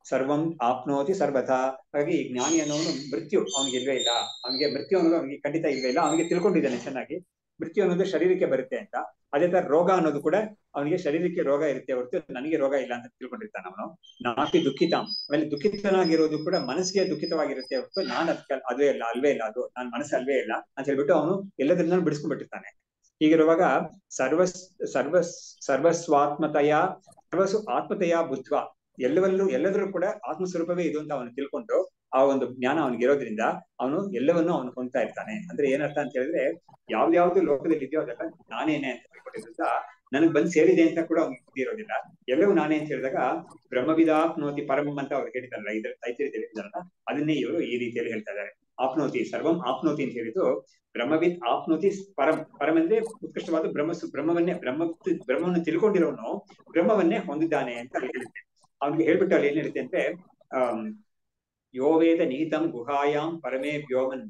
ಸರ್ವಂ ಆಪ್ನೋತಿ ಸರ್ವಥಾ. ಹಾಗಾಗಿ ಜ್ಞಾನಿ ಅನ್ನೋನು ಮೃತ್ಯು ಅವನಿಗೆ ಇಲ್ವೇ ಇಲ್ಲ, ಅವನಿಗೆ ಮೃತ್ಯು ಅನ್ನೋದು ಅವನಿಗೆ ಖಂಡಿತ ಇಲ್ವೇ ಇಲ್ಲ. ಅವನಿಗೆ ತಿಳ್ಕೊಂಡಿದ್ದಾನೆ ಚೆನ್ನಾಗಿ ಮೃತ್ಯು ಅನ್ನೋದು ಶರೀರಕ್ಕೆ ಬರುತ್ತೆ ಅಂತ. ಅದೇ ತರ ರೋಗ ಅನ್ನೋದು ಕೂಡ ಅವನಿಗೆ ಶರೀರಕ್ಕೆ ರೋಗ ಇರುತ್ತೆ ಹೊರತು ನನಗೆ ರೋಗ ಇಲ್ಲ ಅಂತ ತಿಳ್ಕೊಂಡಿರ್ತಾನೆ ಅವನು. ನಾಪಿ ದುಃಖಿತಾಂ, ಆಮೇಲೆ ದುಃಖಿತನಾಗಿರೋದು ಕೂಡ ಮನಸ್ಸಿಗೆ ದುಃಖಿತವಾಗಿರುತ್ತೆ ಹೊರತು ನಾನು ಅದುವೇ ಇಲ್ಲ, ಅಲ್ವೇ ಇಲ್ಲ, ಅದು ನನ್ನ ಮನಸ್ಸು ಅಲ್ವೇ ಇಲ್ಲ ಅಂತ ಹೇಳ್ಬಿಟ್ಟು ಅವನು ಎಲ್ಲದನ್ನ ಬಿಡಿಸ್ಕೊಂಡ್ಬಿಟ್ಟಿರ್ತಾನೆ. ಹೀಗಿರುವಾಗ ಸರ್ವಸ್ವಾತ್ಮತೆಯ ಬುದ್ಧ್ವ, ಎಲ್ಲದರಲ್ಲೂ ಕೂಡ ಆತ್ಮಸ್ವರೂಪವೇ ಇದು ಅಂತ ಅವನು ತಿಳ್ಕೊಂಡು ಆ ಒಂದು ಜ್ಞಾನ ಅವನಿಗೆ ಇರೋದ್ರಿಂದ ಅವನು ಎಲ್ಲವನ್ನೂ ಅವನು ಹೊಂದ್ತಾ ಇರ್ತಾನೆ. ಅಂದ್ರೆ ಏನರ್ಥ ಅಂತ ಹೇಳಿದ್ರೆ, ಯಾವ್ದು ಲೋಕದಲ್ಲಿ ಇದೆಯೋ ಅದೆಲ್ಲ ನಾನೇನೆ ಅಂತ ತಿಳ್ಕೊಂಡಿದ್ರಿಂದ ನನಗ್ ಬಂದು ಸೇರಿದೆ ಅಂತ ಕೂಡ ಅವ್ನಿಗೆ ಬುದ್ಧಿ ಇರೋದಿಲ್ಲ. ಎಲ್ಲವೂ ನಾನೇ ಅಂತ ಹೇಳಿದಾಗ ಬ್ರಹ್ಮವಿದಾಪ್ನೋತಿ ಪರಂ ಅಂತ ಅವ್ರು ಹೇಳಿದಾರಲ್ಲ, ಇದ್ರ ತೈತಿರಿಯಲ್ಲಿ ಹೇಳಿದಾರಲ್ಲ, ಅದನ್ನೇ ಇವರು ಈ ರೀತಿಯಲ್ಲಿ ಹೇಳ್ತಾ ಇದ್ದಾರೆ. ಆಪ್ನೋತಿ ಸರ್ವಂ ಆಪ್ನೋತಿ ಅಂತ ಹೇಳಿದ್ದು ಬ್ರಹ್ಮವಿದ್ ಆಪ್ನೋತಿ ಪರಂ ಅಂದ್ರೆ ಉತ್ಕೃಷ್ಟವಾದ ಬ್ರಹ್ಮವನ್ನು ತಿಳ್ಕೊಂಡಿರೋನು ಬ್ರಹ್ಮವನ್ನೇ ಹೊಂದಿದ್ದಾನೆ ಅಂತ ಅಲ್ಲಿ ಹೇಳುತ್ತೆ. ಅವ್ನಿಗೆ ಹೇಳ್ಬಿಟ್ಟು ಅಲ್ಲಿ ಏನ್ ಹೇಳುತ್ತೆ ಅಂದ್ರೆ, ಯೋ ವೇದ ನೀತಂ ಗುಹಾಯಾಂ ಪರಮೇ ವ್ಯೋಮನ್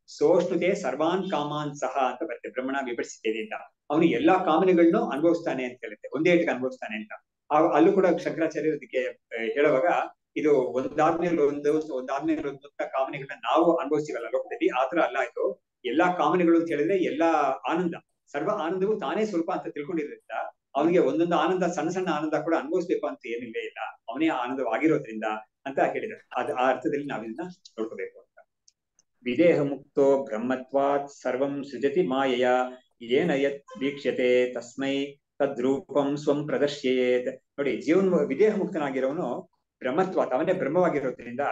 ಸೋಷ್ಣುತೆ ಸರ್ವಾನ್ ಕಾಮಾನ್ ಸಹ ಅಂತ ಬರುತ್ತೆ. ಬ್ರಹ್ಮಣ ವಿಭಜಿಸಿದ್ದೇನೆ ಅಂತ ಅವನು ಎಲ್ಲಾ ಕಾಮನೆಗಳನ್ನು ಅನುಭವಿಸ್ತಾನೆ ಅಂತ ಹೇಳುತ್ತೆ, ಒಂದೇ ಇಟ್ಟಿಗೆ ಅನುಭವಿಸ್ತಾನೆ ಅಂತ. ಅಲ್ಲೂ ಕೂಡ ಶಂಕರಾಚಾರ್ಯರು ಅದಕ್ಕೆ ಹೇಳುವಾಗ, ಇದು ಒಂದಾದ್ಮೇಲೆ ಒಂದು ಕಾಮನೆಗಳನ್ನ ನಾವು ಅನುಭವಿಸ್ತೀವಲ್ಲ ಲೋಕದಲ್ಲಿ, ಆತರ ಅಲ್ಲ ಇದು. ಎಲ್ಲಾ ಕಾಮನೆಗಳು ಅಂತ ಹೇಳಿದ್ರೆ ಎಲ್ಲಾ ಆನಂದ, ಸರ್ವ ಆನಂದವು ತಾನೇ ಸ್ವಲ್ಪ ಅಂತ ತಿಳ್ಕೊಂಡಿರೋದ್ರಿಂದ ಅವನಿಗೆ ಒಂದೊಂದು ಆನಂದ, ಸಣ್ಣ ಸಣ್ಣ ಆನಂದ ಕೂಡ ಅನುಭವಿಸ್ಬೇಕು ಅಂತ ಏನಿಲ್ಲೇ ಇಲ್ಲ, ಅವನೇ ಆನಂದವಾಗಿರೋದ್ರಿಂದ ಅಂತ ಹೇಳಿದ್ದಾರೆ. ಆ ಅರ್ಥದಲ್ಲಿ ನಾವಿದನ್ನ ನೋಡ್ಕೋಬೇಕು ಅಂತ. ವಿದೇಹ ಮುಕ್ತೋ ಬ್ರಹ್ಮತ್ವಾತ್ ಸರ್ವಂ ಸೃಜತಿ ಮಾಯೆಯ ಏನ ಯತ್ ವೀಕ್ಷ್ಯತೆ ತಸ್ಮೈ ತದ್ರೂಪಂ ಸ್ವಂ ಪ್ರದರ್ಶಯೇತ್. ನೋಡಿ, ವಿದೇಹ ಮುಕ್ತನಾಗಿರೋನು ಬ್ರಹ್ಮತ್ವಾತ್, ಅವನೇ ಬ್ರಹ್ಮವಾಗಿರೋದ್ರಿಂದ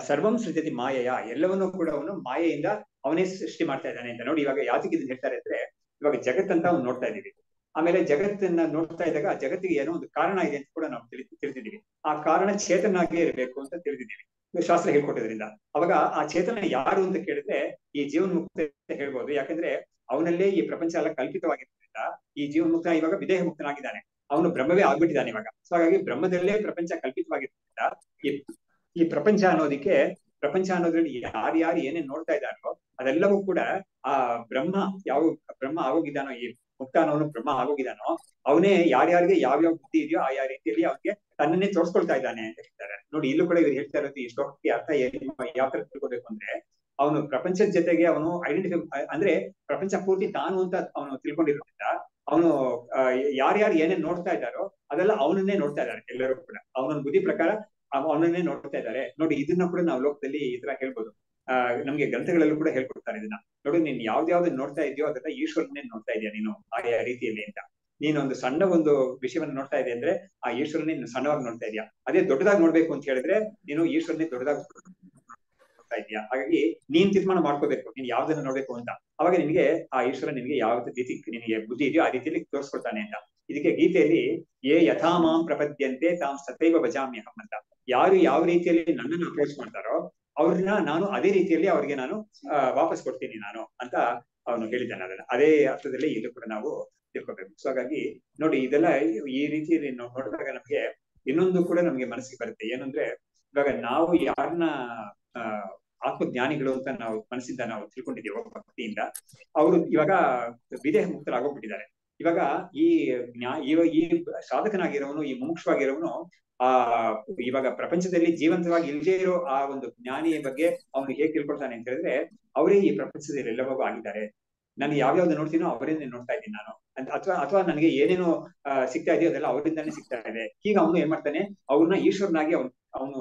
ಸರ್ವಂ ಸೃಜತಿ ಮಾಯೆಯ, ಎಲ್ಲವನ್ನೂ ಕೂಡ ಅವನು ಮಾಯೆಯಿಂದ ಅವನೇ ಸೃಷ್ಟಿ ಮಾಡ್ತಾ ಇದ್ದಾನೆ ಅಂತ. ನೋಡಿ, ಇವಾಗ ಯಾತಕ್ಕೆ ಇದನ್ನ ಹೇಳ್ತಾರೆ ಅಂದ್ರೆ, ಇವಾಗ ಜಗತ್ತಂತ ಅವ್ನು ನೋಡ್ತಾ ಇದೀವಿ, ಆಮೇಲೆ ಜಗತ್ತನ್ನ ನೋಡ್ತಾ ಇದ್ದಾಗ ಆ ಜಗತ್ತಿಗೆ ಏನೋ ಒಂದು ಕಾರಣ ಇದೆ ಅಂತ ಕೂಡ ನಾವು ತಿಳಿದಿದ್ದೀವಿ. ಆ ಕಾರಣ ಚೇತನಾಗೇ ಇರಬೇಕು ಅಂತ ತಿಳಿದಿದ್ದೀವಿ, ಶಾಸ್ತ್ರ ಹೇಳ್ಕೊಟ್ಟಿದ್ರಿಂದ. ಅವಾಗ ಆ ಚೇತನ ಯಾರು ಅಂತ ಕೇಳಿದ್ರೆ ಈ ಜೀವನ್ಮುಕ್ತ ಅಂತ ಹೇಳ್ಬೋದು. ಯಾಕಂದ್ರೆ ಅವನಲ್ಲೇ ಈ ಪ್ರಪಂಚ ಎಲ್ಲ ಕಲ್ಪಿತವಾಗಿರೋದ್ರಿಂದ ಈ ಜೀವನ್ಮುಕ್ತ ಇವಾಗ ವಿದೇಹ ಮುಕ್ತನಾಗಿದ್ದಾನೆ, ಅವನು ಬ್ರಹ್ಮವೇ ಆಗ್ಬಿಟ್ಟಿದ್ದಾನೆ ಇವಾಗ. ಸೊ ಹಾಗಾಗಿ ಬ್ರಹ್ಮದಲ್ಲೇ ಪ್ರಪಂಚ ಕಲ್ಪಿತವಾಗಿರೋದ್ರಿಂದ ಈ ಪ್ರಪಂಚ ಅನ್ನೋದ್ರಲ್ಲಿ ಯಾರ್ಯಾರು ಏನೇನ್ ನೋಡ್ತಾ ಇದ್ದಾರೋ ಅದೆಲ್ಲವೂ ಕೂಡ ಆ ಬ್ರಹ್ಮ ಆಗೋಗಿದ್ದಾನೋ, ಈ ಮುಕ್ತ ಅನ್ನೋನು ಬ್ರಹ್ಮ ಆಗೋಗಿದ್ದಾನೋ ಅವನೇ ಯಾರ್ಯಾರಿಗೆ ಯಾವ್ಯಾವ ಬುದ್ಧಿ ಇದೆಯೋ ಆ ರೀತಿಯಲ್ಲಿ ಅವನಿಗೆ ತನ್ನನ್ನೇ ತೋರಿಸ್ಕೊಳ್ತಾ ಇದ್ದಾನೆ ಅಂತ ಹೇಳ್ತಾರೆ. ನೋಡಿ, ಇಲ್ಲೂ ಕೂಡ ಇವ್ರು ಹೇಳ್ತಾ ಇರೋದು ಈ ಶ್ಲೋಕಕ್ಕೆ ಅರ್ಥ ಯಾವ ತರ ತಿಳ್ಕೋಬೇಕು ಅಂದ್ರೆ, ಅವನು ಪ್ರಪಂಚದ ಜೊತೆಗೆ ಅವನು ಐಡೆಂಟಿಫೈ ಅಂದ್ರೆ ಪ್ರಪಂಚ ಪೂರ್ತಿ ತಾನು ಅಂತ ಅವನು ತಿಳ್ಕೊಂಡಿರೋದ್ರಿಂದ ಅವನು ಯಾರ್ಯಾರು ಏನೇನ್ ನೋಡ್ತಾ ಇದ್ದಾರೋ ಅದೆಲ್ಲ ಅವನನ್ನೇ ನೋಡ್ತಾ ಇದ್ದಾರೆ. ಎಲ್ಲರೂ ಕೂಡ ಅವನೊಂದು ಬುದ್ಧಿ ಪ್ರಕಾರ ಅವನನ್ನೇ ನೋಡ್ತಾ ಇದ್ದಾರೆ. ನೋಡಿ, ಇದನ್ನ ಕೂಡ ನಾವು ಲೋಕದಲ್ಲಿ ಈ ತರ ಹೇಳ್ಬೋದು. ನಮ್ಗೆ ಗ್ರಂಥಗಳಲ್ಲೂ ಕೂಡ ಹೇಳ್ಕೊಡ್ತಾರೆ ಇದನ್ನ. ನೋಡಿ, ನೀನ್ ಯಾವ್ದಾವ್ದು ನೋಡ್ತಾ ಇದೆಯೋ ಅದನ್ನ ಈಶ್ವರನ್ನೇ ನೋಡ್ತಾ ಇದೆಯಾ ನೀನು ಆಯಾ ರೀತಿಯಲ್ಲಿ ಅಂತ. ನೀನೊಂದು ಸಣ್ಣ ಒಂದು ವಿಷಯವನ್ನು ನೋಡ್ತಾ ಇದೆಯಾ ಅಂದ್ರೆ ಆ ಈಶ್ವರನ್ನೇ ನೀನು ಸಣ್ಣವಾಗಿ ನೋಡ್ತಾ ಇದೆಯಾ. ಅದೇ ದೊಡ್ಡದಾಗಿ ನೋಡ್ಬೇಕು ಅಂತ ಹೇಳಿದ್ರೆ ನೀನು ಈಶ್ವರನ್ನೇ ದೊಡ್ಡದಾಗಿ ನೋಡ್ತಾ ಇದೆಯಾ. ಹಾಗಾಗಿ ನೀನ್ ತೀರ್ಮಾನ ಮಾಡ್ಕೋಬೇಕು ನೀನ್ ಯಾವ್ದನ್ನ ನೋಡ್ಬೇಕು ಅಂತ. ಅವಾಗ ನಿನ್ಗೆ ಆ ಈಶ್ವರ ನಿನ್ಗೆ ಯಾವ ರೀತಿ ನಿನಗೆ ಬುದ್ಧಿ ಇದೆಯೋ ಆ ರೀತಿಯಲ್ಲಿ ತೋರಿಸ್ಕೊಳ್ತಾನೆ ಅಂತ. ಇದಕ್ಕೆ ಗೀತೆಯಲ್ಲಿ ಯಥಾಮಾಂ ಪ್ರಪದ್ಯಂತೆ ತಾಂ ಸತೈವ ಭಜಾಮ್ಯಹಂ ಅಂತ, ಯಾರು ಯಾವ ರೀತಿಯಲ್ಲಿ ನನ್ನನ್ನು ಅಪ್ರೋಚ್ ಮಾಡ್ತಾರೋ ಅವ್ರನ್ನ ನಾನು ಅದೇ ರೀತಿಯಲ್ಲಿ ಅವ್ರಿಗೆ ನಾನು ವಾಪಸ್ ಕೊಡ್ತೀನಿ ನಾನು ಅಂತ ಅವನು ಹೇಳಿದ್ದಾನೆ. ಅದನ್ನ ಅದೇ ಅರ್ಥದಲ್ಲಿ ಇದು ಕೂಡ ನಾವು ತಿಳ್ಕೊಬೇಕು. ಸೊ ಹಾಗಾಗಿ ನೋಡಿ, ಇದೆಲ್ಲ ಈ ರೀತಿಯಲ್ಲಿ ನಾವು ನೋಡಿದಾಗ ನಮ್ಗೆ ಇನ್ನೊಂದು ಕೂಡ ನಮ್ಗೆ ಮನಸ್ಸಿಗೆ ಬರುತ್ತೆ. ಏನಂದ್ರೆ, ಇವಾಗ ನಾವು ಯಾರನ್ನ ಆತ್ಮಜ್ಞಾನಿಗಳು ಅಂತ ನಾವು ಮನಸ್ಸಿಂದ ನಾವು ತಿಳ್ಕೊಂಡಿದ್ದೀವೋ ಭಕ್ತಿಯಿಂದ, ಅವರು ಇವಾಗ ವಿದೇಹ ಮುಕ್ತರಾಗೋಗ್ಬಿಟ್ಟಿದ್ದಾರೆ. ಇವಾಗ ಈ ಸಾಧಕನಾಗಿರೋನು, ಈ ಮುಮುಕ್ಷವಾಗಿರೋನು ಇವಾಗ ಪ್ರಪಂಚದಲ್ಲಿ ಜೀವಂತವಾಗಿ ಇಲ್ಲದೇ ಇರೋ ಆ ಒಂದು ಜ್ಞಾನಿಯ ಬಗ್ಗೆ ಅವನು ಹೇಗೆ ತಿಳ್ಕೊಳ್ತಾನೆ ಅಂತ ಹೇಳಿದ್ರೆ, ಅವರೇ ಈ ಪ್ರಪಂಚದಲ್ಲಿ ಎಲ್ಲವೂ ಆಗಿದ್ದಾರೆ, ನಾನು ಯಾವ್ಯಾವ್ದು ನೋಡ್ತೀನೋ ಅವರಿಂದ ನೋಡ್ತಾ ಇದ್ದೀನಿ ನಾನು ಅಂತ. ಅಥವಾ ನನಗೆ ಏನೇನೋ ಸಿಗ್ತಾ ಇದೆಯೋ ಅದೆಲ್ಲ ಅವರಿಂದಾನೇ ಸಿಗ್ತಾ ಇದೆ. ಈಗ ಅವನು ಏನ್ ಮಾಡ್ತಾನೆ, ಅವ್ರನ್ನ ಈಶ್ವರನಾಗಿ ಅವನು ಅವನು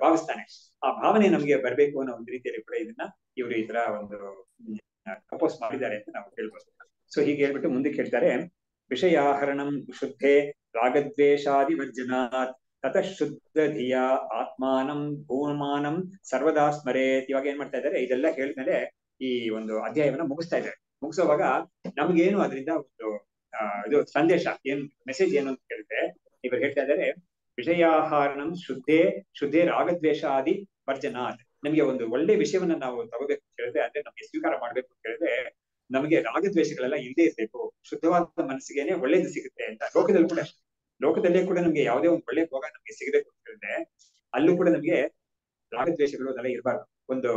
ಭಾವಿಸ್ತಾನೆ. ಆ ಭಾವನೆ ನಮ್ಗೆ ಬರ್ಬೇಕು ಅನ್ನೋ ಒಂದು ರೀತಿಯಲ್ಲಿ ಕೂಡ ಇದನ್ನ ಇವರು ಈ ತರ ಒಂದು ಕಂಪೋಸ್ ಮಾಡಿದ್ದಾರೆ ಅಂತ ನಾವು ಹೇಳ್ಬೋದು. ಸೊ ಹೀಗೆ ಹೇಳ್ಬಿಟ್ಟು ಮುಂದಕ್ಕೆ ಹೇಳ್ತಾರೆ, ವಿಷಯಾಹರಣಂ ಶುದ್ಧೆ ರಾಗದ್ವೇಷಾದಿ ವರ್ಜನಾತ್ ತತಃ ಶುದ್ಧ ಧಿಯ ಆತ್ಮಾನಂ ಭೂಮಾನಂ ಸರ್ವದಾ ಸ್ಮರೇತ್. ಇವಾಗ ಏನ್ ಮಾಡ್ತಾ ಇದ್ದಾರೆ, ಇದೆಲ್ಲ ಹೇಳಿದ್ಮೇಲೆ ಈ ಒಂದು ಅಧ್ಯಾಯವನ್ನ ಮುಗಿಸ್ತಾ ಇದ್ದಾರೆ. ಮುಗಿಸೋವಾಗ ನಮ್ಗೇನು ಅದರಿಂದ ಒಂದು ಇದು ಸಂದೇಶ ಏನ್, ಮೆಸೇಜ್ ಏನು ಅಂತ ಕೇಳಿದ್ರೆ, ಇವರು ಹೇಳ್ತಾ ಇದ್ದಾರೆ ವಿಷಯಾಹಾರಣಂ ಶುದ್ಧೇ ರಾಗದ್ವೇಷಾದಿ ವರ್ಜನಾತ್. ನಮ್ಗೆ ಒಂದು ಒಳ್ಳೆ ವಿಷಯವನ್ನ ನಾವು ತಗೋಬೇಕು ಅಂತ ಹೇಳಿದ್ರೆ, ಅಂದ್ರೆ ನಮ್ಗೆ ಸ್ವೀಕಾರ ಮಾಡ್ಬೇಕು ಅಂತ ಹೇಳಿದ್ರೆ ನಮಗೆ ರಾಗದ್ವೇಷಗಳೆಲ್ಲ ಇಲ್ಲದೆ ಇರ್ಬೇಕು, ಶುದ್ಧವಾದ ಮನಸ್ಸಿಗೆನೆ ಒಳ್ಳೇದು ಸಿಗುತ್ತೆ ಅಂತ. ಲೋಕದಲ್ಲಿ ಕೂಡ ಲೋಕದಲ್ಲೇ ಕೂಡ ನಮ್ಗೆ ಯಾವುದೇ ಒಂದು ಒಳ್ಳೆ ಭೋಗ ನಮ್ಗೆ ಸಿಗಬೇಕು ಅಂತ ಹೇಳಿದ್ರೆ ಅಲ್ಲೂ ಕೂಡ ನಮ್ಗೆ ರಾಗದ್ವೇಷಗಳು ಅದೆಲ್ಲ ಇರಬಾರ್ದು. ಒಂದು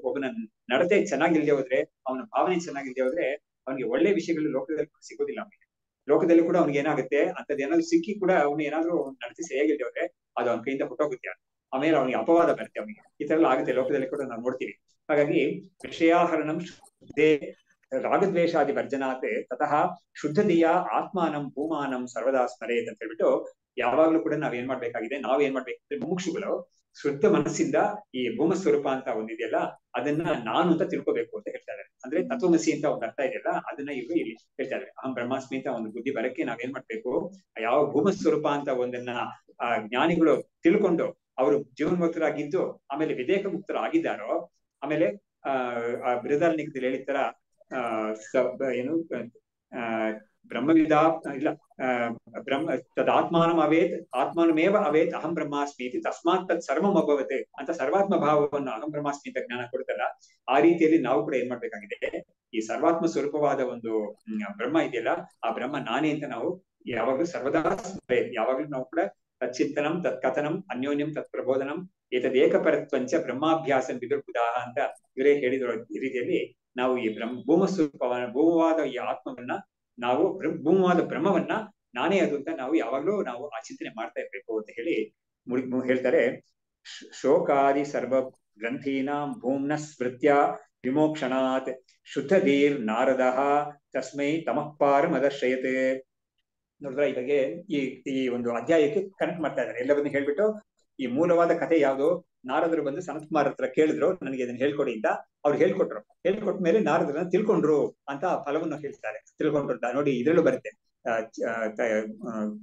ಒಬ್ಬನ ನಡತೆ ಚೆನ್ನಾಗಿಲ್ದೆ ಹೋದ್ರೆ, ಅವನ ಭಾವನೆ ಚೆನ್ನಾಗಿಲ್ದೆ ಹೋದ್ರೆ ಅವನಿಗೆ ಒಳ್ಳೆ ವಿಷಯಗಳು ಲೋಕದಲ್ಲಿ ಸಿಗೋದಿಲ್ಲ. ಅವನಿಗೆ ಲೋಕದಲ್ಲಿ ಕೂಡ ಅವ್ನಿಗೆ ಏನಾಗುತ್ತೆ, ಅಂತದ್ ಏನಾದ್ರು ಸಿಕ್ಕಿ ಕೂಡ ಅವನು ಏನಾದ್ರು ನಡತೆ ಸರಿಯಾಗಿಲ್ದೆ ಹೋದ್ರೆ ಅದು ಅವನ ಕೈಯಿಂದ ಹೊಟ್ಟೋಗುತ್ತೆ. ಆಮೇಲೆ ಅವನಿಗೆ ಅಪವಾದ ಬರುತ್ತೆ. ಅವನಿಗೆ ಈ ತರ ಎಲ್ಲ ಆಗುತ್ತೆ ಲೋಕದಲ್ಲಿ ಕೂಡ ನಾವು ನೋಡ್ತೀವಿ. ಹಾಗಾಗಿ ವಿಷಯಾಹರಣಂ ಶುದ್ಧೇ ರಾಗದ್ವೇಷಾದಿ ವರ್ಜನಾತೆ ತತಃ ಶುದ್ಧದಿಯ ಆತ್ಮಾನಂ ಭೂಮಾನಂ ಸರ್ವದಾ ಸ್ಮರೇತ್ ಅಂತ ಹೇಳ್ಬಿಟ್ಟು, ಯಾವಾಗ್ಲೂ ಕೂಡ ನಾವೇನ್ ಮಾಡ್ಬೇಕಾಗಿದೆ, ನಾವೇನ್ ಮಾಡ್ಬೇಕಂದ್ರೆ ಮುಮುಕ್ಷುಗಳು ಶುದ್ಧ ಮನಸ್ಸಿಂದ ಈ ಭೂಮ ಸ್ವರೂಪ ಅಂತ ಒಂದಿದೆಯಲ್ಲ ಅದನ್ನ ನಾನು ಅಂತ ತಿಳ್ಕೋಬೇಕು ಅಂತ ಹೇಳ್ತಾ ಇದ್ದಾರೆ. ಅಂದ್ರೆ ತತ್ವಮಸಿ ಅಂತ ಒಂದು ಅರ್ಥ ಇದೆಯಲ್ಲ ಅದನ್ನ ಇವರು ಇಲ್ಲಿ ಹೇಳ್ತಾ ಇದ್ದಾರೆ. ಅಹಂ ಬ್ರಹ್ಮಾಸ್ಮಿ ಅಂತ ಒಂದು ಬುದ್ಧಿ ಬರಕ್ಕೆ ನಾವೇನ್ ಮಾಡ್ಬೇಕು, ಯಾವ ಭೂಮ ಸ್ವರೂಪ ಅಂತ ಒಂದನ್ನ ಜ್ಞಾನಿಗಳು ತಿಳ್ಕೊಂಡು ಅವರು ಜೀವನ್ಮುಕ್ತರಾಗಿದ್ದು ಆಮೇಲೆ ವಿದೇಕ ಮುಕ್ತರಾಗಿದ್ದಾರೋ, ಆಮೇಲೆ ಬೃಹದಾರಣ್ಯಕದಲ್ಲಿ ಹೇಳಿದ ಏನು ಬ್ರಹ್ಮವಿದಾ ಇಲ್ಲ ಬ್ರಹ್ಮ ತದಾತ್ಮಾನಂ ಅವೇತ್ ಆತ್ಮಾನಮೇವ ಅವೇತ್ ಅಹಂ ಬ್ರಹ್ಮಾಸ್ಮಿ ಇತಿ ತಸ್ಮಾತ್ ತತ್ ಸರ್ವಂ ಅಭವತೆ ಅಂತ ಸರ್ವಾತ್ಮ ಭಾವವನ್ನು ಅಹಂ ಬ್ರಹ್ಮಾಸ್ಮಿ ಅಂತ ಜ್ಞಾನ ಕೊಡ್ತಾರ. ಆ ರೀತಿಯಲ್ಲಿ ನಾವು ಕೂಡ ಏನ್ ಮಾಡ್ಬೇಕಾಗಿದೆ, ಈ ಸರ್ವಾತ್ಮ ಸ್ವರೂಪವಾದ ಒಂದು ಬ್ರಹ್ಮ ಇದೆಯಲ್ಲ ಆ ಬ್ರಹ್ಮ ನಾನೇ ಅಂತ ನಾವು ಯಾವಾಗ್ಲೂ ಸರ್ವದಾ ಯಾವಾಗ್ಲೂ ನಾವು ಕೂಡ ತಚ್ಚಿಂತನಂ ತತ್ಕಥನಂ ಅನ್ಯೋನ್ಯಂ ತತ್ ಪ್ರಬೋಧನಂ ಏತದೇಕಪರತ್ವಂಚ ಬ್ರಹ್ಮಾಭ್ಯಾಸಂ ವಿದುರ್ಬುಧಾಹ ಅಂತ ಇವರೇ ಹೇಳಿದ್ರು. ಈ ರೀತಿಯಲ್ಲಿ ನಾವು ಈ ಭೂಮ ಸ್ವರೂಪವನ್ನ, ಭೂಮವಾದ ಈ ಆತ್ಮವನ್ನ ನಾವು ಭೂಮವಾದ ಬ್ರಹ್ಮವನ್ನ ನಾನೇ ಅದು ಅಂತ ನಾವು ಯಾವಾಗ್ಲೂ ನಾವು ಆ ಚಿಂತನೆ ಮಾಡ್ತಾ ಇರ್ಬೇಕು ಅಂತ ಹೇಳಿ ಹೇಳ್ತಾರೆ. ಶೋಕಾದಿ ಸರ್ವ ಗ್ರಂಥೀನಾಂ ಭೂಮ್ನ ಸ್ಮೃತ್ಯ ವಿಮೋಕ್ಷಣಾತ್ ಶುದ್ಧಧೀರ್ ನಾರದಃ ತಸ್ಮೈ ತಮಃಪಾರಂ ಅದರ್ಶಯತೆ. ನೋಡಿದ್ರೆ ಇವಾಗೆ ಈ ಒಂದು ಅಧ್ಯಾಯಕ್ಕೆ ಕನೆಕ್ಟ್ ಮಾಡ್ತಾ ಇದ್ದಾರೆ. ಎಲ್ಲವನ್ನೂ ಹೇಳ್ಬಿಟ್ಟು ಈ ಮೂಲವಾದ ಕಥೆ ಯಾವುದು, ನಾರದರು ಬಂದು ಸನತ್ ಕುಮಾರ್ ಹತ್ರ ಕೇಳಿದ್ರು ನನಗೆ ಇದನ್ನ ಹೇಳ್ಕೊಡಿ ಅಂತ. ಅವ್ರು ಹೇಳ್ಕೊಟ್ರು. ಹೇಳ್ಕೊಟ್ಟ ಮೇಲೆ ನಾರದರನ್ನ ತಿಳ್ಕೊಂಡ್ರು ಅಂತ ಫಲವನ್ನು ಹೇಳ್ತಾರೆ. ತಿಳ್ಕೊಂಡ್ರು ನೋಡಿ, ಇದ್ರಲ್ಲೂ ಬರುತ್ತೆ,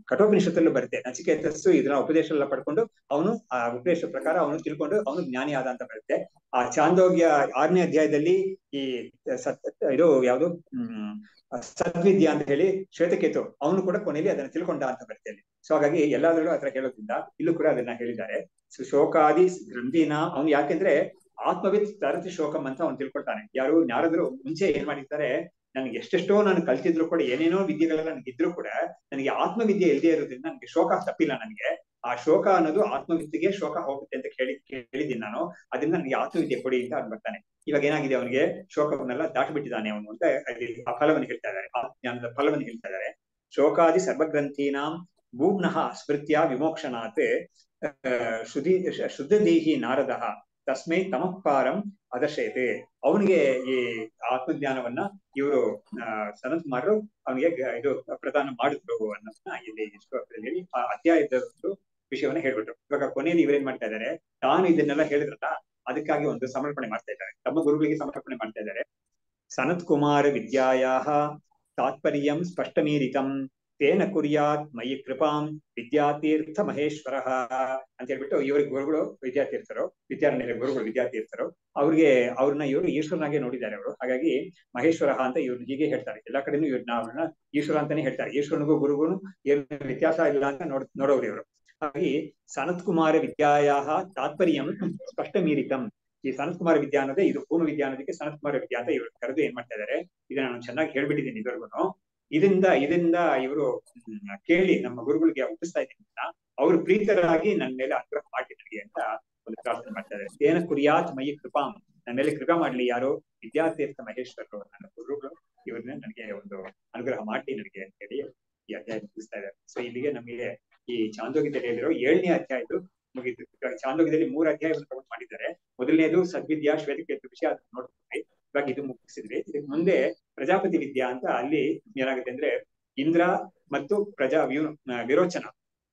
ಕಠೋಪನಿಷತ್ತಲ್ಲೂ ಬರುತ್ತೆ. ನಚಿಕೇತಸ್ಸು ಇದನ್ನ ಉಪದೇಶ ಎಲ್ಲ ಪಡ್ಕೊಂಡು ಅವನು ಆ ಉಪದೇಶ ಪ್ರಕಾರ ಅವನು ತಿಳ್ಕೊಂಡು ಅವನು ಜ್ಞಾನಿ ಆದ ಅಂತ ಬರುತ್ತೆ. ಆ ಚಾಂದೋಗ್ಯ 6ನೇ ಅಧ್ಯಾಯದಲ್ಲಿ ಈ ಇದು ಯಾವುದು ಸದ್ವಿದ್ಯಾ ಅಂತ ಹೇಳಿ ಶ್ವೇತಕೇತು ಅವನು ಕೂಡ ಕೊನೆಯಲ್ಲಿ ಅದನ್ನ ತಿಳ್ಕೊಂಡ ಅಂತ ಬರುತ್ತೆ ಅಲ್ಲಿ. ಸೊ ಹಾಗಾಗಿ ಎಲ್ಲಾದ್ರಲ್ಲೂ ಆತರ ಹೇಳೋದ್ರಿಂದ ಇಲ್ಲೂ ಕೂಡ ಅದನ್ನ ಹೇಳಿದ್ದಾರೆ. ಶೋಕಾದಿ ಗ್ರಂಥಿನ ಅವನು ಯಾಕೆಂದ್ರೆ ಆತ್ಮವಿತ್ ತರತಿ ಶೋಕಂ ಅಂತ ಅವ್ನು ತಿಳ್ಕೊಳ್ತಾನೆ. ಯಾರು ಯಾರಾದ್ರೂ ಮುಂಚೆ ಏನ್ ಮಾಡಿರ್ತಾರೆ, ನನ್ಗೆ ಎಷ್ಟೆಷ್ಟೋ ನಾನು ಕಲ್ತಿದ್ರು ಕೂಡ ಏನೇನೋ ವಿದ್ಯೆಗಳೆಲ್ಲ ನನಗಿದ್ರು ಕೂಡ ನನಗೆ ಆತ್ಮವಿದ್ಯೆ ಇಲ್ಲದೆ ಇರೋದ್ರಿಂದ ನನಗೆ ಶೋಕ ತಪ್ಪಿಲ್ಲ. ನನಗೆ ಆ ಶೋಕ ಅನ್ನೋದು ಆತ್ಮವಿದ್ಯೆಗೆ ಶೋಕ ಹೋಗುತ್ತೆ ಅಂತ ಕೇಳಿದ್ದೀನಿ ನಾನು. ಅದರಿಂದ ನನಗೆ ಆತ್ಮವಿದ್ಯೆ ಕೊಡಿ ಅಂತ ಅವ್ನು ಬರ್ತಾನೆ. ಇವಾಗ ಏನಾಗಿದೆ, ಅವನಿಗೆ ಶೋಕವನ್ನೆಲ್ಲ ದಾಟಿಬಿಟ್ಟಿದ್ದಾನೆ ಅವನು ಅಂತ ಆ ಫಲವನ್ನು ಹೇಳ್ತಾ ಇದ್ದಾರೆ, ಆ ಜ್ಞಾನದ ಫಲವನ್ನು ಹೇಳ್ತಾ ಇದ್ದಾರೆ. ಶೋಕಾದಿ ಸರ್ವಗ್ರಂಥೀನಾಂ ಭೂಮ್ನಃ ಸ್ಮೃತ್ಯ ವಿಮೋಕ್ಷಣಾತ್ ಶುದ್ಧದೀಹಿ ನಾರದಃ ತಸ್ಮೈ ತಮಃಪಾರಂ ಅದರ್ಶಯತೆ. ಅವನಿಗೆ ಈ ಆತ್ಮಜ್ಞಾನವನ್ನ ಇವರು ಸನತ್ ಕುಮಾರ್ ಅವನಿಗೆ ಇದು ಪ್ರದಾನ ಮಾಡಿದ್ರು ಅನ್ನೋದನ್ನ ಇಲ್ಲಿ ಹೇಳಿ ಆ ಅಧ್ಯಾಯದ ವಿಷಯವನ್ನ ಹೇಳ್ಬಿಟ್ರು. ಇವಾಗ ಕೊನೆಯಲ್ಲಿ ಇವ್ರೇನ್ ಮಾಡ್ತಾ ಇದ್ದಾರೆ, ತಾನು ಇದನ್ನೆಲ್ಲ ಹೇಳಿದ್ರಲ್ಲ ಅದಕ್ಕಾಗಿ ಒಂದು ಸಮರ್ಪಣೆ ಮಾಡ್ತಾ ಇದ್ದಾರೆ, ತಮ್ಮ ಗುರುಗಳಿಗೆ ಸಮರ್ಪಣೆ ಮಾಡ್ತಾ ಇದ್ದಾರೆ. ಸನತ್ ಕುಮಾರ ವಿದ್ಯಾಯಾಹ ತಾತ್ಪರ್ಯಂ ಸ್ಪಷ್ಟಮೀರಿತಂ ತೇನ ಕುರ್ಯಾತ್ ಮಯಿ ಕೃಪಾಂ ವಿದ್ಯಾತೀರ್ಥ ಮಹೇಶ್ವರ ಅಂತ ಹೇಳ್ಬಿಟ್ಟು ಇವ್ರಿಗೆ ಗುರುಗಳು ವಿದ್ಯಾರಣ್ಯರ ಗುರುಗಳು ವಿದ್ಯಾತೀರ್ಥರು ಅವ್ರನ್ನ ಇವರು ಈಶ್ವರನಾಗೆ ನೋಡಿದ್ದಾರೆ ಅವರು. ಹಾಗಾಗಿ ಮಹೇಶ್ವರ ಅಂತ ಇವ್ರು ಹೀಗೆ ಹೇಳ್ತಾರೆ. ಎಲ್ಲಾ ಕಡೆನೂ ಅವ್ರನ್ನ ಈಶ್ವರ ಅಂತಾನೆ ಹೇಳ್ತಾರೆ. ಈಶ್ವರನಿಗೂ ಗುರುಗೂ ಏನು ವ್ಯತ್ಯಾಸ ಇಲ್ಲ ಅಂತ ನೋಡೋರು ಇವರು. ಹಾಗಾಗಿ ಸನತ್ ಕುಮಾರ ವಿದ್ಯಾಯಾಹ ತಾತ್ಪರ್ಯಂ ಸ್ಪಷ್ಟ ಮೀರಿತಂ. ಈ ಸನತ್ ಕುಮಾರ ವಿದ್ಯಾ ಅನ್ನೋದೇ ಇದು ಭೂಮ ವಿದ್ಯಾ ಅನ್ನೋದಕ್ಕೆ ಸನತ್ ಕುಮಾರ ವಿದ್ಯಾ ಅಂತ ಇವರು ಕರೆದು ಏನ್ ಮಾಡ್ತಾ ಇದ್ದಾರೆ, ಇದನ್ನ ನಾನು ಚೆನ್ನಾಗಿ ಹೇಳ್ಬಿಟ್ಟಿದ್ದೀನಿ ಇದುವರೆಗೂ. ಇದರಿಂದ ಇವರು ಕೇಳಿ ನಮ್ಮ ಗುರುಗಳಿಗೆ ಒಪ್ಪಿಸ್ತಾ ಇದ್ದೀನಿ ಅಂತ ಅವರು ಪ್ರೀತರಾಗಿ ನನ್ನ ಮೇಲೆ ಅನುಗ್ರಹ ಮಾಡಿ ನನಗೆ ಅಂತ ಒಂದು ಪ್ರಾರ್ಥನೆ ಮಾಡ್ತಾ ಇದ್ದಾರೆ. ತೇನ ಕುರ್ಯಾತ್ ಮಯಿ ಕೃಪಾಂ, ನನ್ನ ಮೇಲೆ ಕೃಪಾ ಮಾಡ್ಲಿ ಯಾರು, ವಿದ್ಯಾತೀರ್ಥ ಮಹೇಶ್ವರರು ನನ್ನ ಗುರುಗಳು, ಇವ್ರನ್ನ ನನಗೆ ಒಂದು ಅನುಗ್ರಹ ಮಾಡಿ ನನಗೆ ಅಂತ ಹೇಳಿ ಈ ಅಧ್ಯಾಯ ಮುಗಿಸ್ತಾ ಇದ್ದಾರೆ. ಸೊ ಇಲ್ಲಿಗೆ ನಮಗೆ ಈ ಚಾಂದೋಗ್ಯದಲ್ಲಿ ಹೇಳಿರೋ 7ನೇ ಅಧ್ಯಾಯದು ಮುಗಿತು. ಚಾಂದೋಗ್ಯದಲ್ಲಿ 3 ಅಧ್ಯಾಯವನ್ನು ತಗೊಂಡು ಮಾಡಿದ್ದಾರೆ. ಮೊದಲನೇದು ಸದ್ವಿದ್ಯಾ ಶ್ವೇತಕೇತು ವಿಷಯ ಅದನ್ನ ನೋಡ್ತೀವಿ. ಇವಾಗ ಇದು ಮುಗಿಸಿದ್ವಿ. ಇದಕ್ಕೆ ಮುಂದೆ ಪ್ರಜಾಪತಿ ವಿದ್ಯಾ ಅಂತ ಅಲ್ಲಿ ಏನಾಗುತ್ತೆ ಅಂದ್ರೆ ಇಂದ್ರ ಮತ್ತು ವಿರೋಚನ.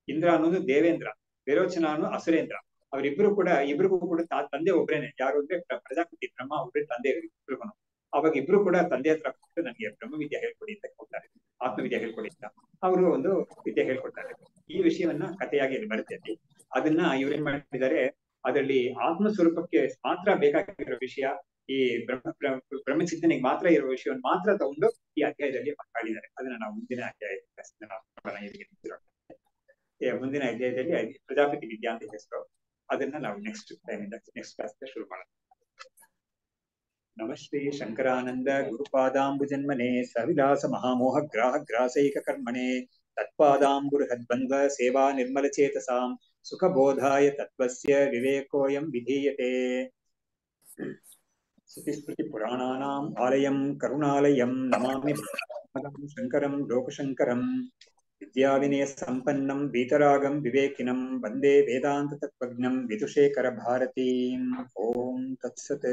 ಇಂದ್ರ ಅನ್ನೋದು ದೇವೇಂದ್ರ, ವಿರೋಚನನು ಅಸುರೇಂದ್ರ ಅವರಿಬ್ರು ಕೂಡ ಇಬ್ರಿಗೂ ಕೂಡ ತಂದೆ ಒಬ್ರೇನೆ. ಯಾರು ಅಂದ್ರೆ ಪ್ರಜಾಪತಿ ಬ್ರಹ್ಮ ಒಬ್ಬರೇ ತಂದೆ ಇಬ್ರಿಗೂ. ಅವಾಗ ಇಬ್ರು ಕೂಡ ತಂದೆ ಹತ್ರ ಕೊಟ್ಟು ನನಗೆ ಬ್ರಹ್ಮವಿದ್ಯೆ ಹೇಳ್ಕೊಡಿ ಅಂತ ಹೋಗ್ತಾರೆ, ಆತ್ಮವಿದ್ಯೆ ಹೇಳ್ಕೊಡಿ ಅಂತ. ಅವರು ಒಂದು ವಿದ್ಯೆ ಹೇಳ್ಕೊಡ್ತಾರೆ. ಈ ವಿಷಯವನ್ನ ಕಥೆಯಾಗಿ ಇಲ್ಲಿ ಬರುತ್ತೆ ಅಲ್ಲಿ. ಅದನ್ನ ಇವ್ರೇನ್ ಮಾಡಿದ್ದಾರೆ, ಅದರಲ್ಲಿ ಆತ್ಮ ಸ್ವರೂಪಕ್ಕೆ ಮಾತ್ರ ಬೇಕಾಗಿರೋ ವಿಷಯ, ಈ ಬ್ರಹ್ಮಚಿಂತನೆಗೆ ಮಾತ್ರ ಇರೋ ವಿಷಯವನ್ನು ಮಾತ್ರ ತಗೊಂಡು ಈ ಅಧ್ಯಾಯದಲ್ಲಿ ಮಾಡಿದ್ದಾರೆ. ಅದನ್ನ ನಾವು ಮುಂದಿನ ಅಧ್ಯಾಯ ಮುಂದಿನ ಅಧ್ಯಾಯದಲ್ಲಿ ಪ್ರಜಾಪತಿ ವಿದ್ಯಾ ಅಂತ ಹೆಸರು. ಅದನ್ನ ನಾವು ನೆಕ್ಸ್ಟ್ ಕ್ಲಾಸ್ ಶುರು ಮಾಡೋಣ. ನಮಸ್ತೆ ಶಂಕರಾನಂದ ಗುರುಪಾದಾಂಬುಜನ್ಮನೆ ಸವಿಲಾಸ ಮಹಾಮೋಹ ಗ್ರಾಹ ಗ್ರಾಸೈಕ ಕರ್ಮಣೆ ತತ್ಪಾದಾಂಬುರ್ಹದ್ಬಂಧ್ವ ಸೇವಾ ನಿರ್ಮಲ ಚೇತಸಾಂ ಸುಖಬೋಧಾಯ ತತ್ವಸ್ಯ ವಿವೇಕೋಯಂ ವಿಧೀಯತೆ. ಶ್ರುತಿಸ್ಮೃತಿ ಪುರಾಣಾನಾಂ ಆಲಯಂ ಕರುಣಾಲಯಂ ನಮಾಮಿ ಶಂಕರಂ ಲೋಕಶಂಕರಂ. ವಿದ್ಯಾವಿನಯ ಸಂಪನ್ನಂ ವೀತರಾಗಂ ವಿವೇಕಿನಂ ವಂದೇ ವೇದಾಂತ ತತ್ವಜ್ಞಂ ವಿದುಷೇಖರ ಭಾರತೀಂ. ಓಂ ತತ್ಸತ್.